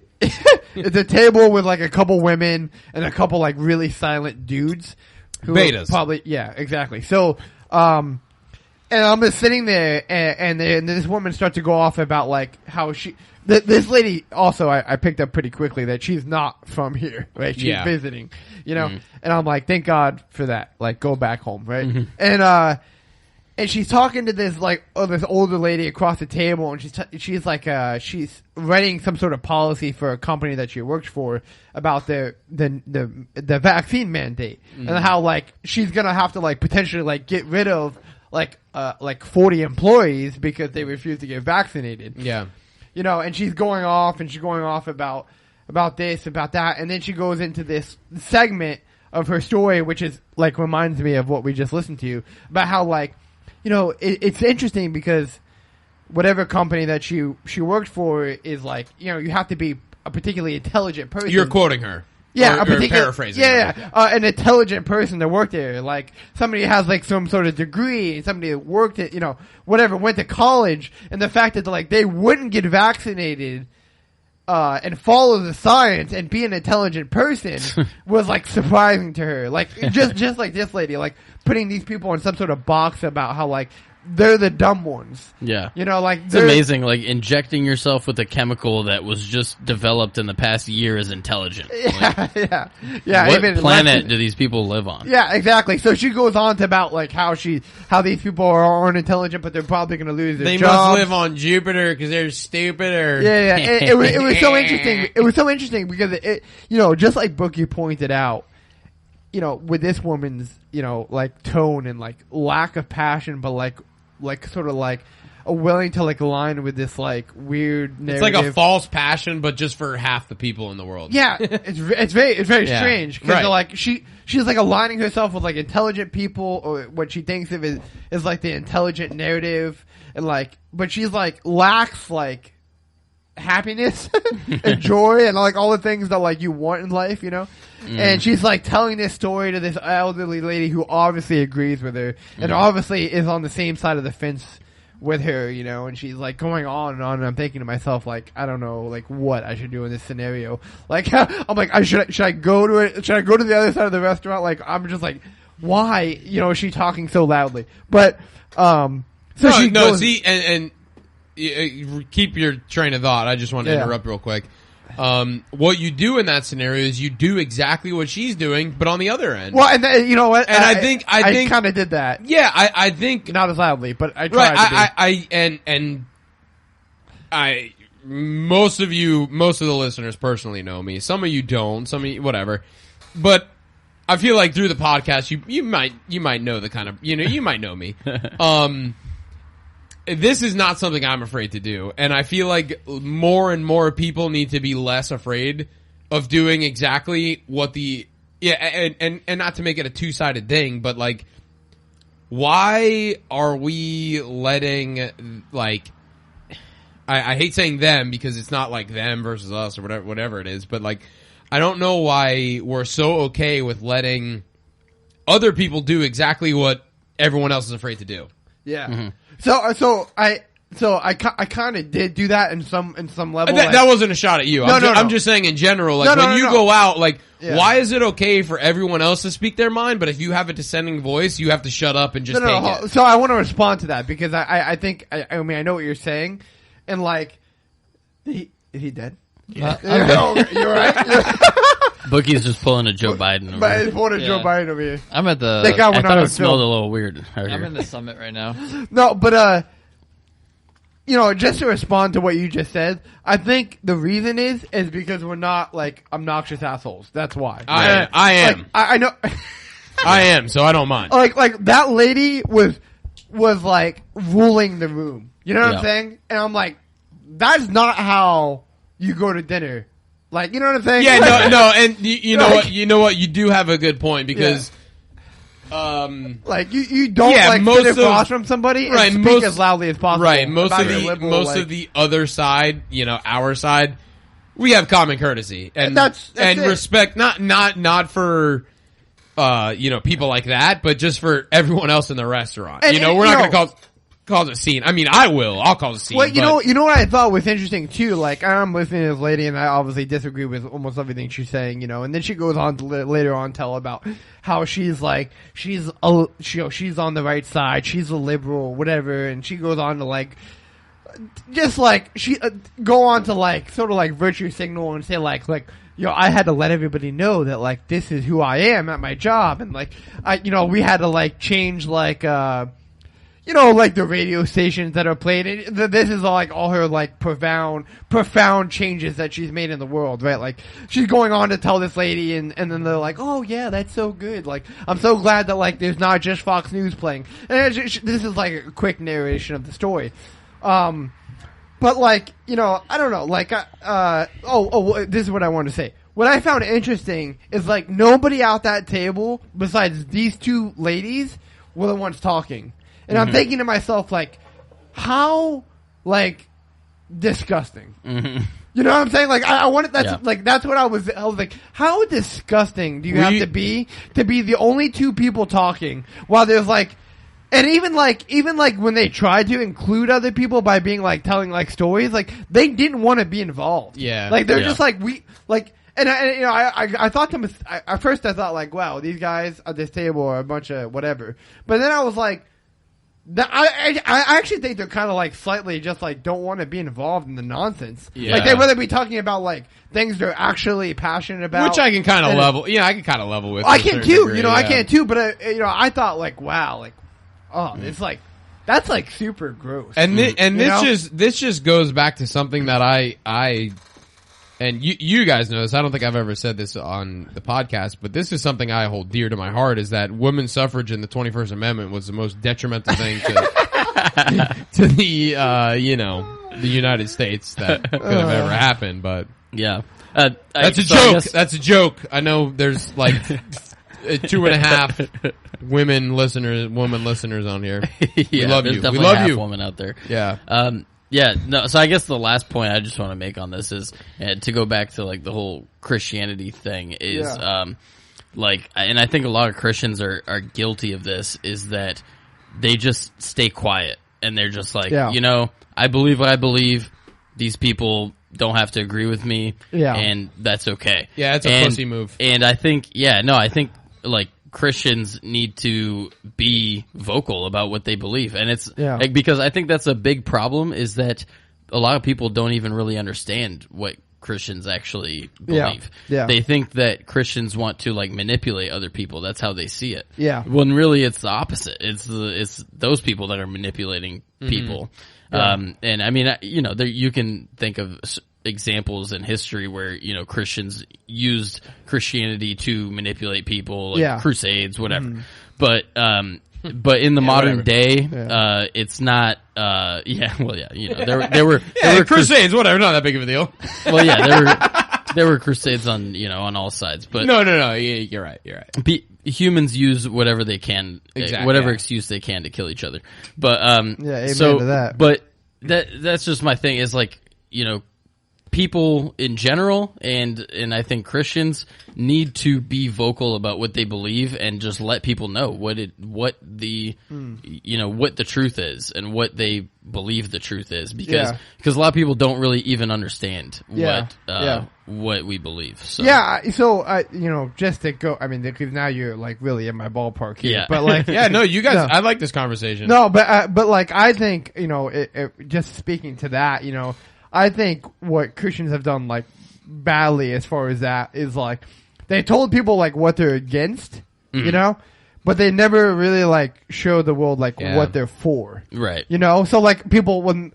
It's a table with like a couple women and a couple like really silent dudes. Who are Betas. probably, yeah, exactly. So, and I'm just sitting there, and this woman starts to go off about like how this lady also I picked up pretty quickly that she's not from here, right? She's Yeah. visiting, you know. Mm-hmm. And I'm like, thank God for that. Like, go back home, right? And she's talking to this this older lady across the table, and she's writing some sort of policy for a company that she works for about the vaccine mandate and how like she's gonna have to like potentially like get rid of like 40 employees because they refuse to get vaccinated. Yeah. You know, and she's going off about this, about that, and then she goes into this segment of her story, which is like reminds me of what we just listened to about how like, you know, it's interesting because whatever company that she worked for is like, you know, you have to be a particularly intelligent person. You're quoting her. Yeah, or, a particular, paraphrasing. Yeah, an intelligent person to work there, like somebody who has like some sort of degree, somebody that worked at, you know, whatever, went to college, and the fact that like they wouldn't get vaccinated, and follow the science and be an intelligent person was like surprising to her. Like just like this lady, like putting these people in some sort of box about how like they're the dumb ones. Yeah. You know, like it's amazing, like injecting yourself with a chemical that was just developed in the past year is intelligent. Yeah, Like, yeah. what Even planet do these people live on? Yeah, exactly. So she goes on to about like how these people aren't intelligent, but they're probably going to lose their They jobs. must live on Jupiter because they're stupid. Or Yeah. It was so interesting. It was so interesting because it you know, just like Bookie pointed out, you know, with this woman's, you know, like tone and like lack of passion, but like sort of like a willing to like align with this like weird narrative. It's like a false passion, but just for half the people in the world. Yeah, it's very Yeah. strange because Right. like she's like aligning herself with like intelligent people, or what she thinks of is like the intelligent narrative, and like, but she's like lacks like happiness and joy and like all the things that like you want in life, you know. And she's like telling this story to this elderly lady who obviously agrees with her and obviously is on the same side of the fence with her, you know, and she's like going on and on, and I'm thinking to myself, like, I don't know, like, what I should do in this scenario. Like, I'm like, should I go to it? Should I go to the other side of the restaurant? Like, I'm just like, why, you know, is she talking so loudly? But, so she goes, see, and keep your train of thought. I just want to interrupt real quick. What you do in that scenario is you do exactly what she's doing, but on the other end. well, and then, you know what? And I think kind of did that. Yeah, I think Not as loudly, but I tried to be. Most of the listeners personally know me. Some of you don't. Some of you, whatever. But I feel like through the podcast, you might know the kind of, you know, you might know me. This is not something I'm afraid to do, and I feel like more and more people need to be less afraid of doing exactly what and not to make it a two-sided thing, but like, why are we letting, like, I hate saying them because it's not like them versus us or whatever it is, but like, I don't know why we're so okay with letting other people do exactly what everyone else is afraid to do. Yeah. Mm-hmm. So I kind of did do that in some level. That wasn't a shot at you. I'm just saying in general, like when you go out, like, why is it okay for everyone else to speak their mind, but if you have a dissenting voice, you have to shut up and just take it? So I want to respond to that because I think I mean I know what you're saying, and like, is he dead? Yeah. You're right. Bookie's just pulling a Joe Biden over But here. it's more than Joe Biden over here. I'm at the. That guy I went thought on it a smelled a film. little weird. I'm in the summit right now. No, but you know, just to respond to what you just said, I think the reason is because we're not like obnoxious assholes. That's why. I am. Like, I know. I am, so I don't mind. Like that lady was like ruling the room. You know what I'm saying? And I'm like, that's not how you go to dinner. Like, you know what I'm saying? Yeah, no, and you know what? You know what? You do have a good point because, like you don't like most sit across from somebody and speak as loudly as possible. Right, most about your liberal, of the other side, you know, our side, we have common courtesy and that's and it. respect. Not for you know, people like that, but just for everyone else in the restaurant. And, you know, we're not going to cause a scene. I mean, I'll cause a scene. Well, you know what I thought was interesting too. Like, I'm listening to this lady, and I obviously disagree with almost everything she's saying. You know, and then she goes on to later on tell about how she's like she's on the right side, she's a liberal, whatever, and she goes on to like just like she go on to like sort of like virtue signal and say like you know, I had to let everybody know that like this is who I am at my job, and like we had to like change like you know, like the radio stations that are played. This is like all her like profound changes that she's made in the world, right? Like she's going on to tell this lady, and then they're like, "Oh yeah, that's so good. Like I'm so glad that like there's not just Fox News playing." And this is like a quick narration of the story. But like, you know, I don't know. Like, this is what I wanted to say. What I found interesting is like nobody at that table besides these two ladies were the ones talking. And I'm thinking to myself, like, how, like, disgusting. Mm-hmm. You know what I'm saying? Like, I wanted, that's what I was like, how disgusting do you have to be the only two people talking while there's, like, And even like when they tried to include other people by being like telling like stories, like they didn't want to be involved. Yeah. Like they're Yeah. just like I thought to at first I thought like, wow, these guys at this table are a bunch of whatever. But then I was like, I actually think they're kind of like slightly just like don't want to be involved in the nonsense. Yeah. Like they'd rather be talking about like things they're actually passionate about. Which I can kind of And- level. Yeah, I can kind of level with. I to a can certain too. degree, You know, I yeah. can too. But I thought like, wow, like, oh, it's like that's like super gross. And You know? this just goes back to something that I and you guys know this. I don't think I've ever said this on the podcast, but this is something I hold dear to my heart. Is that women's suffrage in the 21st Amendment was the most detrimental thing to the the United States that could have ever happened. But Yeah. that's a so I joke. guess- That's a joke. I know there's like 2.5 women listeners on here. yeah, love there's you. We definitely love half you. woman out there. Yeah. Yeah, no, so I guess the last point I just want to make on this is to go back to like the whole Christianity thing is, like, and I think a lot of Christians are guilty of this, is that they just stay quiet and they're just like, you know, I believe what I believe. These people don't have to agree with me. Yeah. And that's okay. Yeah, it's a pussy move. And I think, I think like Christians need to be vocal about what they believe. And it's like, because I think that's a big problem, is that a lot of people don't even really understand what Christians actually believe. Yeah. They think that Christians want to like manipulate other people. That's how they see it. Yeah. When really it's the opposite. It's those people that are manipulating people. And I mean, you can think of examples in history where, Christians used Christianity to manipulate people, like crusades, whatever. But in the modern day, it's not, there were Crusades, whatever, not that big of a deal. well, yeah, there were crusades on, on all sides, but No, yeah, you're right. humans use whatever they can, Exactly, whatever yeah. excuse they can to kill each other. But amen to that. But that's just my thing. Is like, people in general, and I think Christians need to be vocal about what they believe and just let people know what the truth is and what they believe the truth is, because a lot of people don't really even understand what we believe. So just to go, I mean, because now you're like really in my ballpark here, Yeah. but like, Yeah, no, you guys, I like this conversation. no, but like, I think, just speaking to that, I think what Christians have done like badly as far as that is like, they told people like what they're against, but they never really like show the world like what they're for. right. So like people when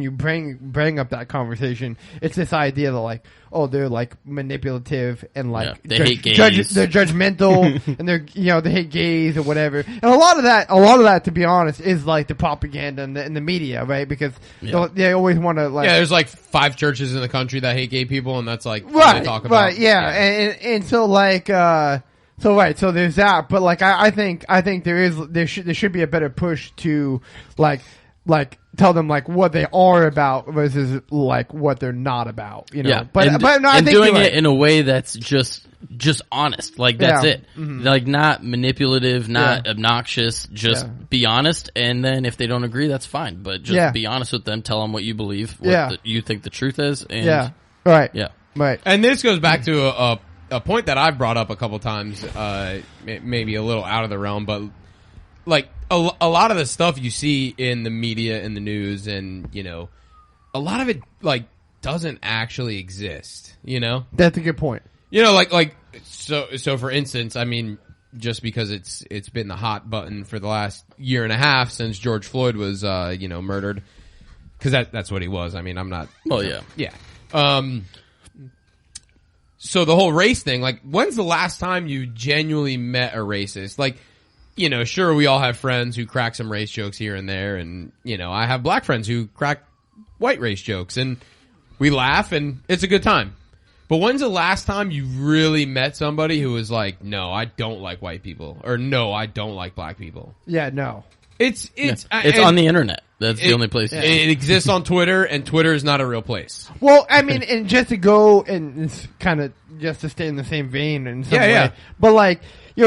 you bring up that conversation, it's this idea that like, oh, they're like manipulative and like they hate gays. they're judgmental and they're they hate gays or whatever. And a lot of that, to be honest, is like the propaganda and the media, right? Because they always want to like, Yeah, there's like 5 churches in the country that hate gay people, and that's like what right, they talk about. right, yeah. And so like so there's that, but like I think there should be a better push to like tell them like what they are about versus like what they're not about, Yeah, But no, I and think doing you're it right. in a way that's just honest. Like that's Yeah. it. Like not manipulative, not obnoxious. Just be honest, and then if they don't agree, that's fine. But just be honest with them. Tell them what you believe, what you think the truth is, and right, yeah. right. And this goes back to a point that I've brought up a couple times, maybe a little out of the realm, but like a lot of the stuff you see in the media and the news, and a lot of it like doesn't actually exist. That's a good point. So for instance, I mean, just because it's been the hot button for the last year and a half since George Floyd was murdered, because that's what he was. I mean, I'm not. Well, yeah. Yeah. So the whole race thing, like, when's the last time you genuinely met a racist? Like, sure, we all have friends who crack some race jokes here and there, and, I have black friends who crack white race jokes, and we laugh, and it's a good time. But when's the last time you really met somebody who was like, no, I don't like white people, or no, I don't like black people? Yeah, no. It's on the internet. That's the only place. It exists on Twitter, and Twitter is not a real place. Well, I mean, and just to go and it's kind of just to stay in the same vein in some way, but like,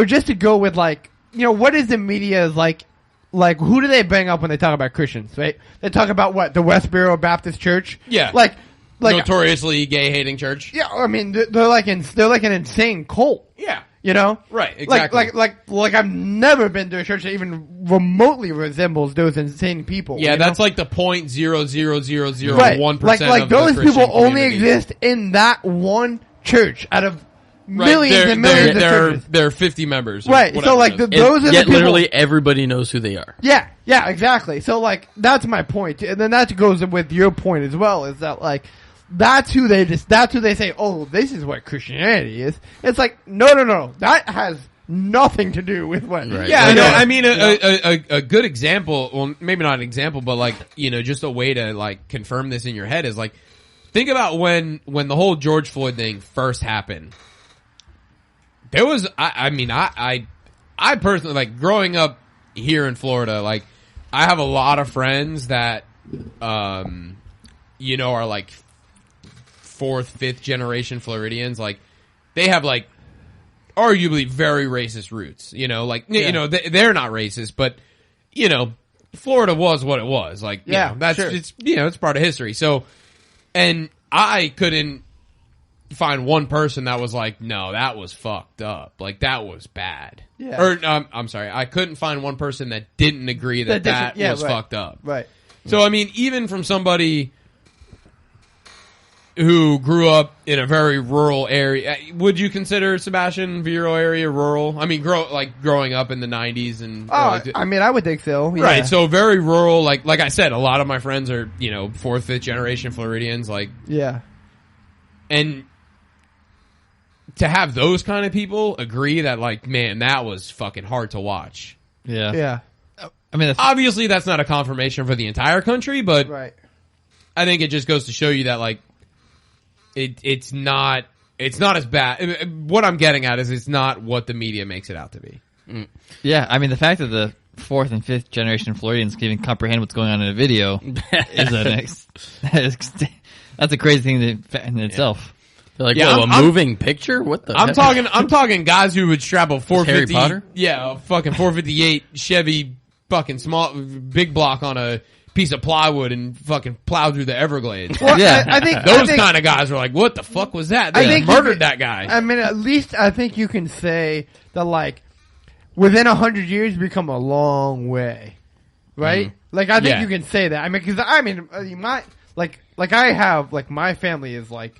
just to go with like, what is the media's like like, who do they bring up when they talk about Christians, right? They talk about what? The Westboro Baptist Church? Yeah. Like notoriously gay-hating church. yeah, I mean, they're like an insane cult. Yeah. You know? Right, exactly. Like I've never been to a church that even remotely resembles those insane people. Yeah, you know? that's like the 0.00001% Right. Like of those the Christian people only community. exist in that one church out of Right, millions and millions of churches. There are 50 members. or Right, whatever so like it is. those are the Yet people. literally everybody knows who they are. Yeah, exactly. So like that's my point, and then that goes with your point as well. Is that like that's who they say? Oh, this is what Christianity is. It's like no. That has nothing to do with what. Right. Yeah, Like, no, I mean, a good example, well, maybe not an example, but like, just a way to like confirm this in your head is like, think about when the whole George Floyd thing first happened. There was, I personally, like, growing up here in Florida, like, I have a lot of friends that, are like 4th, 5th generation Floridians. Like, they have like arguably very racist roots, they're not racist, but Florida was what it was. Like, that's sure. it's part of history. So, and I couldn't find one person that was like, no, that was fucked up. Like, that was bad. Yeah. Or, I'm sorry, I couldn't find one person that didn't agree that was fucked up. Right. So, I mean, even from somebody who grew up in a very rural area, would you consider Sebastian, Vero area rural? I mean, growing up in the 90s and... I mean, I would think so. Yeah. Right, so very rural, like I said, a lot of my friends are, 4th, 5th generation Floridians, like... Yeah. And to have those kind of people agree that, like, man, that was fucking hard to watch. Yeah. Yeah. I mean, Obviously, that's not a confirmation for the entire country, but Right. I think it just goes to show you that, like, it's not as bad. What I'm getting at is it's not what the media makes it out to be. yeah. I mean, the fact that the 4th and 5th generation Floridians can even comprehend what's going on in a video is that's a crazy thing in itself. They're like, Yeah, whoa, I'm- a moving picture? What the I'm heck? talking guys who would strap a 450. Harry Potter? Yeah, a fucking 458 Chevy fucking small big block on a piece of plywood and fucking plow through the Everglades. Well, Yeah. I think Those kind of guys were like, what the fuck was that? I They think you murdered could- that guy. I mean, at least I think you can say that, like, within 100 years, you become a long way, right? Like, I think Yeah. you can say that. I mean, because I have my family is like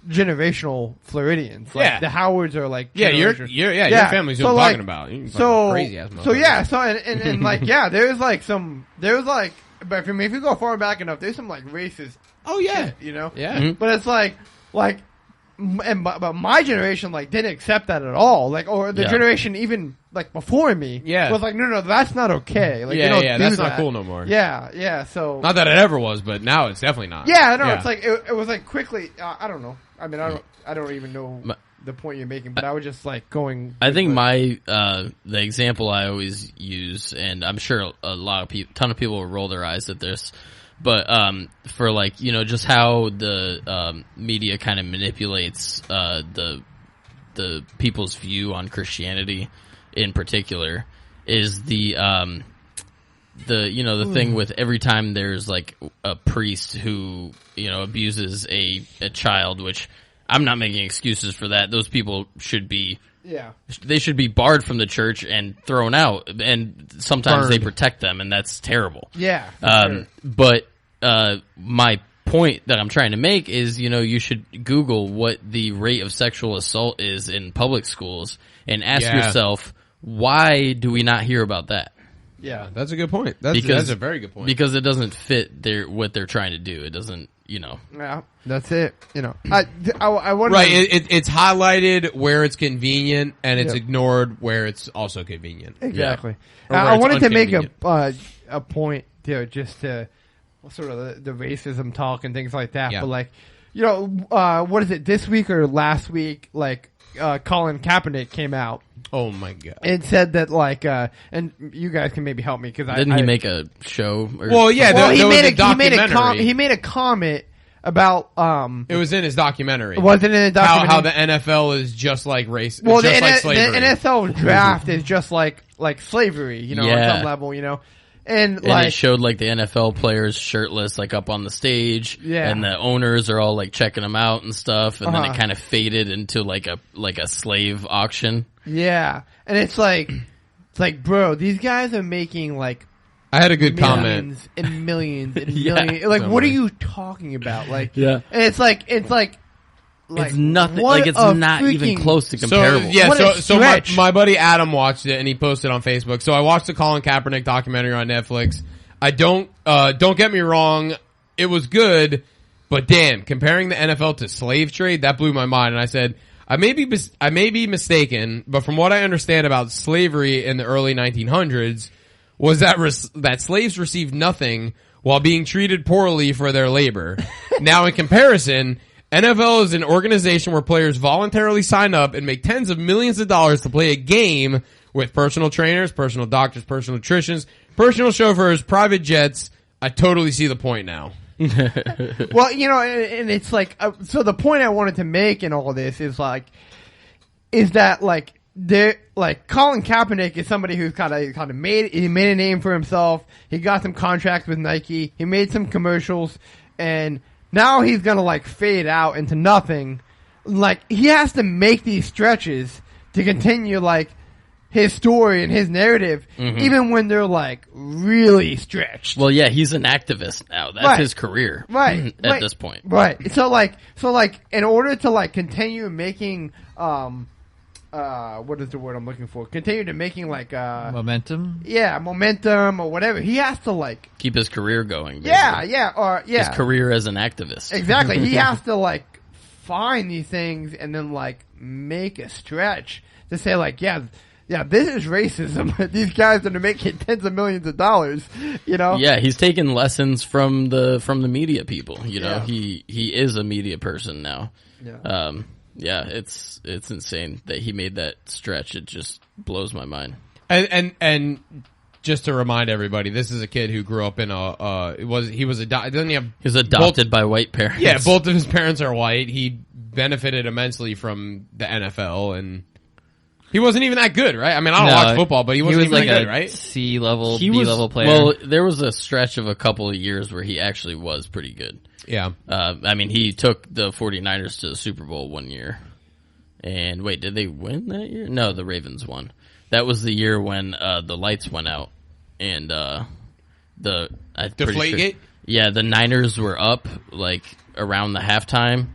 generational Floridians. Like, Yeah. the Howards are like Yeah, your generational- family's who so, I'm like, talking about. You So fucking crazy ass and like there's like but if you go far back enough, there's some like racist Oh yeah, shit, you know. yeah. Mhm. But it's like but my generation like didn't accept that at all. Like, or the Yeah. generation even like before me, Yeah. was like, no, that's not okay. Like, Yeah, you don't yeah, do that's not that. cool no more. Yeah. So Not that it ever was, but now it's definitely not. yeah, no, it's like it was like quickly. I don't know. I mean, I don't even know My- the point you're making, but I was just like going. I think with- my the example I always use, and I'm sure a lot of people, ton of people will roll their eyes at this, but for like just how the media kind of manipulates the people's view on Christianity in particular is the thing with every time there's like a priest who abuses a child, which I'm not making excuses for that. Those people should be barred from the church and thrown out, and sometimes they protect them, and that's terrible. Yeah. for sure. But my point that I'm trying to make is, you should Google what the rate of sexual assault is in public schools and ask Yeah. yourself, why do we not hear about that? Yeah. That's a good point. That's a very good point. Because it doesn't fit what they're trying to do. It doesn't, Yeah, that's it. I wonder. Right, it's highlighted where it's convenient, and it's Yep. ignored where it's also convenient. Exactly. Or where I it's wanted to make inconvenient. a point there, just to sort of the racism talk and things like that. Yeah. But like, what is it? This week or last week? Like, Colin Kaepernick came out Oh my god. and said that and you guys can maybe help me because Didn't he make a show? Or Well, yeah, Well, there he was made a he documentary. made a comment about It was in his documentary. wasn't in a documentary How the NFL is just like race, Well, just like the slavery. NFL draft is just like slavery, on Yeah. some level, And And like, it showed like the NFL players shirtless, like up on the stage, Yeah. and the owners are all like checking them out and stuff. And then Uh-huh. it kind of faded into like a slave auction. yeah, and it's like, bro, these guys are making like I had a good comment. millions and millions and Yeah. millions. Like, Don't what are worry. you talking about? Like, Yeah. and it's like, It's nothing. what Like it's a not even freaking- close to comparable. So yeah, What a so my, stretch. my buddy Adam watched it and he posted on Facebook. So I watched the Colin Kaepernick documentary on Netflix. I don't get me wrong, it was good, but damn, comparing the NFL to slave trade, that blew my mind. And I said, I may be mistaken, but from what I understand about slavery in the early 1900s, was that slaves received nothing while being treated poorly for their labor. Now, in comparison, NFL is an organization where players voluntarily sign up and make tens of millions of dollars to play a game with personal trainers, personal doctors, personal nutritionists, personal chauffeurs, private jets. I totally see the point now. Well, you know, and it's like, so the point I wanted to make in all this is that Colin Kaepernick is somebody who's kind of made a name for himself. He got some contracts with Nike. He made some commercials, and now he's gonna fade out into nothing. Like, he has to make these stretches to continue his story and his narrative, even when they're really stretched. Well, yeah, he's an activist now. That's Right. his career, Right. at this point. Right. So in order to continue making what is the word I'm looking for? Continue to making Momentum. momentum or whatever. He has to Keep his career going. his His career as an activist. Exactly. He has to find these things and then make a stretch to say this is racism. These guys are making tens of millions of dollars, you know? Yeah, he's taken lessons from the media people. You know, Yeah. he is a media person now. Yeah. Yeah, it's insane that he made that stretch. It just blows my mind. And just to remind everybody, this is a kid who grew up in he was adopted by white parents. Yeah, both of his parents are white. He benefited immensely from the NFL, and he wasn't even that good, right? I mean, I don't watch football, but he wasn't even that good, right? C level, He B was level player. Well, there was a stretch of a couple of years where he actually was pretty good. Yeah. I mean, he took the 49ers to the Super Bowl one year. And wait, did they win that year? No, the Ravens won. That was the year when the lights went out. And Deflategate? Yeah, the Niners were up around the halftime.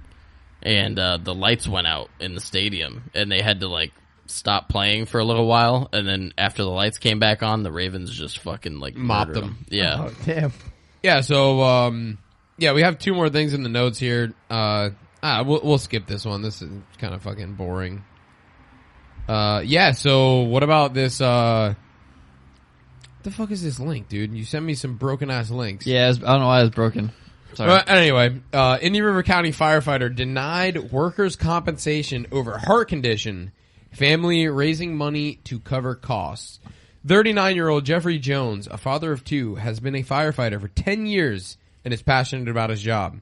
And the lights went out in the stadium. And they had to stop playing for a little while. And then after the lights came back on, the Ravens just fucking Mopped murdered them. Yeah. Oh, damn. Yeah, so we have two more things in the notes here. We'll skip this one. This is kind of fucking boring. So what about this what the fuck is this link, dude? You sent me some broken ass links. yeah, I don't know why it was broken. Sorry. Well, anyway, Indian River County firefighter denied workers' compensation over heart condition. Family raising money to cover costs. 39-year-old Jeffrey Jones, a father of two, has been a firefighter for 10 years and is passionate about his job.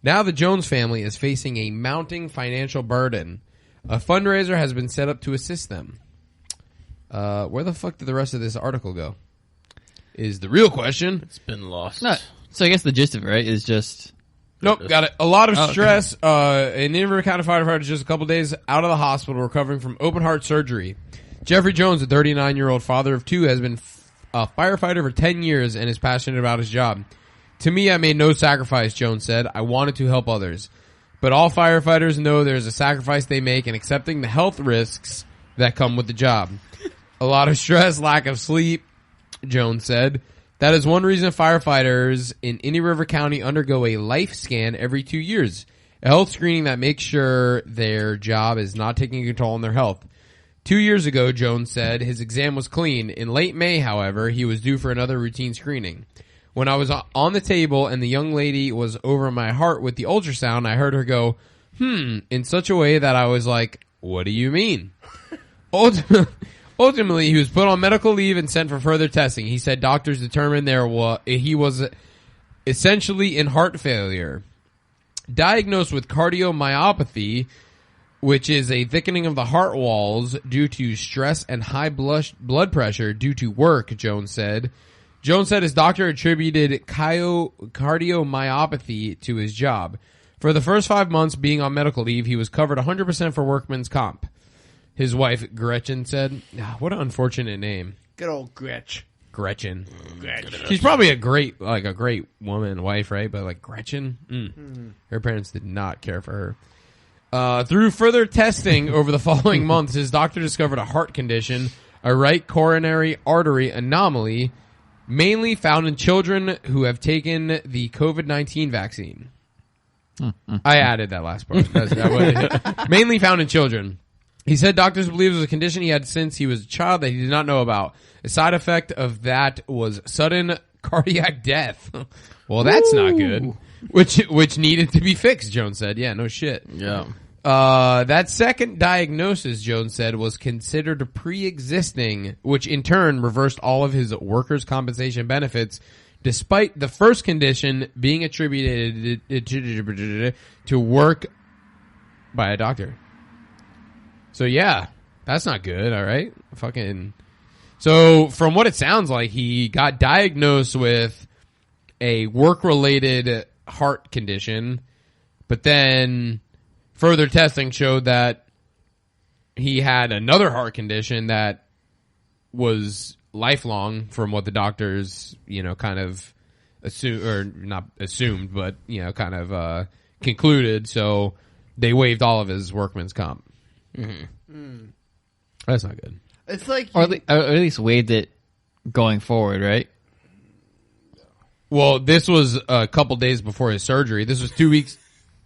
Now the Jones family is facing a mounting financial burden. A fundraiser has been set up to assist them. Where the fuck did the rest of this article go? Is the real question. It's been lost. No, so I guess the gist of it, right, is just Nope, got it. A lot of okay. stress. An Indian River County firefighter just a couple days out of the hospital recovering from open heart surgery. Jeffrey Jones, a 39-year-old father of two, has been a firefighter for 10 years and is passionate about his job. To me, I made no sacrifice, Jones said. I wanted to help others. But all firefighters know there's a sacrifice they make in accepting the health risks that come with the job. A lot of stress, lack of sleep, Jones said. That is one reason firefighters in Indian River County undergo a life scan every 2 years. A health screening that makes sure their job is not taking control on their health. 2 years ago, Jones said, his exam was clean. In late May, however, he was due for another routine screening. When I was on the table and the young lady was over my heart with the ultrasound, I heard her go, in such a way that I was like, what do you mean? Ultimately, he was put on medical leave and sent for further testing. He said doctors determined he was essentially in heart failure. Diagnosed with cardiomyopathy, which is a thickening of the heart walls due to stress and high blood pressure due to work, Jones said. Jones said his doctor attributed cardiomyopathy to his job. For the first 5 months being on medical leave, he was covered 100% for workman's comp. His wife, Gretchen, said, what an unfortunate name. Good old Gretch. Gretchen. She's probably a great woman, wife, right? But like Gretchen, her parents did not care for her. Through further testing over the following months, his doctor discovered a heart condition, a right coronary artery anomaly, mainly found in children who have taken the COVID-19 vaccine. I added that last part. Mainly found in children. He said doctors believe it was a condition he had since he was a child that he did not know about. A side effect of that was sudden cardiac death. Well, that's not good. Which needed to be fixed, Jones said. Yeah, no shit. Yeah. That second diagnosis, Jones said, was considered pre-existing, which in turn reversed all of his workers' compensation benefits, despite the first condition being attributed to work by a doctor. So yeah, that's not good, alright? So from what it sounds like, he got diagnosed with a work-related heart condition, but then further testing showed that he had another heart condition that was lifelong from what the doctors, kind of concluded. So they waived all of his workman's comp. Mm-hmm. That's not good. It's like, or at least waived it going forward, right? Well, this was a couple days before his surgery. This was 2 weeks.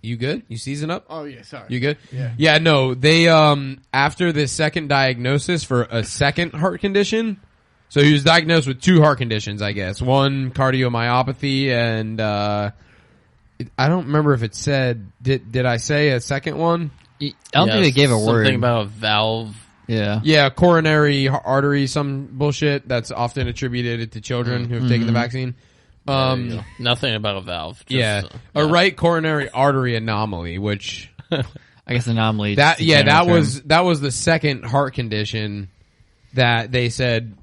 You good? You season up? Oh yeah, sorry. You good? Yeah. Yeah, no. They after this second diagnosis for a second heart condition. So he was diagnosed with 2 heart conditions, I guess. One cardiomyopathy and I don't remember if it said did I say a second one? I don't think they gave a word. Something about a valve. Yeah. Yeah, coronary artery, some bullshit that's often attributed to children who have taken the vaccine. Nothing about a valve. Just, a right coronary artery anomaly, which I guess anomaly. that was the second heart condition that they said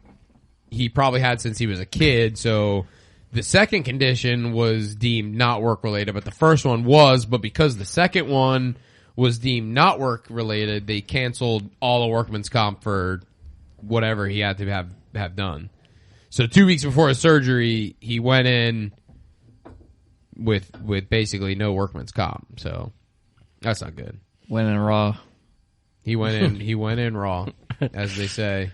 he probably had since he was a kid. So the second condition was deemed not work related, but the first one was. But because the second one was deemed not work related, they canceled all the workman's comp for whatever he had to have done. So 2 weeks before his surgery, he went in with basically no workman's comp. So that's not good. Went in raw. He went in raw, as they say.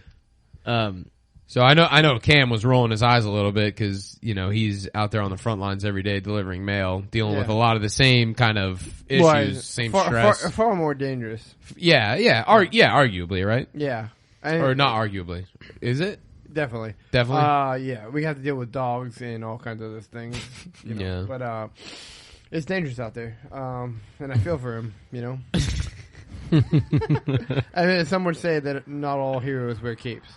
So I know Cam was rolling his eyes a little bit because he's out there on the front lines every day delivering mail, dealing with a lot of the same kind of issues, same stress. Far more dangerous. Yeah, arguably, right? Yeah, or not arguably, is it? Definitely. Yeah, we have to deal with dogs and all kinds of those things. Yeah. But it's dangerous out there, and I feel for him. I mean, some would say that not all heroes wear capes.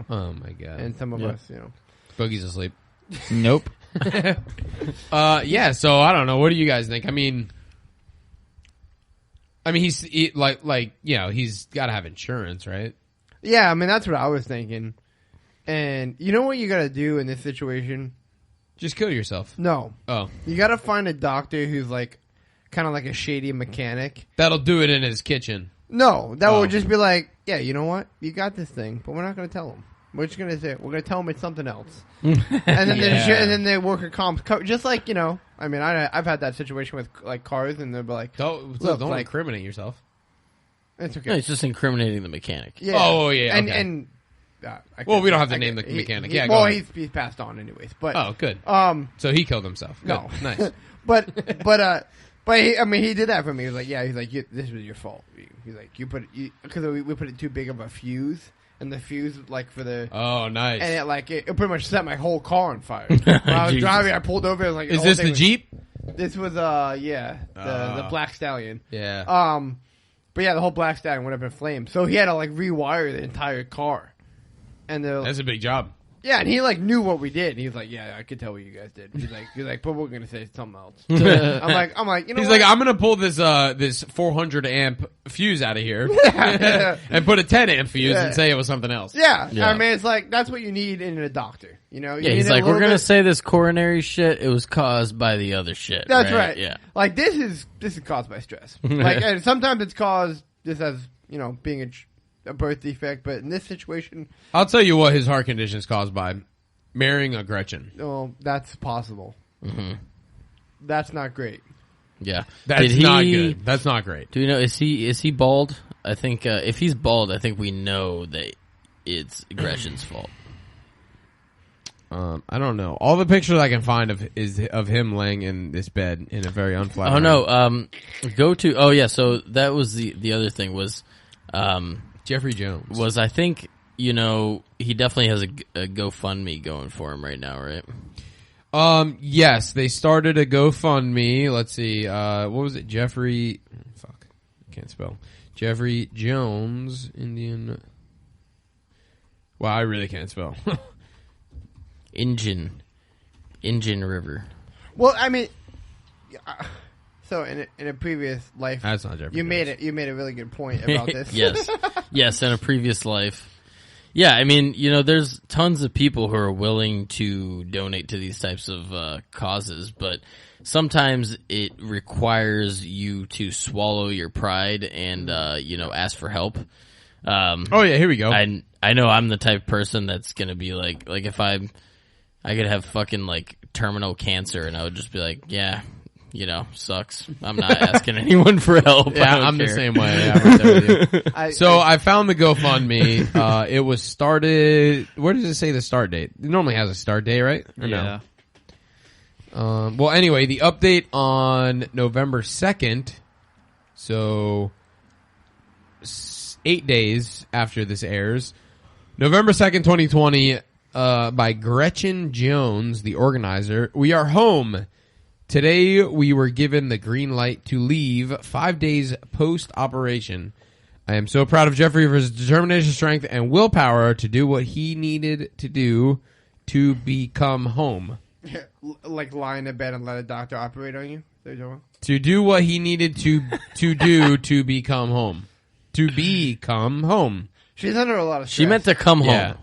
Oh my god. And some of us, Boogie's asleep. Nope. Yeah. So I don't know. What do you guys think? I mean, he's he's got to have insurance, right? Yeah, I mean that's what I was thinking. And you know what you got to do in this situation? Just kill yourself. No. Oh. You got to find a doctor who's kind of like a shady mechanic. That'll do it in his kitchen. No, that will just be like, yeah, you know what? You got this thing, but we're not going to tell him. We're just going to say, we're going to tell him it's something else. And then they work a comp. Just like, I mean, I've had that situation with cars and they'll be like, don't incriminate yourself. It's okay. No, it's just incriminating the mechanic. Yeah. Oh, yeah. Okay. And we don't have to name the mechanic. He's passed on anyways. But oh, good. So he killed himself. Good. No, Nice. But he did that for me. He was like, yeah, this was your fault. He's like, because we put it too big of a fuse, and the fuse for the oh nice, and it pretty much set my whole car on fire. When I was driving, I pulled over. I was like, is this the Jeep? This was the Black Stallion. Yeah. But yeah, the whole Black Stallion went up in flames. So he had to rewire the entire car. And that's a big job. Yeah, and he like knew what we did. He was like, "Yeah, I could tell what you guys did." He's like, "But we're gonna say something else." I'm like, you know, He's what? like, I'm gonna pull this 400 amp fuse out of here and put a 10 amp fuse and say it was something else. Yeah. Yeah. I mean, it's like that's what you need in a doctor. You know, you Yeah, he's need a like, we're little gonna bit- say this coronary shit. It was caused by the other shit. That's right. Yeah. Like this is caused by stress. Like, and sometimes it's caused just as being a birth defect, but in this situation, I'll tell you what his heart condition is caused by: marrying a Gretchen. well, that's possible. Mm-hmm. That's not great. Yeah. That's not good. That's not great. Do you know, is he bald? I think, if he's bald, I think we know that it's Gretchen's fault. I don't know. All the pictures I can find is of him laying in this bed in a very unflattering. Oh no, yeah, so that was the other thing was, Jeffrey Jones. was I think, he definitely has a GoFundMe going for him right now, right? Yes, they started a GoFundMe. Let's see. What was it? Jeffrey. Fuck. Can't spell. Jeffrey Jones, Indian. Wow, I really can't spell. Engine River. Well, I mean, so in a previous life, That's not Jeffrey you Jones. made a really good point about this. Yes, in a previous life. Yeah, I mean, there's tons of people who are willing to donate to these types of causes, but sometimes it requires you to swallow your pride and, ask for help. Oh yeah, here we go. I know I'm the type of person that's gonna be like if I could have fucking like terminal cancer and I would just be like, yeah, sucks. I'm not asking anyone for help. Yeah, I'm the same way. Yeah, I'm right there with you. So I found the GoFundMe. It was started. Where does it say the start date? It normally has a start date, right? Or Yeah. no? Well, anyway, the update on November 2nd. So 8 days after this airs, November 2nd, 2020, by Gretchen Jones, the organizer. We are home. Today, we were given the green light to leave 5 days post-operation. I am so proud of Jeffrey for his determination, strength, and willpower to do what he needed to do to become home. Like lie in a bed and let a doctor operate on you. Is that what you're doing? To do what he needed to do to become home. To become home. She's under a lot of stress. She meant to come home. Yeah.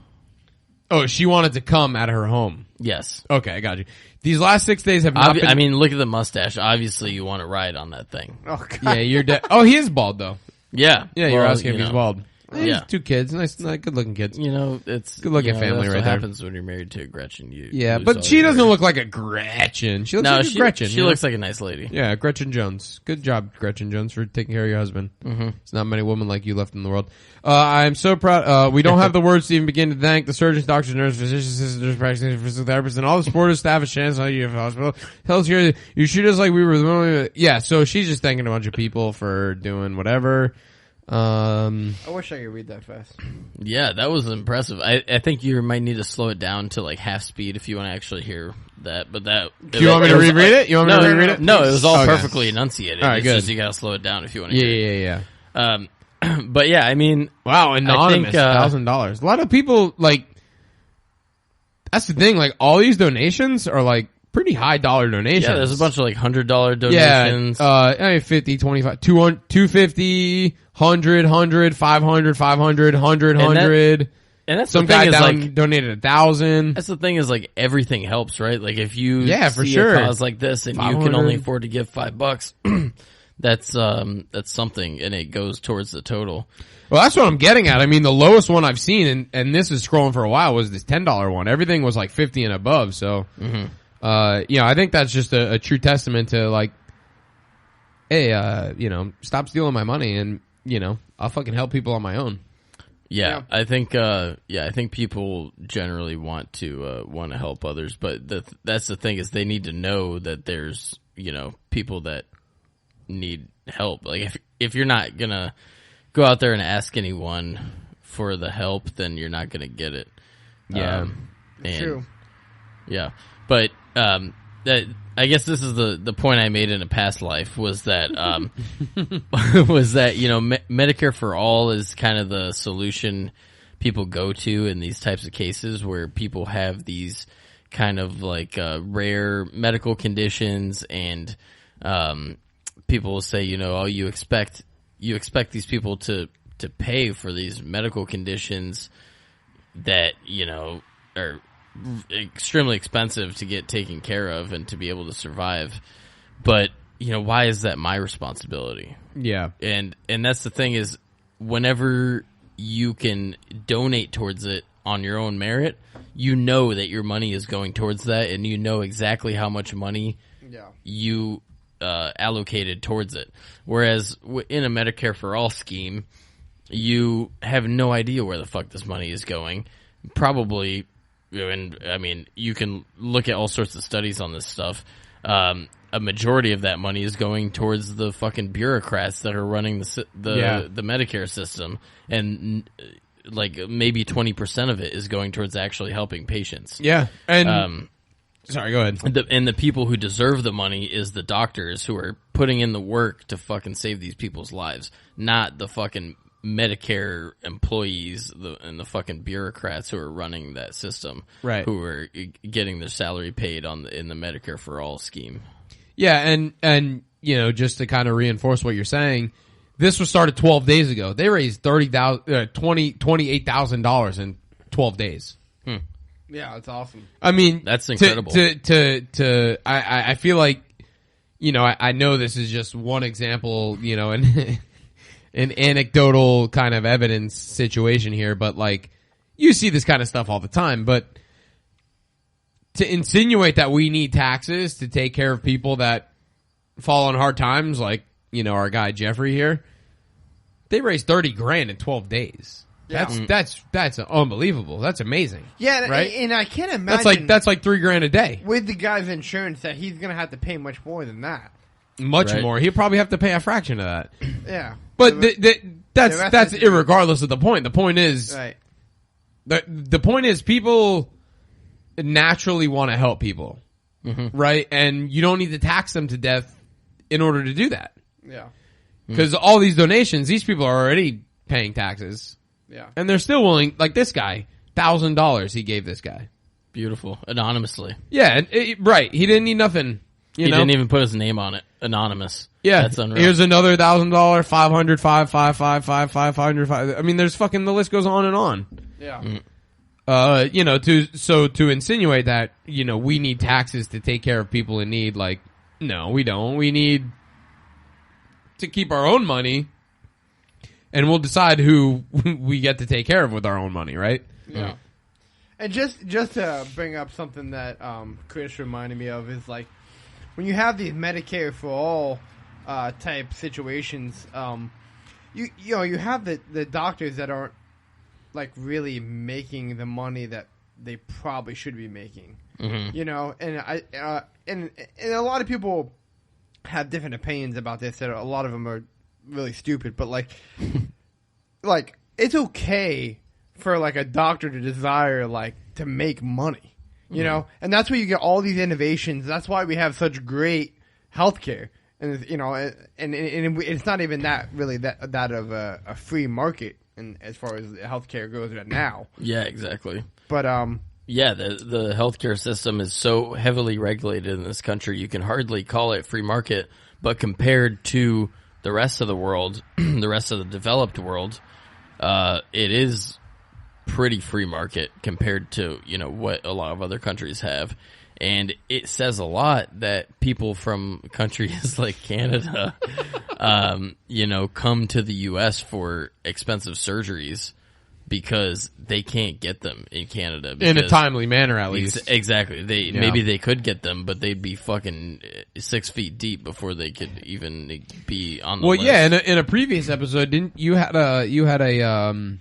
Oh, she wanted to come at her home. Yes. Okay, I got you. These last 6 days have not been... I mean, look at the mustache. Obviously, you want to ride on that thing. Oh, God. Yeah, you're dead. Oh, he is bald, though. Yeah. Yeah, you're Well, asking if he's bald. Yeah. 2 kids. Nice, good-looking kids. It's Good-looking family that's right what there. happens when you're married to a Gretchen. You Yeah, lose but all she your doesn't hair. look like a Gretchen. She looks like a Gretchen. She you know? looks like a nice lady. Yeah, Gretchen Jones. Good job, Gretchen Jones, for taking care of your husband. Mm-hmm. There's not many women like you left in the world. I'm so proud. We don't have the words to even begin to thank the surgeons, doctors, nurses, physicians, assistants, practitioners, physical therapists, and all the supportive staff at Shannon Youth Hospital. Tell us here, you treat us like we were the only... Yeah, so she's just thanking a bunch of people for doing whatever. I wish I could read that fast. Yeah, that was impressive. I think you might need to slow it down to like half speed if you want to actually hear that. But that. Do you want me to reread it? You want me to reread it? No, it was all Okay. perfectly enunciated. All right, it's good. just you gotta slow it down if you want to hear it. Yeah. But yeah, I mean, Wow, anonymous, $1,000. A lot of people, like, that's the thing, like, all these donations are, like, pretty high dollar donations. yeah, there's a bunch of like $100 donations. Yeah, 50, 25, 200, 250, 100, 500, 500, 100, 100. And that's Some the thing guy is like, donated 1,000. that's the thing is like everything helps, right? Like if you For see sure. a cause like this and you 500. can only afford to give $5, that's something, and it goes towards the total. Well, that's what I'm getting at. I mean, the lowest one I've seen, and this is scrolling for a while, was this $10 one. Everything was like 50 and above, so... I think that's just a true testament to like, hey, stop stealing my money and, I'll fucking help people on my own. Yeah, I think people generally want to help others, but that's the thing is they need to know that there's, people that need help. Like if you're not going to go out there and ask anyone for the help, then you're not going to get it. Yeah. True. Yeah. But I guess this is the point I made in a past life was that Medicare for all is kind of the solution people go to in these types of cases where people have these kind of like rare medical conditions, and people will say, oh, you expect these people to pay for these medical conditions that are extremely expensive to get taken care of and to be able to survive. But why is that my responsibility? Yeah. And that's the thing, is whenever you can donate towards it on your own merit, that your money is going towards that, and exactly how much money you allocated towards it. Whereas in a Medicare for All scheme, you have no idea where the fuck this money is going. Probably, and I mean, you can look at all sorts of studies on this stuff. A majority of that money is going towards the fucking bureaucrats that are running the Medicare system, and like maybe 20% of it is going towards actually helping patients. Yeah, and sorry, go ahead. And the people who deserve the money is the doctors who are putting in the work to fucking save these people's lives, not the fucking Medicare employees and the fucking bureaucrats who are running that system, right? Who are getting their salary paid in the Medicare for All scheme. Yeah, and just to kind of reinforce what you're saying, this was started 12 days ago. They raised $28,000 in 12 days. Yeah, that's awesome. I mean, that's incredible. I feel like, I know this is just one example, and an anecdotal kind of evidence situation here, but like, you see this kind of stuff all the time. But to insinuate that we need taxes to take care of people that fall on hard times, like, our guy Jeffrey here, they raised $30,000 in 12 days. Yeah. That's unbelievable. That's amazing. Yeah, right? And I can't imagine that's like $3,000 a day with the guy's insurance that he's gonna have to pay much more than that. Much Right. more. He'll probably have to pay a fraction of that. Yeah, But that's rest is- irregardless of the point. The point is, right. the point is, people naturally want to help people, right? And you don't need to tax them to death in order to do that. Yeah, Because all these donations, these people are already paying taxes, yeah. and they're still willing. Like this guy, $1,000 he gave this guy. Beautiful. Anonymously. Yeah, right. He didn't need nothing. He didn't even put his name on it. Anonymous. Yeah, That's unreal. here's another $1,000, 500, 500. I mean, there's fucking, the list goes on and on. Yeah. To insinuate that, we need taxes to take care of people in need, like, no, we don't. We need to keep our own money, and we'll decide who we get to take care of with our own money, right? Yeah. And just to bring up something that Chris reminded me of is like when you have these Medicare for all type situations, you have the doctors that aren't like really making the money that they probably should be making. And and a lot of people have different opinions about this. And a lot of them are really stupid, but like it's okay for like a doctor to desire like to make money, and that's where you get all these innovations. That's why we have such great healthcare, and and it's not even that really that of a free market, and as far as healthcare goes right now. Yeah, exactly. But yeah, the healthcare system is so heavily regulated in this country, you can hardly call it free market. But compared to the rest of the world, the rest of the developed world, it is pretty free market compared to what a lot of other countries have. And it says a lot that people from countries like Canada come to the US for expensive surgeries because they can't get them in Canada In a timely manner, at least. Exactly. Maybe they could get them, but they'd be fucking 6 feet deep before they could even be on the list. Yeah, in a previous episode, didn't you had a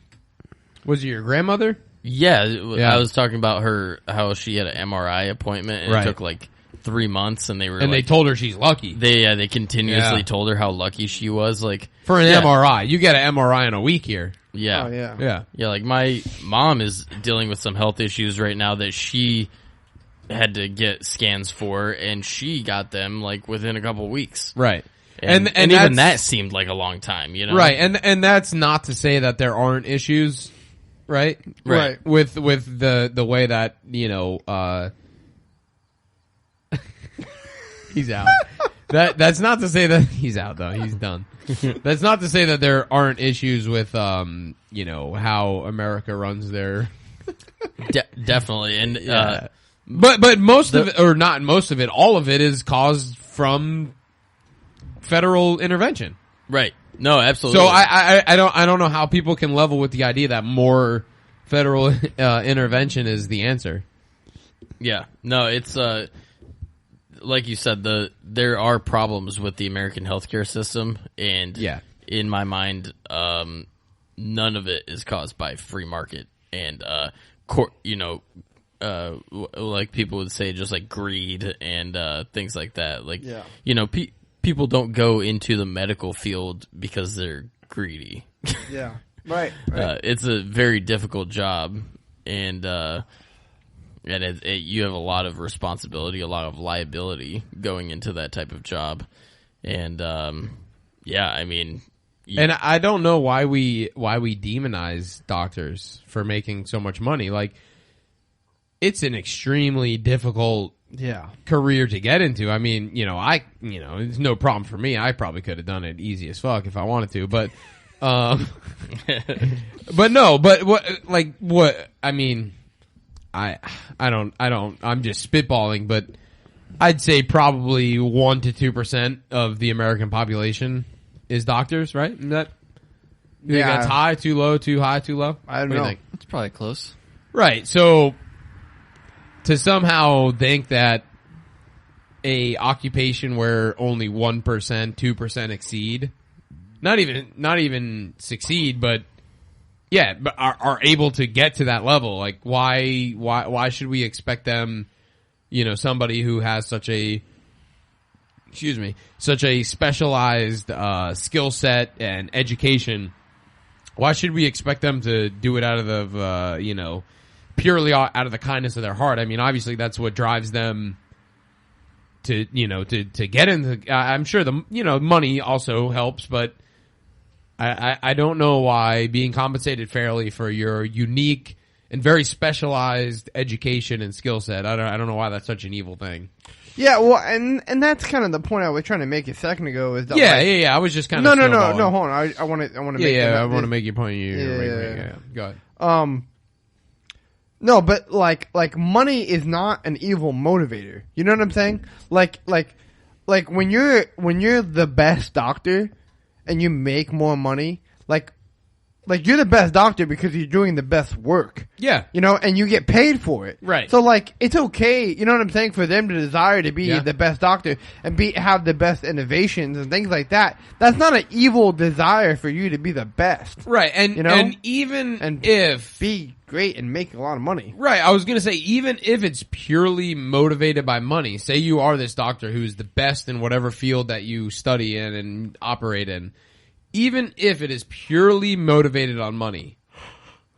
was it your grandmother? Yeah, I was talking about how she had an MRI appointment and Right. it took like 3 months, and They told her she's lucky. they continuously told her how lucky she was. Like For an yeah, MRI. You get an MRI in a week here. Yeah, oh yeah, Yeah. yeah. Like my mom is dealing with some health issues right now that she had to get scans for, and she got them like within a couple weeks. Right. And And even that that's- seemed like a long time. Right. And that's not to say that there aren't issues right? Right. With the way that, he's out. That's not to say that he's out though. He's done. That's not to say that there aren't issues with how America runs their Definitely. And but most of it, or not most of it, all of it is caused from federal intervention. right. No, absolutely. So I don't know how people can level with the idea that more federal intervention is the answer. Yeah. No, it's like you said, there are problems with the American healthcare system, and Yeah. in my mind, none of it is caused by free market and like people would say, just like greed and things like that. Like, people don't go into the medical field because they're greedy. Yeah. Right. It's a very difficult job, and you have a lot of responsibility, a lot of liability going into that type of job. And I mean, And I don't know why we demonize doctors for making so much money. Like, it's an extremely difficult career to get into. I mean, it's no problem for me. I probably could have done it easy as fuck if I wanted to, but but I mean, I don't, I'm just spitballing, but I'd say probably 1% to 2% of the American population is doctors, right? Is that, you think that's high, too low, too high, too low? I don't What do you know. think? It's probably close. Right. So to somehow think that a occupation where only 1%, 2% exceed, not even succeed, but are able to get to that level. Like, why should we expect them, somebody who has such a specialized skill set and education, why should we expect them to do it out of the purely out of the kindness of their heart? I mean, obviously that's what drives them to get into. I'm sure the money also helps, but I don't know why being compensated fairly for your unique and very specialized education and skill set, I don't know why that's such an evil thing. Yeah, well, and that's kind of the point I was trying to make a second ago. Is that I was just kind of no. Hold on, I want to make I want to make your point. Go ahead. No, but like money is not an evil motivator. You know what I'm saying? Like when you're the best doctor and you make more money, like you're the best doctor because you're doing the best work. Yeah. And you get paid for it. Right. So it's okay, you know what I'm saying, for them to desire to be the best doctor and have the best innovations and things like that. That's not an evil desire for you to be the best. Right. And even if be great and make a lot of money. Right. I was going to say, even if it's purely motivated by money, say you are this doctor who's the best in whatever field that you study in and operate in, even if it is purely motivated on money,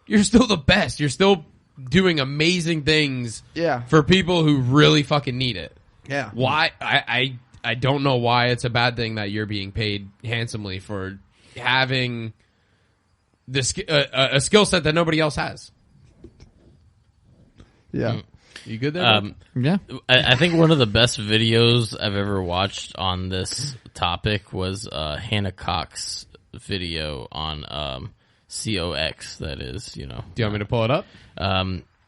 you're still the best. You're still doing amazing things for people who really fucking need it. Yeah. Why? I don't know why it's a bad thing that you're being paid handsomely for having a skill set that nobody else has. Yeah. You good there? Yeah. I think one of the best videos I've ever watched on this topic was Hannah Cox's video on COX. That is, Do you want me to pull it up?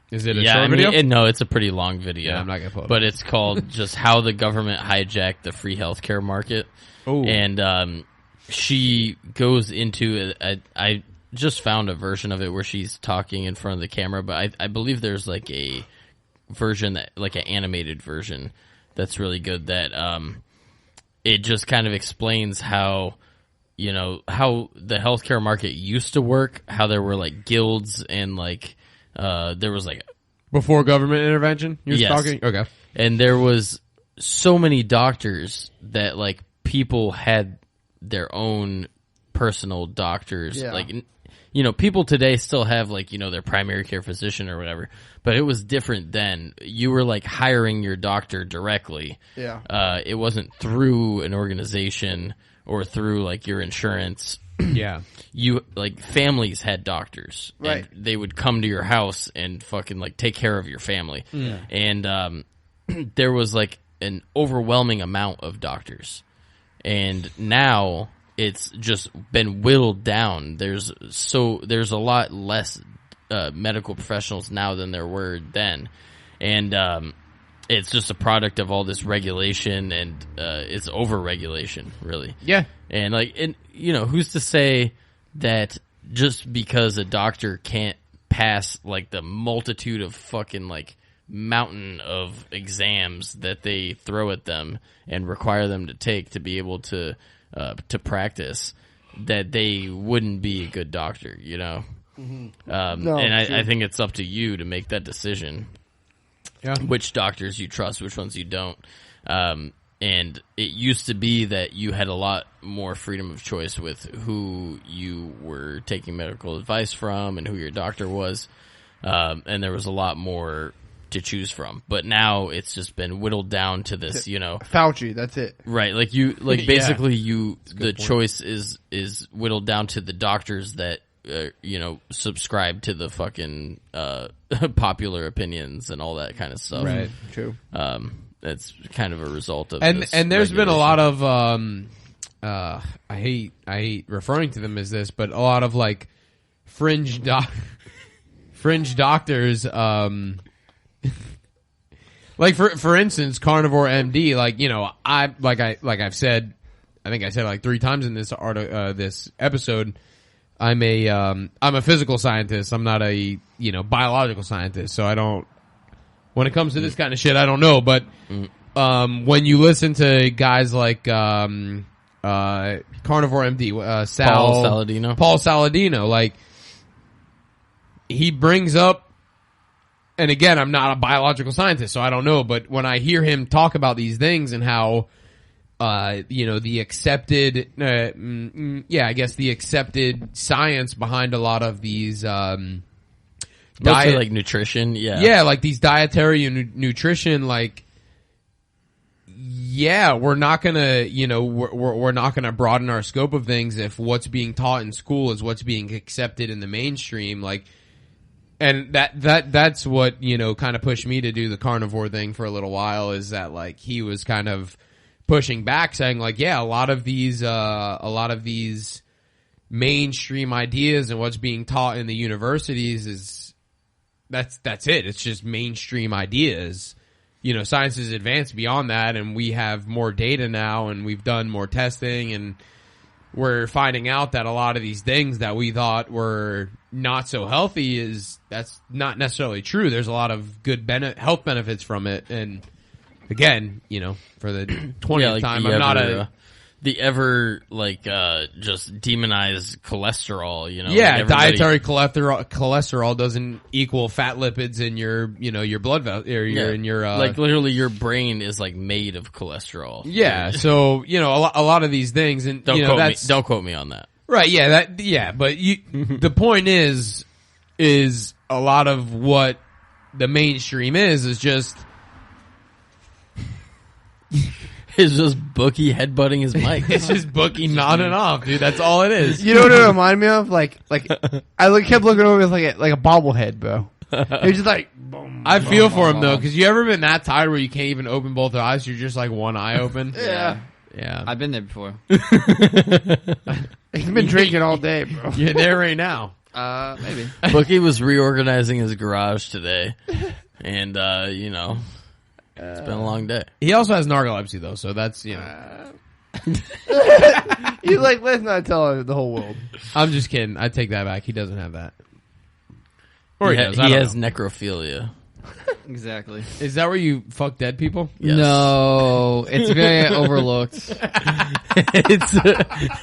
Is it a yeah, short video? No, it's a pretty long video. Yeah, I'm not gonna pull it but up. it's called just how the government hijacked the free healthcare market. Oh, and she goes into it. I just found a version of it where she's talking in front of the camera, but I believe there's like a version that, like an animated version, that's really good. That it just kind of explains how how the healthcare market used to work, how there were like guilds and like there was like before government intervention. You're Yes. talking okay, and there was so many doctors that like people had their own personal doctors. Yeah. Like, people today still have like, their primary care physician or whatever, but it was different then. You were like hiring your doctor directly. Yeah. It wasn't through an organization or through like your insurance Yeah. you like families had doctors, Right. And they would come to your house and fucking like take care of your family, and there was like an overwhelming amount of doctors, and now it's just been whittled down. There's a lot less medical professionals now than there were then, and it's just a product of all this regulation, and it's over-regulation, really. Yeah. And who's to say that just because a doctor can't pass like the multitude of fucking like mountain of exams that they throw at them and require them to take to be able to practice, that they wouldn't be a good doctor, you know? No, and true. I think it's up to you to make that decision. Yeah. Which doctors you trust, which ones you don't. And it used to be that you had a lot more freedom of choice with who you were taking medical advice from and who your doctor was. And there was a lot more to choose from. But now it's just been whittled down to this, you know. Fauci, that's it. Right, like basically the choice is whittled down to the doctors that subscribe to the fucking popular opinions and all that kind of stuff. Right. True. That's kind of a result of And this there's been a regulation. lot of I hate referring to them as this, but a lot of like fringe doctors, like for instance, Carnivore MD, like, you know, I've said, I think I said it like 3 times in this this episode, I'm a physical scientist. I'm not a, biological scientist. So I don't, when it comes to this kind of shit, I don't know. But, when you listen to guys like, Carnivore MD, Paul Saladino, like, he brings up, and again, I'm not a biological scientist, so I don't know, but when I hear him talk about these things and how, the accepted, I guess the accepted science behind a lot of these, Mostly like nutrition, yeah, like these dietary and nutrition, like, yeah, we're not gonna, we're not gonna broaden our scope of things if what's being taught in school is what's being accepted in the mainstream, like, and that's what, kind of pushed me to do the carnivore thing for a little while, is that, like, he was kind of pushing back, saying, like, yeah, a lot of these mainstream ideas and what's being taught in the universities is, that's it. It's just mainstream ideas. Science has advanced beyond that, and we have more data now, and we've done more testing, and we're finding out that a lot of these things that we thought were not so healthy that's not necessarily true. There's a lot of good health benefits from it, and again, for the 20th time, I'm not the ever just demonized cholesterol, dietary cholesterol doesn't equal fat lipids in your blood vessel, or in your like literally your brain is like made of cholesterol. Yeah, so a lot of these things, and don't quote me on that. Right? Yeah, but the point is a lot of what the mainstream is just. It's just Bookie headbutting his mic. It's just Bookie nodding off, dude. That's all it is. You know what it reminded me of? Like I kept looking over it like a bobblehead, bro. It's just like, boom. I feel for him though, because you ever been that tired where you can't even open both eyes? You're just like one eye open. Yeah. I've been there before. He's been drinking all day, bro. You're there right now. Maybe. Bookie was reorganizing his garage today, and it's been a long day. He also has narcolepsy though, so that's He's like, let's not tell the whole world. I'm just kidding. I take that back. He doesn't have that. Or he does. He has necrophilia. Exactly. Is that where you fuck dead people? Yes. No, it's very overlooked.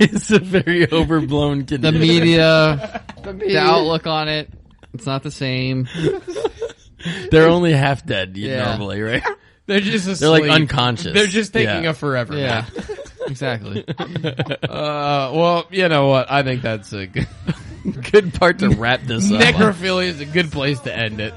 It's a very overblown condition. The media, the outlook on it, it's not the same. They're only half dead Yeah. normally, right? They're just asleep. They're like unconscious. They're just taking Yeah. a forever. Yeah, exactly. Well, you know what? I think that's a good. Good part to wrap this up. Necrophilia is a good place to end it.